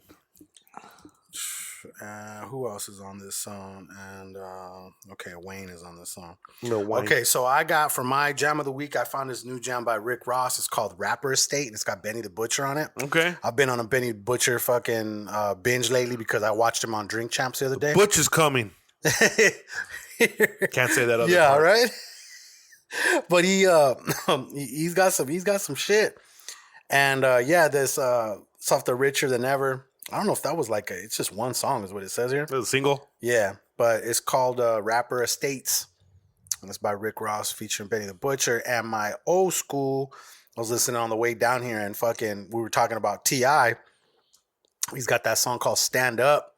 S2: Who else is on this song? And okay, Wayne is on this song.
S4: No, Wayne.
S2: Okay, so I got for my jam of the week, I found this new jam by Rick Ross. It's called Rapper Estate, and it's got Benny the Butcher on it.
S4: Okay.
S2: I've been on a Benny the Butcher fucking binge lately because I watched him on Drink Champs the other day.
S4: Butch is coming. Can't say that other
S2: yeah,
S4: part.
S2: right. But he's got some shit, and this Softer Richer Than Ever. I don't know if that was it's just one song is what it says here.
S4: Is it a single?
S2: Yeah, but it's called Rapper Estates. And it's by Rick Ross featuring Benny the Butcher. And my old school, I was listening on the way down here and we were talking about T.I. He's got that song called Stand Up.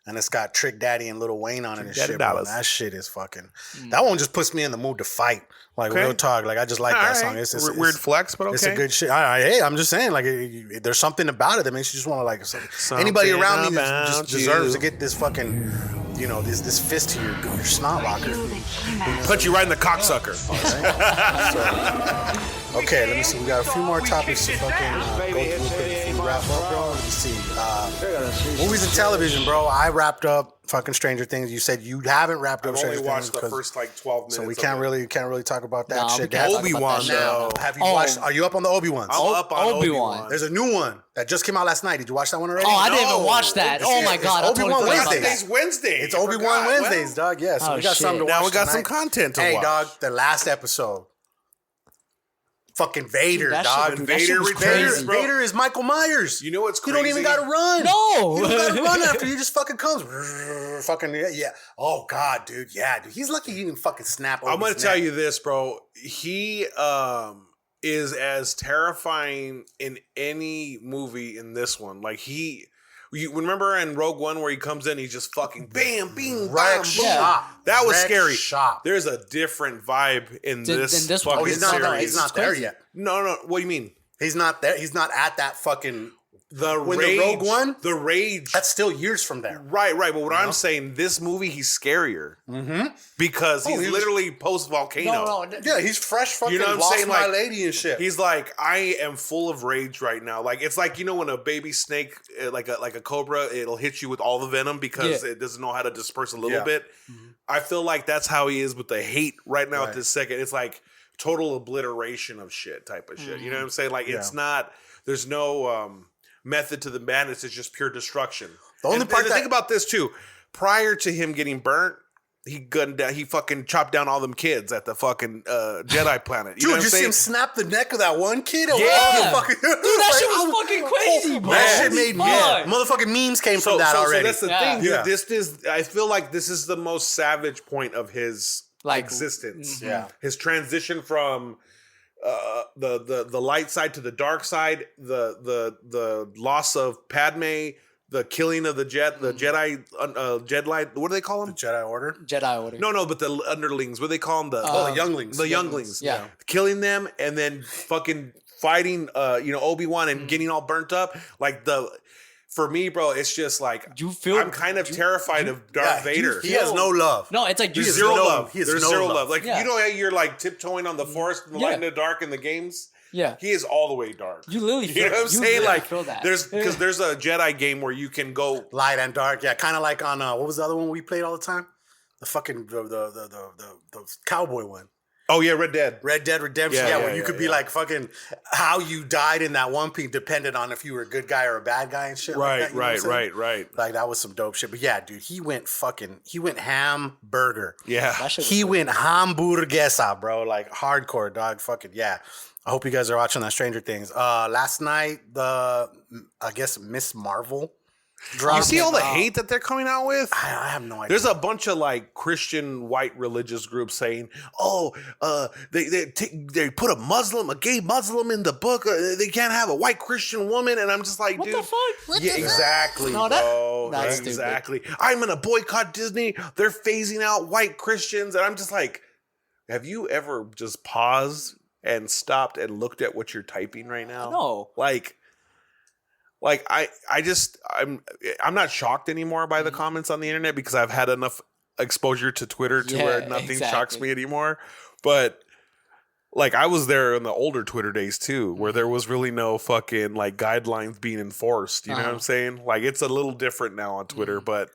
S2: And it's got Trick Daddy and Lil Wayne on it and
S4: Daddy
S2: shit, bro.
S4: Dollars.
S2: That shit is fucking... That one just puts me in the mood to fight. Like,
S4: Okay.
S2: real talk. Like, I just like
S4: All
S2: that
S4: right.
S2: song. It's
S4: Weird flex, but okay.
S2: It's a good shit. Hey, I'm just saying, like, there's something about it that makes you just want to, anybody around me that just
S4: about
S2: deserves
S4: you.
S2: to get this fucking, this fist to your snot locker.
S4: Punch you right in the cocksucker.
S2: Okay, let me see. We got a few more topics to fucking go through real quick before we wrap up, bro. Let me see. Movies and television, bro. I wrapped up fucking Stranger Things. You said you haven't wrapped up
S4: I've
S2: Stranger
S4: only
S2: Things.
S4: watched the first 12 minutes.
S2: So we
S4: of
S2: can't
S4: it.
S2: really talk about that
S3: Nah, we
S2: shit.
S3: can't talk about
S4: Obi-Wan,
S3: that shit.
S4: though.
S2: Have you watched? Are you up on the Obi-Wans?
S4: I'm up on
S3: Obi-Wan.
S4: Obi-Wan.
S2: There's a new one that just came out last night. Did you watch that one already?
S3: Oh, I didn't
S4: No.
S3: even watch that. Oh my
S2: It's
S3: god, I totally
S2: Obi-Wan
S3: forgot about
S2: Wednesdays.
S3: that.
S4: Wednesday.
S2: It's
S4: I
S2: Obi-Wan
S4: forgot.
S2: Wednesdays, dog. Yeah, so
S3: Oh,
S2: we got
S3: shit.
S2: something to watch.
S4: Now we got some
S2: tonight.
S4: content to
S2: Hey,
S4: watch.
S2: dog, the last episode. Fucking Vader,
S3: Dude, that
S2: dog.
S3: shit- that shit was
S2: Vader,
S3: crazy.
S2: Vader is Michael Myers.
S4: You know what's
S2: You
S4: crazy?
S2: don't even gotta run.
S3: No.
S2: You don't gotta run after. He just fucking comes. Fucking yeah. Oh god, dude. Yeah, dude. He's lucky he didn't fucking snap.
S4: I'm
S2: going
S4: gonna
S2: to
S4: tell you this, bro. He is as terrifying in any movie in this one. Like you remember in Rogue One where he comes in, he's just fucking bam, bing, bam,
S2: Wreck
S4: boom.
S2: shop.
S4: That was
S2: Wreck
S4: scary.
S2: shop.
S4: There's a different vibe in
S3: Than
S4: this.
S3: this one.
S2: Oh,
S4: fucking
S2: he's not.
S4: series.
S2: He's not there
S3: crazy.
S2: yet.
S4: No. What do you mean?
S2: He's not there. He's not at that fucking.
S4: When
S2: the Rogue One?
S4: The rage.
S2: That's still years from there.
S4: Right. But what I'm saying, this movie, he's scarier because he's
S2: he was-
S4: literally post volcano.
S3: No.
S2: Yeah, he's fresh. Fucking
S4: You know what I'm
S2: lost
S4: saying?
S2: my
S4: Like,
S2: lady and shit.
S4: He's like, I am full of rage right now. Like it's like when a baby snake, like a cobra, it'll hit you with all the venom because
S3: Yeah.
S4: it doesn't know how to disperse a little
S2: Yeah.
S4: bit. I feel like that's how he is with the hate right now at
S2: Right.
S4: this second. It's like total obliteration of shit type of shit. You know what I'm saying? Like it's not. There's no method to the madness. It's just pure destruction.
S2: The only part
S4: and
S2: that-
S4: think about this too. Prior to him getting burnt, he fucking chopped down all them kids at the fucking Jedi planet. You know
S2: Dude,
S4: what I'm
S2: see
S4: saying?
S2: him snap the neck of that one kid?
S3: Yeah.
S2: Dude,
S3: that shit was fucking crazy, bro.
S2: That shit made
S3: Fuck.
S2: motherfucking memes came from that already.
S4: So that's the thing, dude.
S2: Yeah.
S4: This is, I feel like this is the most savage point of his existence.
S2: Yeah.
S4: His transition from the light side to the dark side, the loss of Padme, the killing of the Jedi, Jedi, what do they call them?
S2: The Jedi Order?
S3: Jedi Order.
S4: No, but the underlings. What do they call them?
S2: The younglings.
S4: The younglings.
S3: Yeah.
S4: Killing them and then fucking fighting, Obi-Wan and getting all burnt up. Like for me, bro, it's just like I'm kind of terrified of Darth Vader.
S2: He has no love.
S3: No, it's like
S4: There's zero love.
S2: He has
S4: There's
S2: no
S4: zero
S2: love.
S4: love. Like,
S3: Yeah.
S4: you know how you're like tiptoeing on the forest and the light in the dark in the games?
S3: Yeah.
S4: He is all the way dark.
S3: You literally
S4: You
S3: feel,
S4: know what I'm saying?
S3: literally
S4: Like,
S3: feel that.
S4: there's a Jedi game where you can go
S2: Light and dark. Yeah, kind of like on, what was the other one we played all the time? The fucking, the cowboy one.
S4: Oh yeah, Red Dead.
S2: Red Dead Redemption.
S4: Yeah,
S2: Yeah, where
S4: yeah,
S2: you could
S4: yeah,
S2: be
S4: yeah.
S2: like fucking how you died in that one piece depended on if you were a good guy or a bad guy and shit. like that, you know what I'm saying?
S4: Right.
S2: Like that was some dope shit. But yeah, dude, he went hamburger.
S4: Yeah.
S3: That shit was
S2: He
S3: cool.
S2: went hamburguesa, bro. Like hardcore, dog. Fucking yeah. I hope you guys are watching that Stranger Things. Last night, I guess Miss Marvel dropped.
S4: You see all the hate that they're coming out with?
S2: I have no idea.
S4: There's a bunch of like Christian white religious groups saying, they put a gay Muslim in the book. They can't have a white Christian woman, and I'm just like,
S3: What
S4: dude,
S3: the fuck?
S4: yeah, exactly,
S3: No,
S4: bro.
S3: that's stupid.
S4: Exactly. I'm gonna boycott Disney. They're phasing out white Christians, and I'm just like, have you ever just paused and stopped and looked at what you're typing right now?
S3: No.
S4: I'm not shocked anymore by the comments on the internet because I've had enough exposure to Twitter to where nothing shocks me anymore. But like I was there in the older Twitter days too, where there was really no fucking like guidelines being enforced. You know what I'm saying? Like it's a little different now on Twitter, but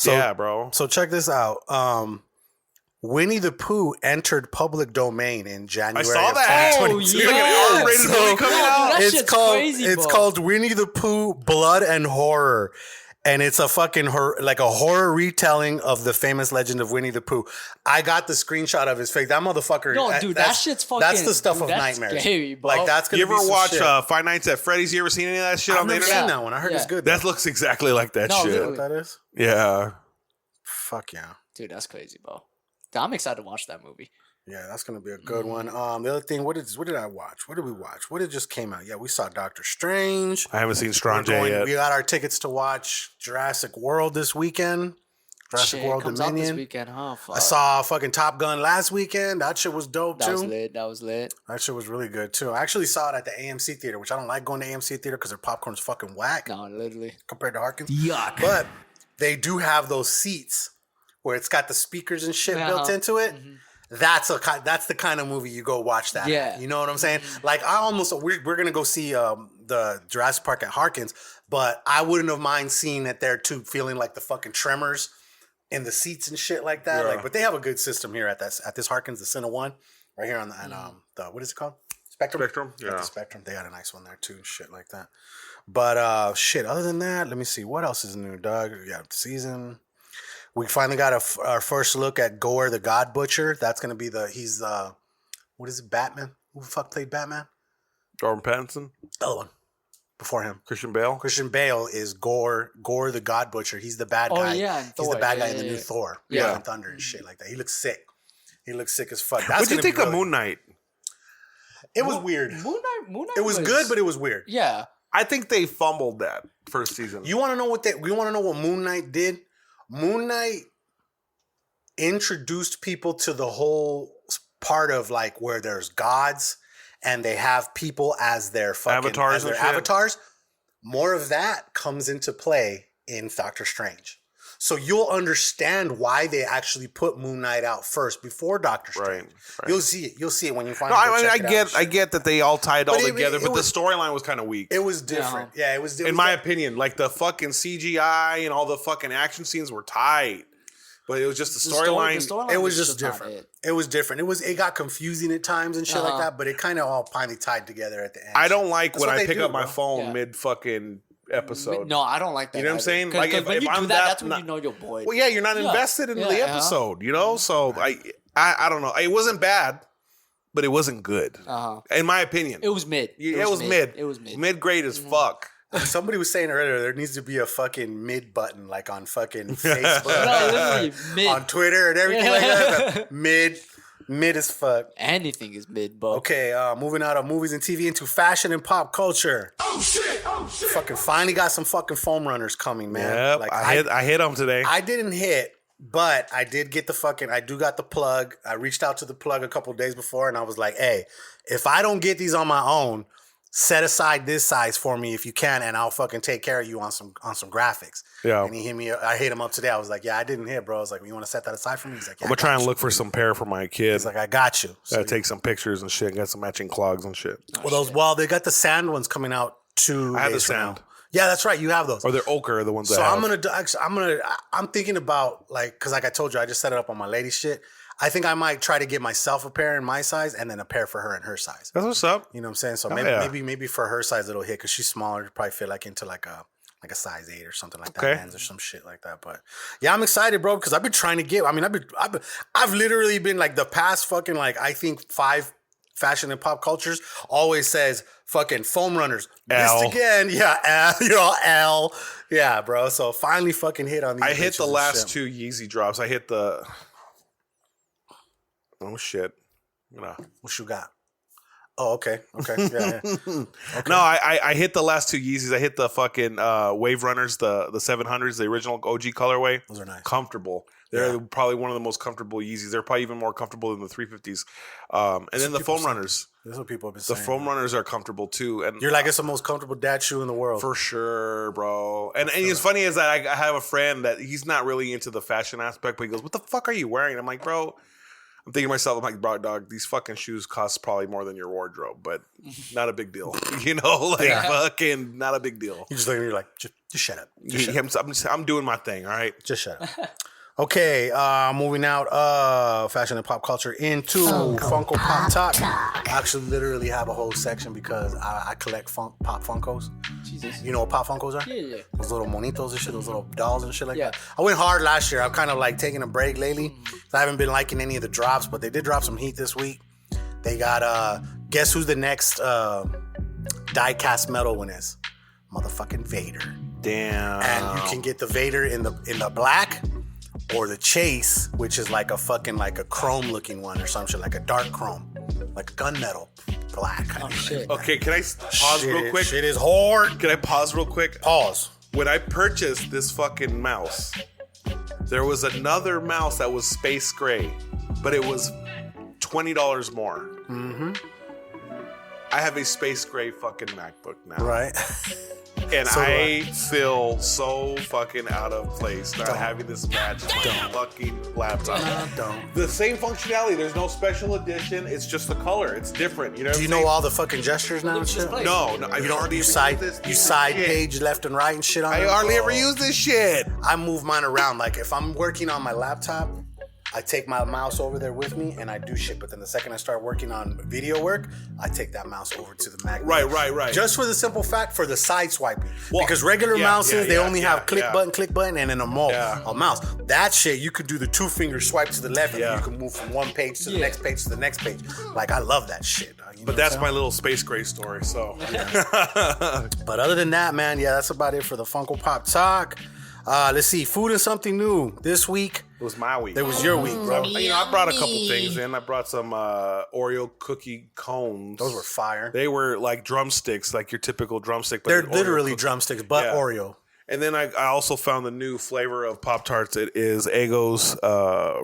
S4: yeah, bro.
S2: So check this out. Winnie the Pooh entered public domain in January.
S4: I saw that.
S3: Oh,
S2: It's
S3: yeah.
S4: Like an R-rated
S2: So-
S4: movie coming out.
S3: That
S2: it's
S3: shit's
S2: called
S3: crazy,
S2: it's
S3: bro.
S2: called Winnie the Pooh Blood and Horror. And it's a fucking like a horror retelling of the famous legend of Winnie the Pooh. I got the screenshot of his face. That motherfucker.
S3: No, dude, that
S2: that's-
S3: shit's fucking.
S2: That's the stuff
S3: dude,
S2: of
S3: that's
S2: nightmares.
S3: Scary, bro.
S2: Like that's gonna
S4: You
S2: be
S4: ever
S2: some
S4: watch
S2: shit.
S4: Five Nights at Freddy's? You ever seen any of that shit
S2: I've
S4: on the
S2: never
S4: internet?
S2: seen that one. I heard it's good.
S4: That looks exactly like that
S3: No,
S4: shit.
S3: literally.
S2: What that is?
S4: Yeah.
S2: Fuck yeah.
S3: Dude, that's crazy, bro. I'm excited to watch that movie.
S2: Yeah, that's gonna be a good one. The other thing, what did I watch? What did we watch? What had just came out? Yeah, we saw Doctor Strange.
S4: I haven't seen
S2: We're
S4: Strange
S2: going-
S4: yet.
S2: We got our tickets to watch Jurassic World this weekend. Jurassic
S3: Shit,
S2: World
S3: comes out this
S2: Dominion.
S3: weekend, huh? Fuck.
S2: I saw fucking Top Gun last weekend. That shit was dope
S3: that
S2: too.
S3: was lit.
S2: That shit was really good too. I actually saw it at the AMC theater, which I don't like going to AMC theater because their popcorn's fucking whack
S3: No, literally.
S2: compared to Harkins.
S3: Yuck.
S2: But they do have those seats where it's got the speakers and shit built into it. That's the kind of movie you go watch that.
S3: Yeah.
S2: At. You know what I'm saying? Like we're gonna go see the Jurassic Park at Harkins, but I wouldn't have mind seeing it there too, feeling like the fucking tremors in the seats and shit like that.
S4: Yeah.
S2: Like, but they have a good system here at this Harkins, the Cine One, right here on the what is it called? Spectrum.
S4: Yeah.
S2: The Spectrum. They got a nice one there too, shit like that. But shit. Other than that, let me see what else is new, dog. We got season. We finally got our first look at Gorr the God Butcher. That's gonna be he's what is it? Batman? Who the fuck played Batman?
S4: Robert Pattinson,
S2: The other one before him.
S4: Christian Bale.
S2: Christian Bale is Gorr the God Butcher. He's the bad
S3: Oh,
S2: guy.
S3: yeah, in
S2: He's
S3: Thor.
S2: the bad guy
S3: Yeah,
S2: in the
S3: yeah,
S2: new
S3: yeah.
S2: Thor.
S3: Yeah.
S2: Love and Thunder and shit like that. He looks sick. He looks sick as fuck.
S4: What'd you think of Moon Knight?
S2: It was weird.
S3: Moon Knight
S2: It was good, but it was weird.
S3: yeah.
S4: I think they fumbled that first season.
S2: You want to know what Moon Knight did? Moon Knight introduced people to the whole part of like where there's gods and they have people as their fucking
S4: Avatars
S2: as their
S4: and shit.
S2: avatars. More of that comes into play in Doctor Strange. So you'll understand why they actually put Moon Knight out first before Doctor Strange.
S4: Right.
S2: You'll see it. You'll see it when you
S4: No,
S2: finally go
S4: I
S2: check it out.
S4: I get that they all tied all
S2: But it
S4: together, but
S2: was-
S4: the storyline was kind of weak.
S2: It was different. Yeah, it was.
S4: In my opinion, like the fucking CGI and all the fucking action scenes were tight, but it was just the storyline.
S2: It was just
S3: not
S2: different. It was different. It got confusing at times and shit like that, but it kind of all finally tied together at the end.
S4: I don't like
S2: That's
S4: when
S2: what
S4: I
S2: they
S4: pick
S2: do,
S4: up my
S2: bro.
S4: phone
S3: Yeah.
S4: mid fucking episode.
S3: No, I don't like that.
S4: You know what I'm saying?
S3: Like
S4: if
S3: when you
S4: I'm
S3: do that's when you know your boy.
S4: Well, yeah, you're not invested in the episode, you know? So I don't know. It wasn't bad, but it wasn't good. In my opinion.
S3: It was mid.
S4: It was mid.
S3: It was mid.
S4: Mid-grade as fuck.
S2: Somebody was saying earlier there needs to be a fucking mid button like on fucking Facebook,
S3: literally mid.
S2: on Twitter and everything like that. Mid as fuck.
S3: Anything is mid, bro.
S2: Okay, moving out of movies and TV into fashion and pop culture.
S5: Oh shit!
S2: Fucking finally got some fucking foam runners coming, man.
S4: Yep,
S2: Like
S4: I hit them today.
S2: I didn't hit, but I did get I do got the plug. I reached out to the plug a couple of days before and I was like, hey, if I don't get these on my own, set aside this size for me if you can, and I'll fucking take care of you on some graphics.
S4: Yeah.
S2: And he hit me. I hit him up today. I was like, yeah, I didn't hit, bro. I was like, you want to set that aside for me? He's like, yeah,
S4: I'm gonna try and look for some pair for my kid.
S2: He's like, I got you. So
S4: Gotta take some pictures and shit. Got some matching clogs and shit.
S2: they got the sand ones coming out too.
S4: I have the sand.
S2: Yeah, that's right. You have those.
S4: Or they're ochre, the ones
S2: So
S4: that I have.
S2: I'm thinking about because like I told you, I just set it up on my lady shit. I think I might try to get myself a pair in my size and then a pair for her in her size.
S4: That's what's up.
S2: You know what I'm saying? So
S4: Oh,
S2: maybe for her size it'll hit because she's smaller. It'll probably fit like into like a size 8 or something like that,
S4: Okay.
S2: Vans or some shit like that. But yeah, I'm excited, bro, because I've been trying to get. I mean, I've literally been like the past fucking like I think 5 fashion and pop cultures always says fucking foam runners.
S4: L.
S2: Missed again, yeah, L, yeah, bro. So finally fucking hit on these.
S4: I hit the
S2: bitches and
S4: last
S2: shit.
S4: 2 Yeezy drops. I hit the. Oh shit! No.
S2: What you got? Oh, okay. Yeah. Okay.
S4: No, I hit the last 2 Yeezys. I hit the fucking Wave Runners, the 700s, the original OG colorway.
S2: Those are nice.
S4: Comfortable. They're probably one of the most comfortable Yeezys. They're probably even more comfortable than the 350s. And then the foam runners.
S2: That's what people have been
S4: The
S2: saying.
S4: foam runners are comfortable too. And
S2: You're like, it's the most comfortable dad shoe in the world.
S4: for sure, bro. And it's funny is that I have a friend that he's not really into the fashion aspect, but he goes, "What the fuck are you wearing?" I'm like, bro. I'm thinking to myself, I'm like, bro, dog, these fucking shoes cost probably more than your wardrobe, but not a big deal. You know, like fucking not a big deal.
S2: You just look at me, you're like, just shut up.
S4: I'm doing my thing, all right?
S2: Just shut up. Okay, moving out fashion and pop culture into Funko Pop Talk. I actually literally have a whole section because I collect Pop Funkos.
S3: Jesus.
S2: You know what Pop Funkos are?
S3: Yeah.
S2: Those little monitos and shit, those little dolls and shit like that. I went hard last year. I'm kind of like taking a break lately. I haven't been liking any of the drops, but they did drop some heat this week. They got, guess who's the next die-cast metal one is? Motherfucking Vader.
S4: Damn.
S2: And you can get the Vader in the black or the Chase, which is like a fucking like a chrome looking one or some shit, like a dark chrome, like a gunmetal black.
S3: Oh shit.
S4: Okay, can I pause real quick?
S2: Shit is hard.
S4: Can I pause real quick?
S2: Pause.
S4: When I purchased this fucking mouse, there was another mouse that was space gray, but it was $20 more. Mm-hmm. I have a space gray fucking MacBook now.
S2: Right.
S4: And
S2: So do
S4: I feel so fucking out of place not having this match my fucking laptop.
S2: Don't.
S4: The same functionality. There's no special edition. It's just the color. It's different. You know.
S2: Do you know all the fucking gestures now and shit?
S4: No. You don't
S2: You side page left and right and shit on it?
S4: I hardly ever
S2: Oh.
S4: use this shit.
S2: I move mine around. Like if I'm working on my laptop, I take my mouse over there with me and I do shit. But then the second I start working on video work, I take that mouse over to the Mac.
S4: Right.
S2: Just for the simple fact for the side swiping.
S4: Well,
S2: because regular mouses, they only have click button, and then a mouse. That shit, you could do the 2-finger swipe to the left and you can move from one page to the next page to the next page. Like, I love that shit.
S4: But that's my little space gray story, so.
S2: But other than that, man, that's about it for the Funko Pop Talk. Let's see, food and something new this week.
S4: It was my week.
S2: It was your week, bro.
S4: I brought a couple things in. I brought some Oreo cookie cones.
S2: Those were fire.
S4: They were like drumsticks, like your typical drumstick. But
S2: They're
S4: an Oreo
S2: literally
S4: cookie.
S2: drumsticks, but Oreo.
S4: And then I also found the new flavor of Pop Tarts. It is Eggo's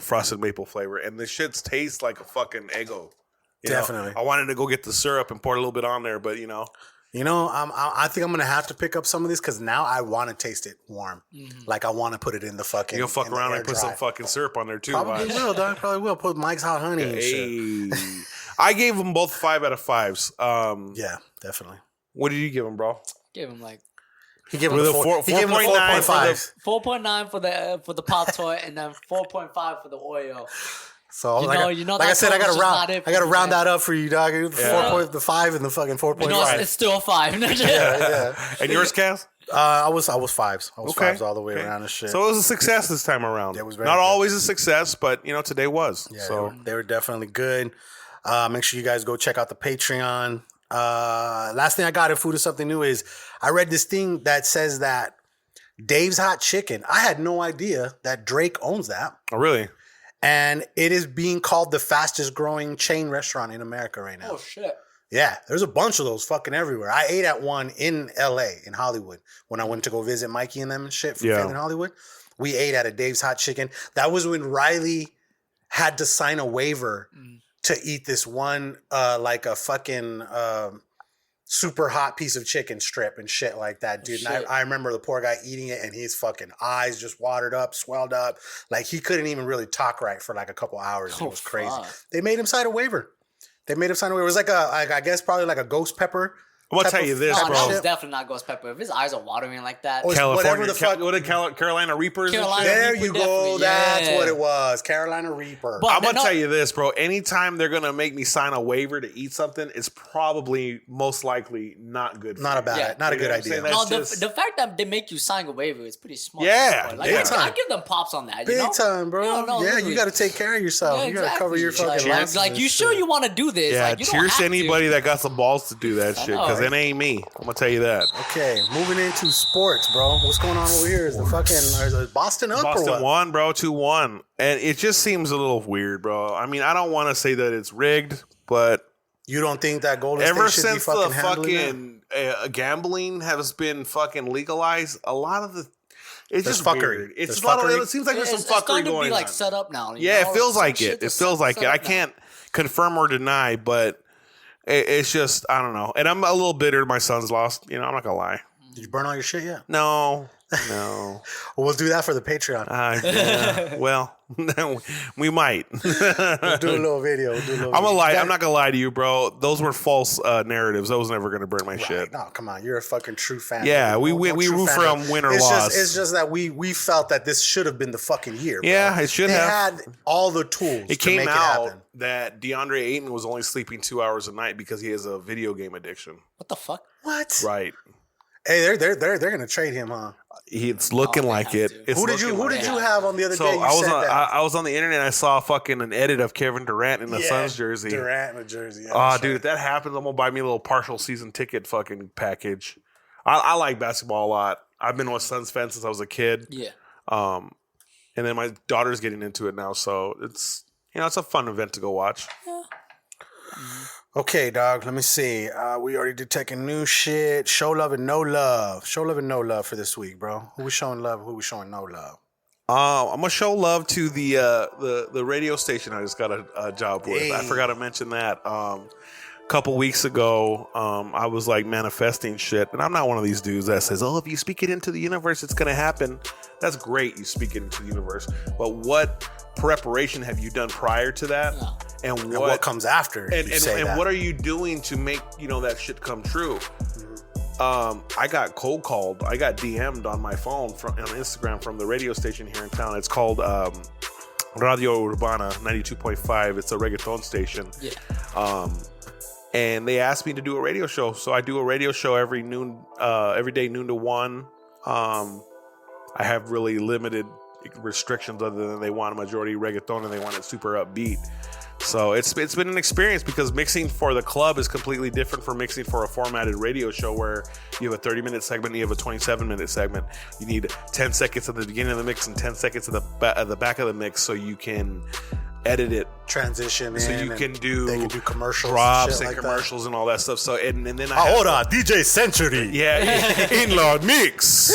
S4: frosted maple flavor. And the shits taste like a fucking Eggo.
S2: Definitely.
S4: I wanted to go get the syrup and pour a little bit on there, but
S2: I think I'm gonna have to pick up some of these because now I want to taste it warm. Like I want to put it in the fucking.
S4: You'll fuck
S2: in the
S4: around
S2: air
S4: and put
S2: dry.
S4: some fucking syrup on there too.
S2: Probably will, dog. Probably will. Put Mike's Hot Honey and shit.
S4: Hey. I gave them both 5 out of 5s.
S2: Yeah, definitely.
S4: What did you give them, bro?
S3: Give him like
S2: He gave him
S4: With
S2: a
S4: a 4.9
S2: 4.5.
S3: for the pop toy and then 4.5 for the Oreo.
S2: So
S3: You
S2: like,
S3: know-
S2: like
S3: you know
S2: I
S3: that
S2: said, I
S3: color's
S2: gotta
S3: just
S2: round.
S3: not it
S2: I gotta
S3: for
S2: round
S3: me,
S2: that up for you, dog. The 5 and the fucking 4.5.
S3: You know, it's still 5.
S2: Yeah.
S4: And yours, Cass?
S2: I was fives. I was fives all the way around and shit.
S4: So it was a success this time around.
S2: It was very
S4: not
S2: good.
S4: always a success, but today was.
S2: Yeah,
S4: so
S2: they were definitely good. Make sure you guys go check out the Patreon. Last thing I got in Food is Something New is I read this thing that says that Dave's Hot Chicken. I had no idea that Drake owns that.
S4: Oh, really?
S2: And it is being called the fastest growing chain restaurant in America right now.
S3: Oh, shit.
S2: Yeah, there's a bunch of those fucking everywhere. I ate at one in LA, in Hollywood, when I went to go visit Mikey and them and shit from Failing Hollywood. We ate at a Dave's Hot Chicken. That was when Riley had to sign a waiver to eat this one, like a fucking super hot piece of chicken strip and shit like that, dude. And I remember the poor guy eating it and his fucking eyes just watered up, swelled up. Like he couldn't even really talk right for like a couple hours. It was crazy. They made him sign a waiver. It was like I guess probably like a ghost pepper.
S4: I'm gonna tell you this, bro.
S3: No, it's definitely not ghost pepper. If his eyes are watering like that.
S2: Whatever the fuck.
S4: What did Carolina Reapers?
S2: There you go. That's what it was. Carolina Reaper.
S4: I'm gonna tell you this, bro. Anytime they're gonna make me sign a waiver to eat something, it's probably most likely not good.
S2: Not a good idea.
S3: No, the fact that they make you sign a waiver is pretty smart.
S2: Yeah,
S3: like, I give them pops on that.
S2: Big time, bro. You got to take care of yourself. You got to cover your fucking life.
S3: Like, you sure you want to do this?
S4: Yeah,
S3: like, you
S4: cheers to anybody that got some balls to do that shit, because it ain't me. I'm gonna tell you that.
S2: Okay, moving into sports, bro. What's going on over here? Is the fucking Boston up
S4: Boston
S2: or what?
S4: won, bro, 2-1, and it just seems a little weird, bro. I mean, I don't want to say that it's rigged, but
S2: you don't think that Golden
S4: ever
S2: State should
S4: since
S2: be fucking
S4: the
S2: handling
S4: fucking gambling has been fucking legalized, a lot of it's
S2: There's
S4: just
S2: fuckery.
S4: weird. It's
S2: There's
S4: a lot of.
S2: fuckery.
S4: It seems like there's some
S3: It's
S4: fuckery
S3: starting to
S4: going
S3: be like
S4: on.
S3: set up now.
S4: Yeah, it feels like it.
S3: It
S4: It feels like it. I can't confirm or deny, but it's just I don't know. And I'm a little bitter. My son's lost. I'm not gonna lie.
S2: Did you burn all your shit yet?
S4: No.
S2: Well, we'll do that for the Patreon.
S4: Yeah, well, we might.
S2: We'll do a little video.
S4: I'm not gonna lie to you, bro. Those were false narratives. I was never gonna burn my shit.
S2: No, come on. You're a fucking true fan.
S4: Yeah, we
S2: true
S4: root for
S2: fan.
S4: them win or loss.
S2: It's just that we felt that this should have been the fucking year. Bro.
S4: Yeah, it should have.
S2: They had all the tools.
S4: It
S2: to
S4: came
S2: make
S4: out
S2: it happen.
S4: that DeAndre Ayton was only sleeping 2 hours a night because he has a video game addiction.
S3: What the fuck?
S2: What?
S4: Right.
S2: Hey, they're gonna trade him, huh?
S4: It's looking like it.
S2: Who did you have on the other day?
S4: I was on the internet. I saw fucking an edit of Kevin Durant in the Suns jersey.
S2: Durant in a jersey.
S4: Oh, dude, if that happens, I'm gonna buy me a little partial season ticket fucking package. I like basketball a lot. I've been a Suns fan since I was a kid.
S3: Yeah.
S4: And then my daughter's getting into it now, so it's it's a fun event to go watch.
S3: Yeah.
S2: Okay, dog. Let me see. We already did taking new shit. Show love and no love. Show love and no love for this week, bro. Who we showing love? Who we showing no love?
S4: I'm gonna show love to the radio station I just got a job with.
S2: Hey.
S4: I forgot to mention that. A couple weeks ago, I was like manifesting shit, and I'm not one of these dudes that says, "Oh, if you speak it into the universe, it's gonna happen." That's great, you speak it into the universe, but what preparation have you done prior to that?
S3: No.
S4: And
S2: what comes after?
S4: And what are you doing to make that shit come true? I got cold called. I got DM'd on my phone on Instagram from the radio station here in town. It's called Radio Urbana 92.5. It's a reggaeton station.
S3: Yeah.
S4: And they asked me to do a radio show, so I do a radio show every day noon to 1. I have really limited restrictions other than they want a majority reggaeton and they want it super upbeat. So it's been an experience because mixing for the club is completely different from mixing for a formatted radio show where you have a 30-minute segment and you have a 27-minute segment. You need 10 seconds at the beginning of the mix and 10 seconds at the back of the mix so you can edit it,
S2: transition
S4: so
S2: in,
S4: you can do,
S2: they can do commercials,
S4: drops and
S2: like
S4: commercials and all that stuff. So and then
S2: ahora DJ Century,
S4: in-law mix.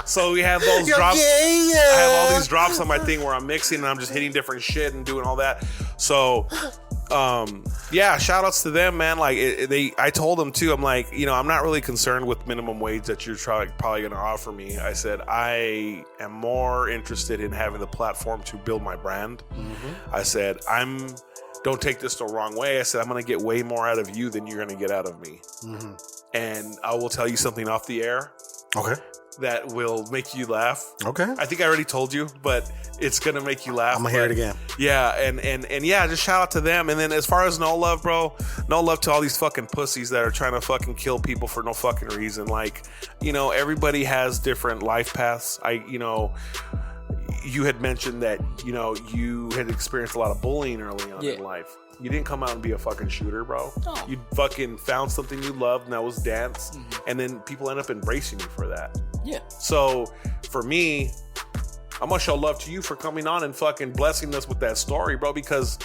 S4: so we have those drops. I have all these drops on my thing where I'm mixing and I'm just hitting different shit and doing all that. So shout outs to them, man. Like I told them too, I'm like, I'm not really concerned with minimum wage that you're probably going to offer me. I said, I am more interested in having the platform to build my brand. Mm-hmm. I said, don't take this the wrong way. I said, I'm going to get way more out of you than you're going to get out of me. Mm-hmm. And I will tell you something off the air.
S2: Okay.
S4: that will make you laugh.
S2: Okay.
S4: I think I already told you, but it's gonna make you laugh.
S2: I'm gonna hear it again.
S4: Yeah, and yeah, just shout out to them. And then as far as no love, bro, no love to all these fucking pussies that are trying to fucking kill people for no fucking reason. Like, you know, everybody has different life paths. You had mentioned that, you know, you had experienced a lot of bullying early on in life. You didn't come out and be a fucking shooter, bro. No. You fucking found something you loved, and that was dance. Mm-hmm. And then people end up embracing you for that. Yeah. So for me, I'm gonna show love to you for coming on and fucking blessing us with that story, bro, because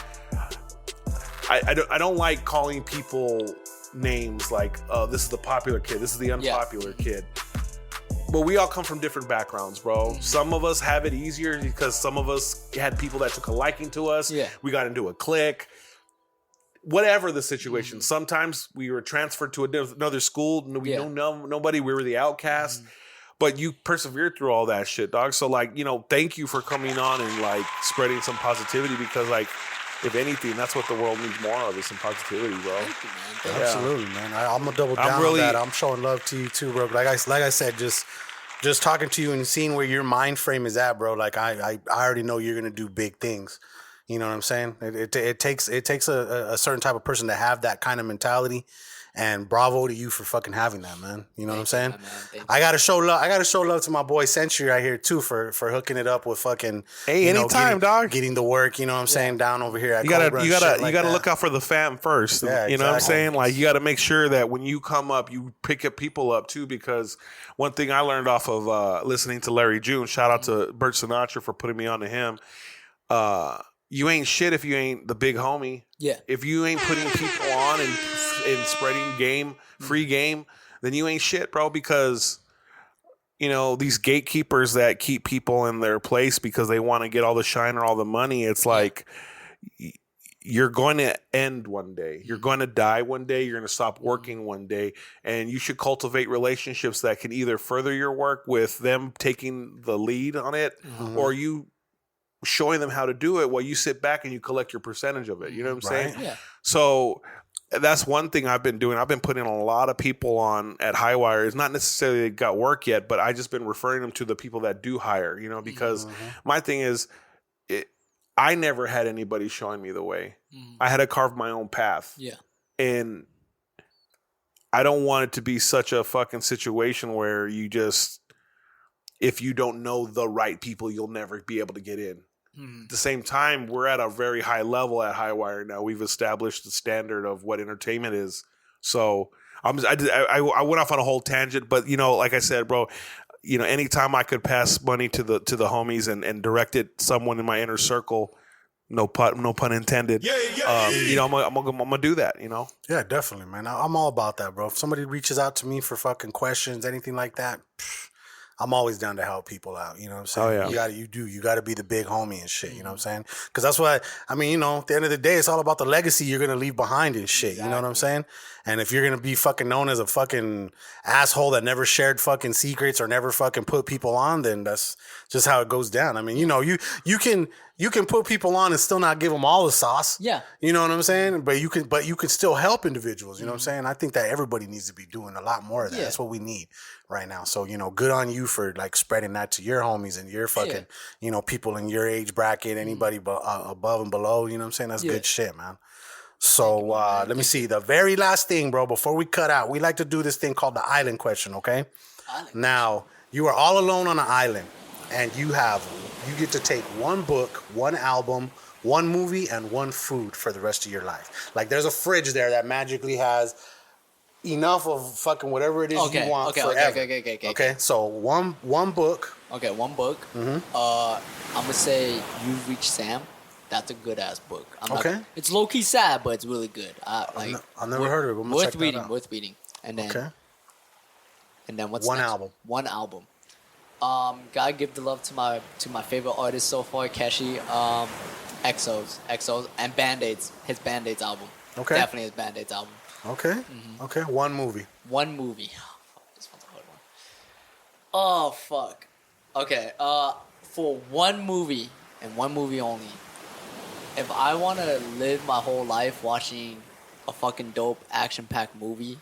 S4: I don't like calling people names like, oh, this is the popular kid, this is the unpopular kid. But we all come from different backgrounds, bro. Some of us have it easier because some of us had people that took a liking to us. Yeah. We got into a clique. Whatever the situation. Mm-hmm. Sometimes we were transferred to another school. We knew nobody. We were the outcast. Mm-hmm. But you persevered through all that shit, dog. So, like, you know, thank you for coming on and, like, spreading some positivity because, like, if anything, that's what the world needs more of is some positivity, bro.
S2: Thank you, man. Absolutely, man. I'm gonna double down on that. I'm showing love to you too, bro. Like I said, just talking to you and seeing where your mind frame is at, bro. Like I already know you're gonna do big things. You know what I'm saying? It takes a certain type of person to have that kind of mentality. And bravo to you for fucking having that, man. You know what I'm saying? I gotta show love. I gotta show love to my boy Century right here too for hooking it up with fucking.
S4: Hey, anytime, dog.
S2: Getting the work. You know what I'm saying? Down over here at
S4: you gotta look out for the fam first. Yeah, you know what I'm saying? Like you gotta make sure that when you come up, you pick up people up too. Because one thing I learned off of listening to Larry June. Shout out to Bert Sinatra for putting me on to him. You ain't shit if you ain't the big homie. Yeah. If you ain't putting people on and spreading free game, then you ain't shit, bro. Because, you know, these gatekeepers that keep people in their place because they want to get all the shine or all the money, it's like you're going to end one day. You're going to die one day. You're going to stop working one day. And you should cultivate relationships that can either further your work with them taking the lead on it or you showing them how to do it while you sit back and you collect your percentage of it. You know what I'm saying? Yeah. So that's one thing I've been doing. I've been putting a lot of people on at Highwire. It's not necessarily they got work yet, but I just been referring them to the people that do hire, you know, because my thing is I never had anybody showing me the way. I had to carve my own path. Yeah. And I don't want it to be such a fucking situation where you just, if you don't know the right people, you'll never be able to get in. At the same time, we're at a very high level at Highwire now. We've established the standard of what entertainment is. So I went off on a whole tangent, but you know, like I said, bro, you know, anytime I could pass money to the homies and direct it someone in my inner circle, no pun intended. You know, I'm gonna do that. You know. Yeah, definitely, man. I'm all about that, bro. If somebody reaches out to me for fucking questions, anything like that. I'm always down to help people out. You know what I'm saying? Oh, yeah. You gotta be the big homie and shit. You know what I'm saying? Because that's what I mean. You know, at the end of the day, it's all about the legacy you're gonna leave behind and shit. Exactly. You know what I'm saying? And if you're gonna be fucking known as a fucking asshole that never shared fucking secrets or never fucking put people on, then that's just how it goes down. I mean, you know, you can put people on and still not give them all the sauce. Yeah. You know what I'm saying? But you can still help individuals. You know what I'm saying? I think that everybody needs to be doing a lot more of that. Yeah. That's what we need right now. So, you know, good on you for like spreading that to your homies and your fucking, you know, people in your age bracket, anybody above and below. You know what I'm saying? That's good shit, man. So let me see. The very last thing, bro, before we cut out, we like to do this thing called the island question, okay? Now, you are all alone on an island, and you get to take one book, one album, one movie, and one food for the rest of your life. Like, there's a fridge there that magically has enough of fucking whatever it is you want forever. Okay, so one book. Okay, one book. Mm-hmm. I'm going to say You Reach Sam. That's a good ass book. It's low key sad, but it's really good. I've never heard of it. Worth reading. And then what's one next? One album. Gotta give the love to my favorite artist so far, Keshi. EXO's and Band-Aids. His Band-Aids album. Okay. Definitely his Band-Aids album. Okay. Mm-hmm. Okay. One movie. Oh, fuck, this one's a hard one. Oh fuck. Okay. For one movie and one movie only. If I want to live my whole life watching a fucking dope action-packed movie,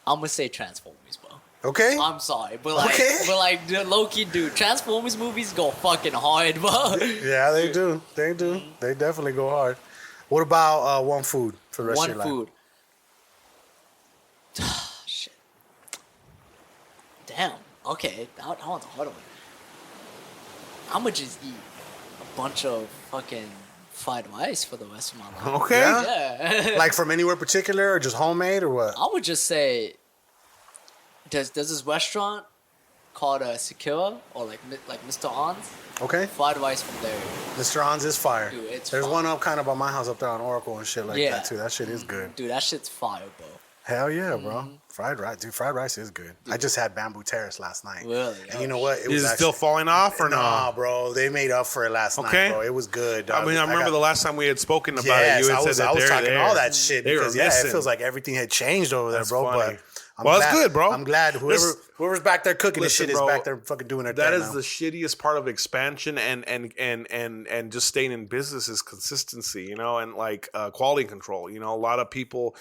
S3: I'm gonna say Transformers, bro.
S2: Okay.
S3: I'm sorry, but like,
S2: Okay.
S3: low-key, dude, Transformers movies go fucking hard, bro.
S2: Yeah, they do. They do. They definitely go hard. What about one food for the rest of your life?
S3: One food. Shit. Damn. Okay, that one's a hard one. I'm gonna just eat a bunch of fucking fried rice for the rest of my life.
S4: Okay.
S3: Yeah.
S2: Like from anywhere particular, or just homemade, or what?
S3: I would just say, there's this restaurant called Sakura or like Mr. On's.
S2: Okay.
S3: Fried rice from there.
S2: Mr. On's is fire.
S3: Dude, it's
S2: There's
S3: fire.
S2: one up kind of by my house up there on Oracle and shit like
S3: Yeah.
S2: that too. That shit is good.
S3: Dude, that shit's fire, bro.
S2: Hell yeah, bro. Fried rice, dude. Fried rice is good. I just had bamboo terrace last night.
S3: Really?
S2: And you know what?
S4: Is it still falling off or no?
S2: Nah, bro. They made up for it last
S4: Okay.
S2: night, bro. It was good. Dog.
S4: I mean, I remember the last time we had spoken about it.
S2: Yes,
S4: You had said that
S2: I was
S4: they're
S2: talking
S4: there.
S2: all that shit
S4: They were
S2: because yeah, it
S4: missing.
S2: feels like everything had changed over there,
S4: That's
S2: bro.
S4: funny.
S2: But I'm
S4: Well,
S2: glad,
S4: that's good, bro.
S2: I'm glad whoever's back there cooking
S4: Listen,
S2: this shit
S4: bro,
S2: is back there fucking doing their
S4: That
S2: thing
S4: is
S2: now.
S4: the shittiest part of expansion and just staying in business is consistency, you know, and like quality control. You know, a lot of people,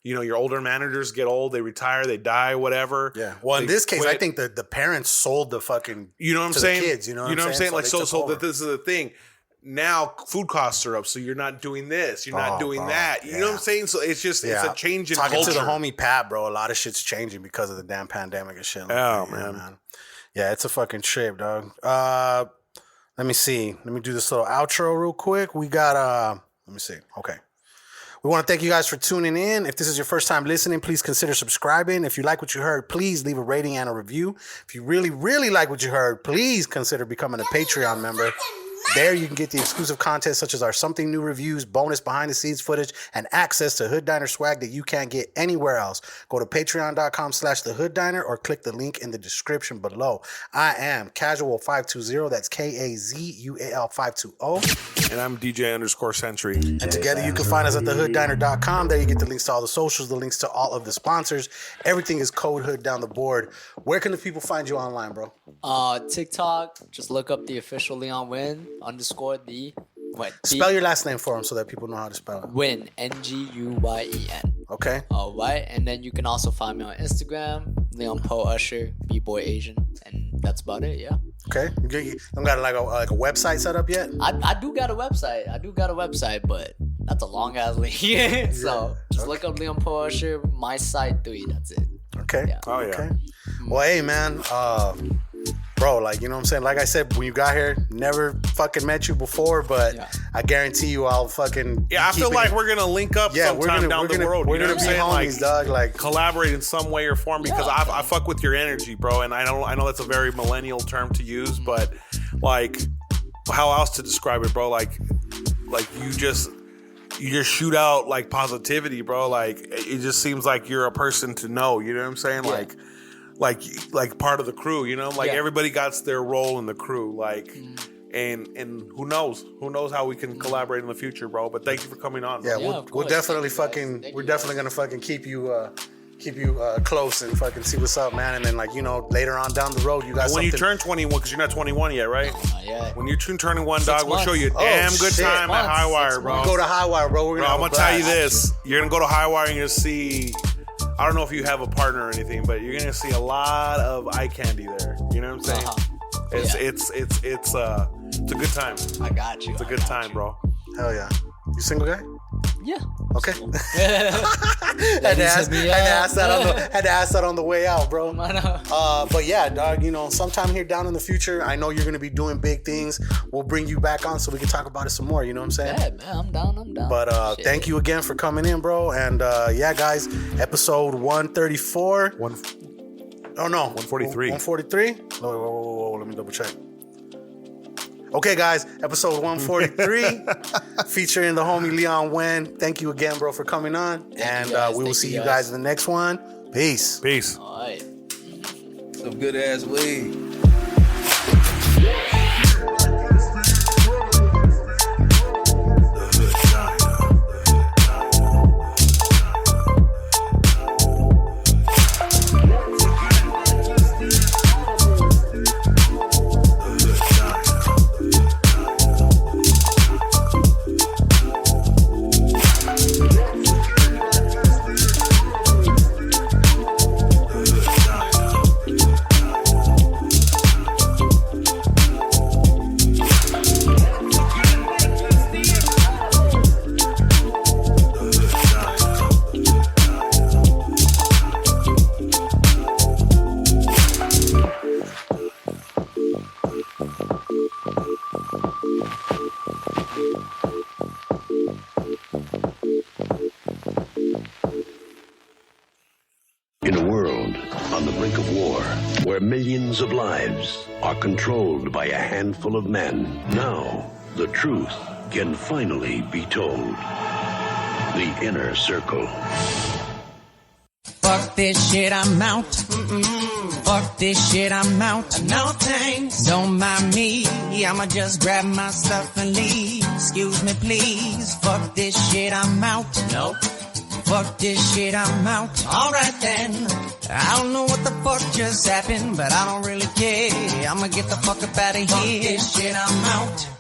S4: you know, your older managers get old, they retire, they die, whatever.
S2: Yeah. Well, in
S4: They
S2: this case,
S4: quit.
S2: I think the parents sold the fucking.
S4: You know what I'm
S2: to
S4: saying?
S2: The kids, you know what I'm saying?
S4: Like
S2: they
S4: so
S2: took over.
S4: that this is the thing. Now food costs are up, so you're not doing this, you're not doing
S2: bro.
S4: that. You know what I'm saying? So it's just it's a change in
S2: Talking
S4: culture.
S2: to the homie Pat, bro, a lot of shit's changing because of the damn pandemic and shit. Like
S4: Oh,
S2: that,
S4: man.
S2: Yeah, it's a fucking trip, dog. Let me see. Let me do this little outro real quick. We got let me see. Okay. We want to thank you guys for tuning in. If this is your first time listening, please consider subscribing. If you like what you heard, please leave a rating and a review. If you really, really like what you heard, please consider becoming a Patreon member. There you can get the exclusive content such as our Something New reviews, bonus behind-the-scenes footage, and access to Hood Diner swag that you can't get anywhere else. Go to patreon.com/thehooddiner or click the link in the description below. I am Casual520. That's KAZUAL520.
S4: And I'm DJ_Century.
S2: And together you can find us at thehooddiner.com. There you get the links to all the socials, the links to all of the sponsors. Everything is code Hood down the board. Where can the people find you online, bro?
S3: TikTok, just look up the official Leon Nguyen
S2: Spell your last name for them so that people know how to spell it.
S3: Nguyen, Nguyen.
S2: Okay.
S3: All right, and then you can also find me on Instagram, Leon Poe Usher, B-Boy Asian, and that's about it. Yeah.
S2: Okay. You don't got like a website set up yet?
S3: I do got a website. But that's a long ass link. So just look up Leon Poe Usher, my side 3. That's it.
S2: Okay.
S3: Yeah.
S4: Oh yeah.
S2: Okay. Well, hey man, bro, like, you know what I'm saying? Like I said, when you got here, never fucking met you before, but
S3: Yeah.
S2: I guarantee you I'll fucking
S4: Yeah, I feel like we're gonna link up sometime down the road.
S2: We're
S4: You know
S2: gonna
S4: what I'm
S2: be
S4: saying?
S2: homies, dog. Like,
S4: Collaborate in some way or form because I fuck with your energy, bro. And I know that's a very millennial term to use, but like, how else to describe it, bro? Like you just shoot out like positivity, bro. Like it just seems like you're a person to know. You know what I'm saying?
S3: Yeah.
S4: Like part of the crew. You know, like
S3: Yeah.
S4: everybody got their role in the crew. Like. And who knows how we can collaborate in the future, bro. But thank you for coming on, bro.
S2: yeah,
S3: Yeah,
S2: we'll
S3: of course.
S2: definitely
S3: Thank you, guys.
S2: fucking,
S3: Thank
S2: we're
S3: you,
S2: definitely gonna fucking keep you close and fucking see what's up, man. And then, like, you know, later on down the road, you got
S4: When you
S2: something.
S4: turn 21, because you're not 21 yet, right?
S3: Yeah.
S4: When you turn 21, dog, we'll
S3: months.
S4: show you a
S2: Oh,
S4: damn good
S2: shit.
S4: time at
S3: Months.
S4: Highwire,
S3: 6
S4: bro.
S3: months.
S2: Go to Highwire, bro. We're
S4: Bro,
S2: gonna
S4: I'm
S2: have
S4: gonna
S2: a
S4: tell you
S2: blast.
S4: this: you're gonna go to Highwire and you're gonna see. I don't know if you have a partner or anything, but you're gonna see a lot of eye candy there. You know what I'm saying? It's a good time.
S3: I got you.
S4: It's a good time, bro.
S2: Hell yeah. You single guy?
S3: Yeah.
S2: Okay.
S3: Had
S2: had to ask that on the way out, bro. But yeah, dog, you know, sometime here down in the future, I know you're gonna be doing big things. We'll bring you back on so we can talk about it some more. You know what I'm saying?
S3: Yeah, man, I'm down.
S2: But
S3: Shit.
S2: thank you again for coming in, bro. And yeah, guys, episode 134. Oh no,
S4: 143.
S2: 143. Whoa, let me double check. Okay, guys, episode 143, featuring the homie Leon Nguyen. Thank you again, bro, for coming on. And
S3: you guys.
S2: we will
S3: Thank
S2: see
S3: you
S2: you
S3: guys.
S2: guys in the next one. Peace.
S4: Peace.
S3: All right.
S6: Some good ass weed.
S10: In a world on the brink of war, where millions of lives are controlled by a handful of men, now the truth can finally be told. The Inner Circle.
S11: Fuck this shit, I'm out. Fuck this shit, I'm out. No thanks. Don't mind me. I'ma just grab my stuff and leave. Excuse me, please. Fuck this shit, I'm out. Nope. Fuck this shit, I'm out. Alright then. I don't know what the fuck just happened, but I don't really care. I'ma get the fuck up out of here. Fuck this shit, I'm out.